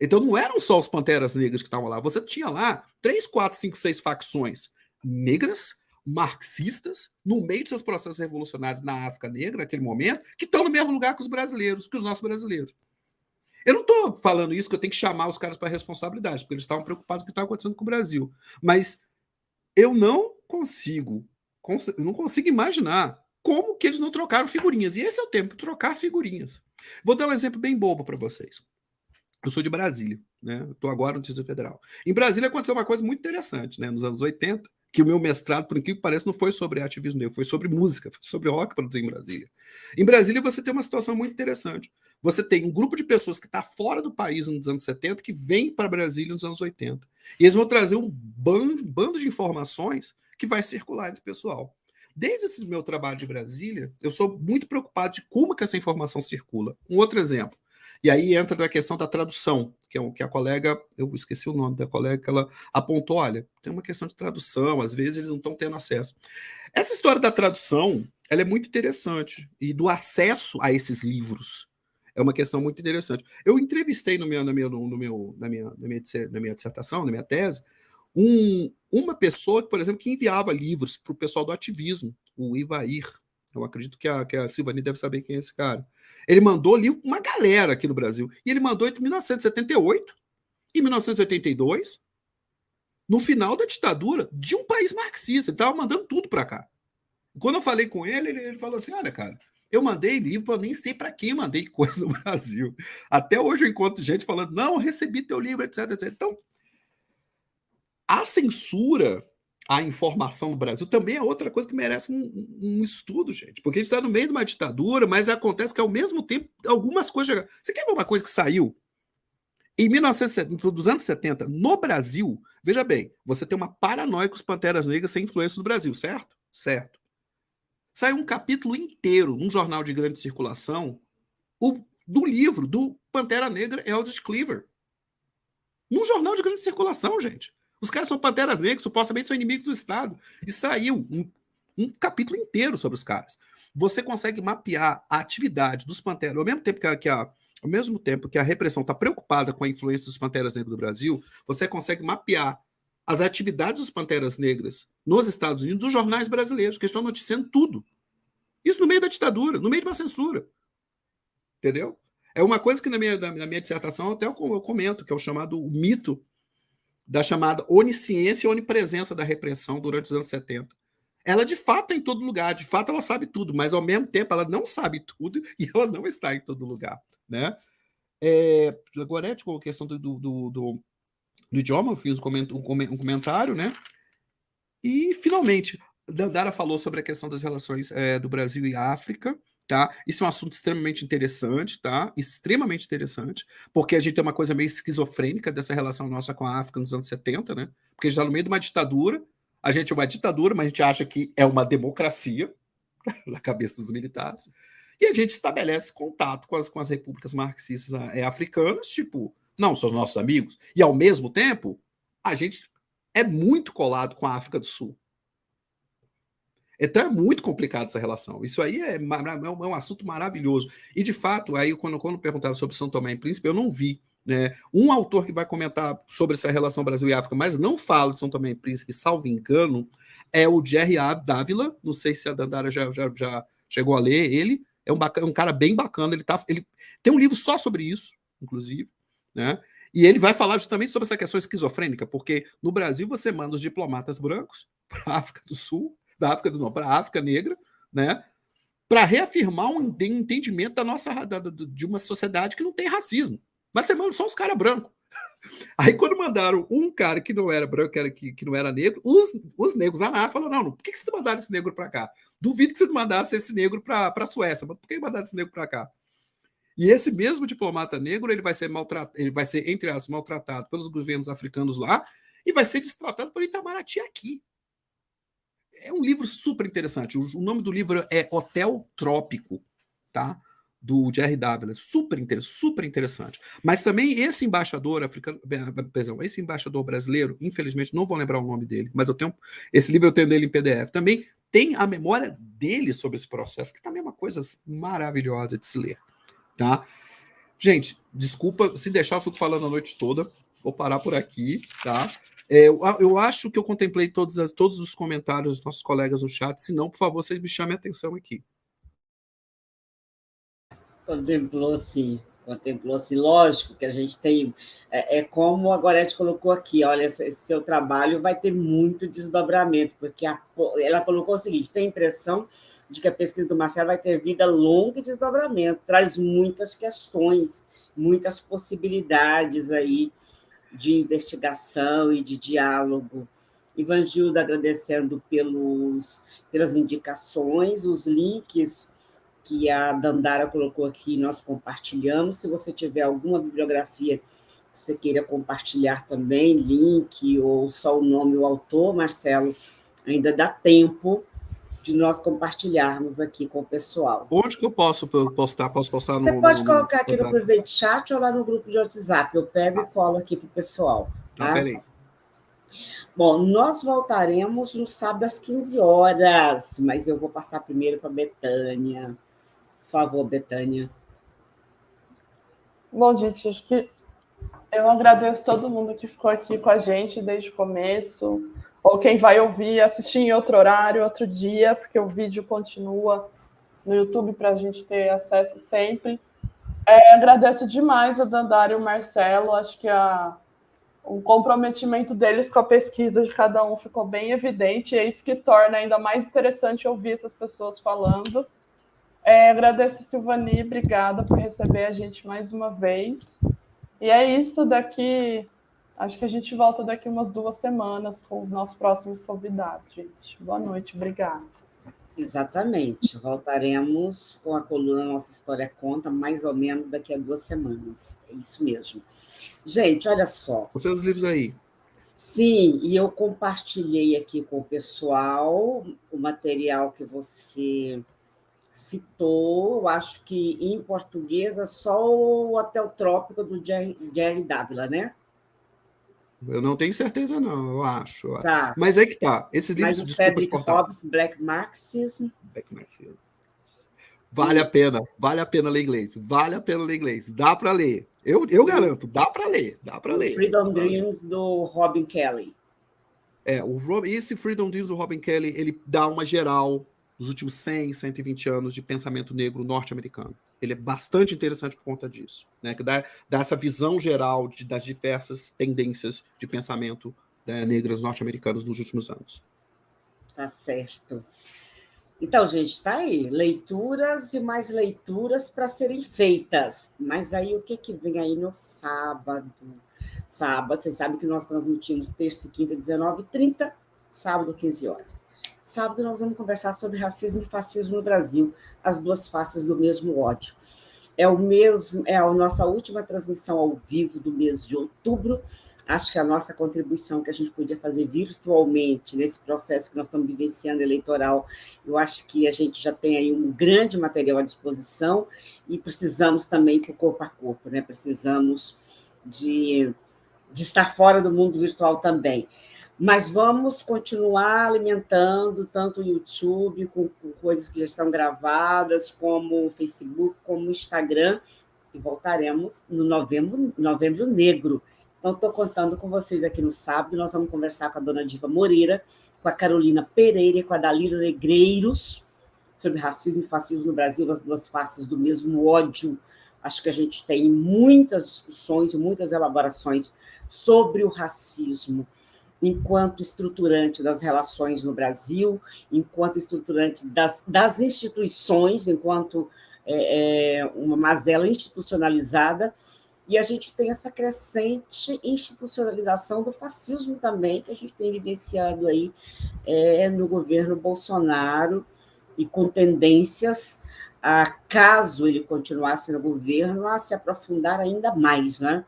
Então não eram só os Panteras Negras que estavam lá. Você tinha lá 3, 4, 5, 6 facções negras, marxistas, no meio de seus processos revolucionários na África Negra, naquele momento, que estão no mesmo lugar que os brasileiros, que os nossos brasileiros. Eu não estou falando isso que eu tenho que chamar os caras para responsabilidade, porque eles estavam preocupados com o que estava acontecendo com o Brasil. Mas eu não consigo imaginar como que eles não trocaram figurinhas. E esse é o tempo, trocar figurinhas. Vou dar um exemplo bem bobo para vocês. Eu sou de Brasília, né? Estou agora no Distrito Federal. Em Brasília aconteceu uma coisa muito interessante, né? Nos anos 80, que o meu mestrado, por incrível que pareça, não foi sobre ativismo negro, foi sobre música, foi sobre rock produzido em Brasília. Em Brasília você tem uma situação muito interessante. Você tem um grupo de pessoas que está fora do país nos anos 70 que vem para Brasília nos anos 80. E eles vão trazer um bando de informações que vai circular entre o pessoal. Desde esse meu trabalho de Brasília, eu sou muito preocupado de como que essa informação circula. Um outro exemplo. E aí entra na questão da tradução, que a colega, eu esqueci o nome da colega, que ela apontou, olha, tem uma questão de tradução, às vezes eles não estão tendo acesso. Essa história da tradução, ela é muito interessante, e do acesso a esses livros é uma questão muito interessante. Eu entrevistei na minha dissertação, na minha tese, uma pessoa, por exemplo, que enviava livros para o pessoal do ativismo, o Ivair. Eu acredito que a Silvani deve saber quem é esse cara. Ele mandou ali uma galera aqui no Brasil. E ele mandou entre 1978 e 1982, no final da ditadura de um país marxista. Ele estava mandando tudo para cá. Quando eu falei com ele, ele falou assim, olha, cara, eu mandei livro para nem sei para quem mandei coisa no Brasil. Até hoje eu encontro gente falando, não, eu recebi teu livro, etc, etc. Então, a censura à informação no Brasil também é outra coisa que merece um estudo, gente. Porque a gente está no meio de uma ditadura, mas acontece que, ao mesmo tempo, algumas coisas... Você quer ver uma coisa que saiu? Em 1970, dos anos 70, no Brasil, veja bem, você tem uma paranoia com os Panteras Negras sem influência no Brasil, certo? Certo. Saiu um capítulo inteiro, num jornal de grande circulação, do livro do Pantera Negra Eldridge Cleaver. Num jornal de grande circulação, gente. Os caras são Panteras Negras, supostamente são inimigos do Estado. E saiu um capítulo inteiro sobre os caras. Você consegue mapear a atividade dos Panteras, ao mesmo tempo que a repressão está preocupada com a influência dos Panteras Negras do Brasil, você consegue mapear as atividades dos Panteras Negras nos Estados Unidos dos jornais brasileiros, que estão noticiando tudo. Isso no meio da ditadura, no meio de uma censura. Entendeu? É uma coisa que na minha dissertação até eu comento, que é o chamado o mito da chamada onisciência e onipresença da repressão durante os anos 70. Ela, de fato, está em todo lugar, de fato, ela sabe tudo, mas, ao mesmo tempo, ela não sabe tudo e ela não está em todo lugar. Né? Agora, com a questão do idioma, eu fiz um comentário, né? E, finalmente, Dandara falou sobre a questão das relações do Brasil e África. Tá? Isso é um assunto extremamente interessante, tá? Extremamente interessante, porque a gente tem uma coisa meio esquizofrênica dessa relação nossa com a África nos anos 70, né? Porque a gente está no meio de uma ditadura, a gente é uma ditadura, mas a gente acha que é uma democracia, na cabeça dos militares, e a gente estabelece contato com as repúblicas marxistas africanas, tipo, não são os nossos amigos, e ao mesmo tempo, a gente é muito colado com a África do Sul. Então é muito complicado essa relação. Isso aí é um assunto maravilhoso. E, de fato, aí quando perguntaram sobre São Tomé e Príncipe, eu não vi, né, um autor que vai comentar sobre essa relação Brasil e África, mas não fala de São Tomé e Príncipe, salvo engano, é o Jerry Dávila. Não sei se a Dandara já chegou a ler ele. É um cara bem bacana. Ele tem um livro só sobre isso, inclusive, né? E ele vai falar justamente sobre essa questão esquizofrênica, porque no Brasil você manda os diplomatas brancos para a África do Sul, para a África Negra, né, para reafirmar um entendimento de uma sociedade que não tem racismo. Mas você manda só os caras brancos. Aí, quando mandaram um cara que não era branco, que não era negro, os negros lá na África falaram, não, por que vocês mandaram esse negro para cá? Duvido que vocês mandassem esse negro para a Suécia, mas por que mandaram esse negro para cá? E esse mesmo diplomata negro, ele vai ser, entre aspas, maltratado pelos governos africanos lá, e vai ser destratado por Itamaraty aqui. É um livro super interessante. O nome do livro é Hotel Trópico, tá? Do Jerry Dávila. Super interessante. Mas também esse embaixador africano, perdão, esse embaixador brasileiro, infelizmente não vou lembrar o nome dele, mas esse livro eu tenho dele em PDF. Também tem a memória dele sobre esse processo, que também é uma coisa maravilhosa de se ler, tá? Gente, desculpa, se deixar eu fico falando a noite toda. Vou parar por aqui, tá? Eu acho que eu contemplei todos os comentários dos nossos colegas no chat. Se não, por favor, vocês me chamem a atenção aqui. Contemplou sim, lógico que a gente tem, como a Gorete colocou aqui, olha, esse seu trabalho vai ter muito desdobramento, porque ela colocou o seguinte, tem a impressão de que a pesquisa do Marcelo vai ter vida longa e desdobramento, traz muitas questões, muitas possibilidades aí de investigação e de diálogo. Ivanilda agradecendo pelas indicações, os links que a Dandara colocou aqui, nós compartilhamos. Se você tiver alguma bibliografia que você queira compartilhar também, link ou só o nome, o autor, Marcelo, ainda dá tempo de nós compartilharmos aqui com o pessoal. Onde que eu posso postar? Posso postar Você pode colocar aqui no private chat ou lá no grupo de WhatsApp. Eu pego e colo aqui para o pessoal. Tá? Peraí. Bom, nós voltaremos no sábado às 15 horas, mas eu vou passar primeiro para a Betânia. Por favor, Betânia. Bom, gente, acho que eu agradeço todo mundo que ficou aqui com a gente desde o começo, ou quem vai ouvir, assistir em outro horário, outro dia, porque o vídeo continua no YouTube para a gente ter acesso sempre. Agradeço demais a Dandara e o Marcelo, acho que o comprometimento deles com a pesquisa de cada um ficou bem evidente, e é isso que torna ainda mais interessante ouvir essas pessoas falando. Agradeço a Silvani, obrigada por receber a gente mais uma vez. E é isso, acho que a gente volta daqui umas 2 semanas com os nossos próximos convidados, gente. Boa noite, obrigada. Exatamente, voltaremos com a coluna Nossa História Conta, mais ou menos daqui a 2 semanas. É isso mesmo. Gente, olha só. Os seus livros aí. Sim, e eu compartilhei aqui com o pessoal o material que você citou, eu acho que em português é só o Hotel Trópico do Jerry Dávila, né? Eu não tenho certeza, não, eu acho. Tá. Mas é que tá. Esses livros, mas o Cedric Hobbs, Black Marxism. Vale a pena ler inglês. Dá para ler. Eu garanto, dá para ler. Freedom Dreams do Robin Kelly. Esse Freedom Dreams do Robin Kelly, ele dá uma geral dos últimos 100, 120 anos de pensamento negro norte-americano. Ele é bastante interessante por conta disso, né? Que dá essa visão geral das diversas tendências de pensamento, né, negras norte-americanos nos últimos anos. Tá certo. Então, gente, está aí. Leituras e mais leituras para serem feitas. Mas aí, o que vem aí no sábado? Sábado, vocês sabem que nós transmitimos terça e quinta, 19h30, sábado, 15 horas. Sábado nós vamos conversar sobre racismo e fascismo no Brasil, as duas faces do mesmo ódio. É a nossa última transmissão ao vivo do mês de outubro. Acho que a nossa contribuição que a gente podia fazer virtualmente nesse processo que nós estamos vivenciando eleitoral, eu acho que a gente já tem aí um grande material à disposição e precisamos também ir corpo a corpo, né? Precisamos de estar fora do mundo virtual também. Mas vamos continuar alimentando tanto o YouTube, com coisas que já estão gravadas, como o Facebook, como o Instagram, e voltaremos no Novembro Negro. Então, estou contando com vocês aqui no sábado, nós vamos conversar com a dona Diva Moreira, com a Carolina Pereira e com a Dalila Negreiros, sobre racismo e fascismo no Brasil, as duas faces do mesmo ódio. Acho que a gente tem muitas discussões, muitas elaborações sobre o racismo, enquanto estruturante das relações no Brasil, enquanto estruturante das instituições, enquanto uma mazela institucionalizada, e a gente tem essa crescente institucionalização do fascismo também, que a gente tem evidenciado aí no governo Bolsonaro, e com tendências, caso ele continuasse no governo, a se aprofundar ainda mais, né?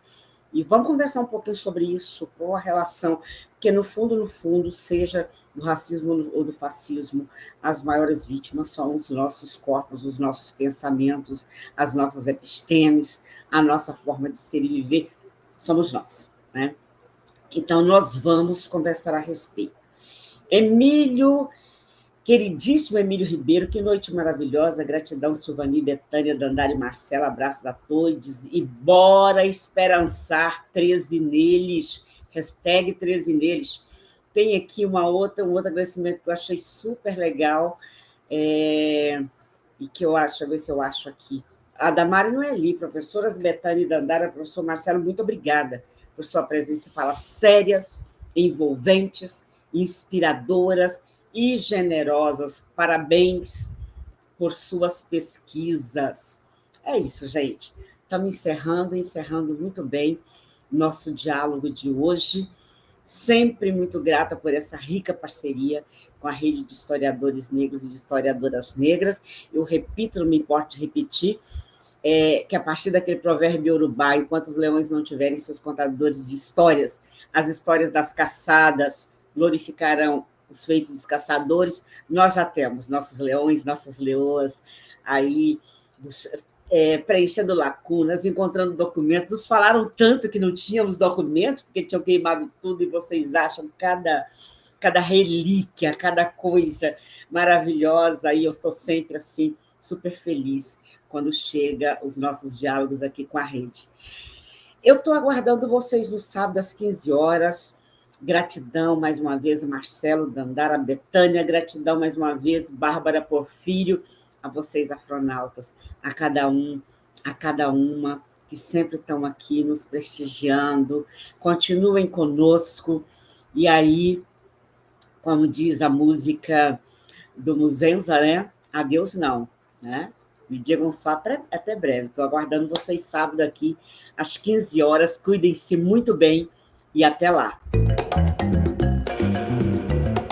E vamos conversar um pouquinho sobre isso, qual a relação, porque no fundo, seja do racismo ou do fascismo, as maiores vítimas são os nossos corpos, os nossos pensamentos, as nossas epistemes, a nossa forma de ser e viver, somos nós, né? Então, nós vamos conversar a respeito. Emílio, queridíssimo Emílio Ribeiro, que noite maravilhosa, gratidão, Silvani, Betânia, Dandara e Marcela, abraços a todos, e bora esperançar 13 neles, hashtag 13 neles. Tem aqui um outro agradecimento que eu achei super legal, e que eu acho, deixa eu ver se eu acho aqui. A da Mari Noeli, professoras Betânia e Dandara, professor Marcelo, muito obrigada por sua presença e falas sérias, envolventes, inspiradoras e generosas. Parabéns por suas pesquisas. É isso, gente. Estamos encerrando muito bem nosso diálogo de hoje. Sempre muito grata por essa rica parceria com a Rede de Historiadores Negros e de Historiadoras Negras. Eu repito, não me importo de repetir, que a partir daquele provérbio iorubá, enquanto os leões não tiverem seus contadores de histórias, as histórias das caçadas glorificarão os feitos dos caçadores. Nós já temos nossos leões, nossas leoas aí preenchendo lacunas, encontrando documentos. Nos falaram tanto que não tínhamos documentos, porque tinham queimado tudo, e vocês acham cada relíquia, cada coisa maravilhosa, e eu estou sempre assim, super feliz quando chega os nossos diálogos aqui com a rede. Eu estou aguardando vocês no sábado às 15 horas. Gratidão mais uma vez, Marcelo, Dandara, Betânia. Gratidão mais uma vez, Bárbara Porfírio, a vocês, afronautas, a cada uma que sempre estão aqui nos prestigiando. Continuem conosco. E aí, como diz a música do Muzenza, né? Adeus não, né? Me digam só até breve. Estou aguardando vocês sábado aqui, às 15 horas. Cuidem-se muito bem e até lá.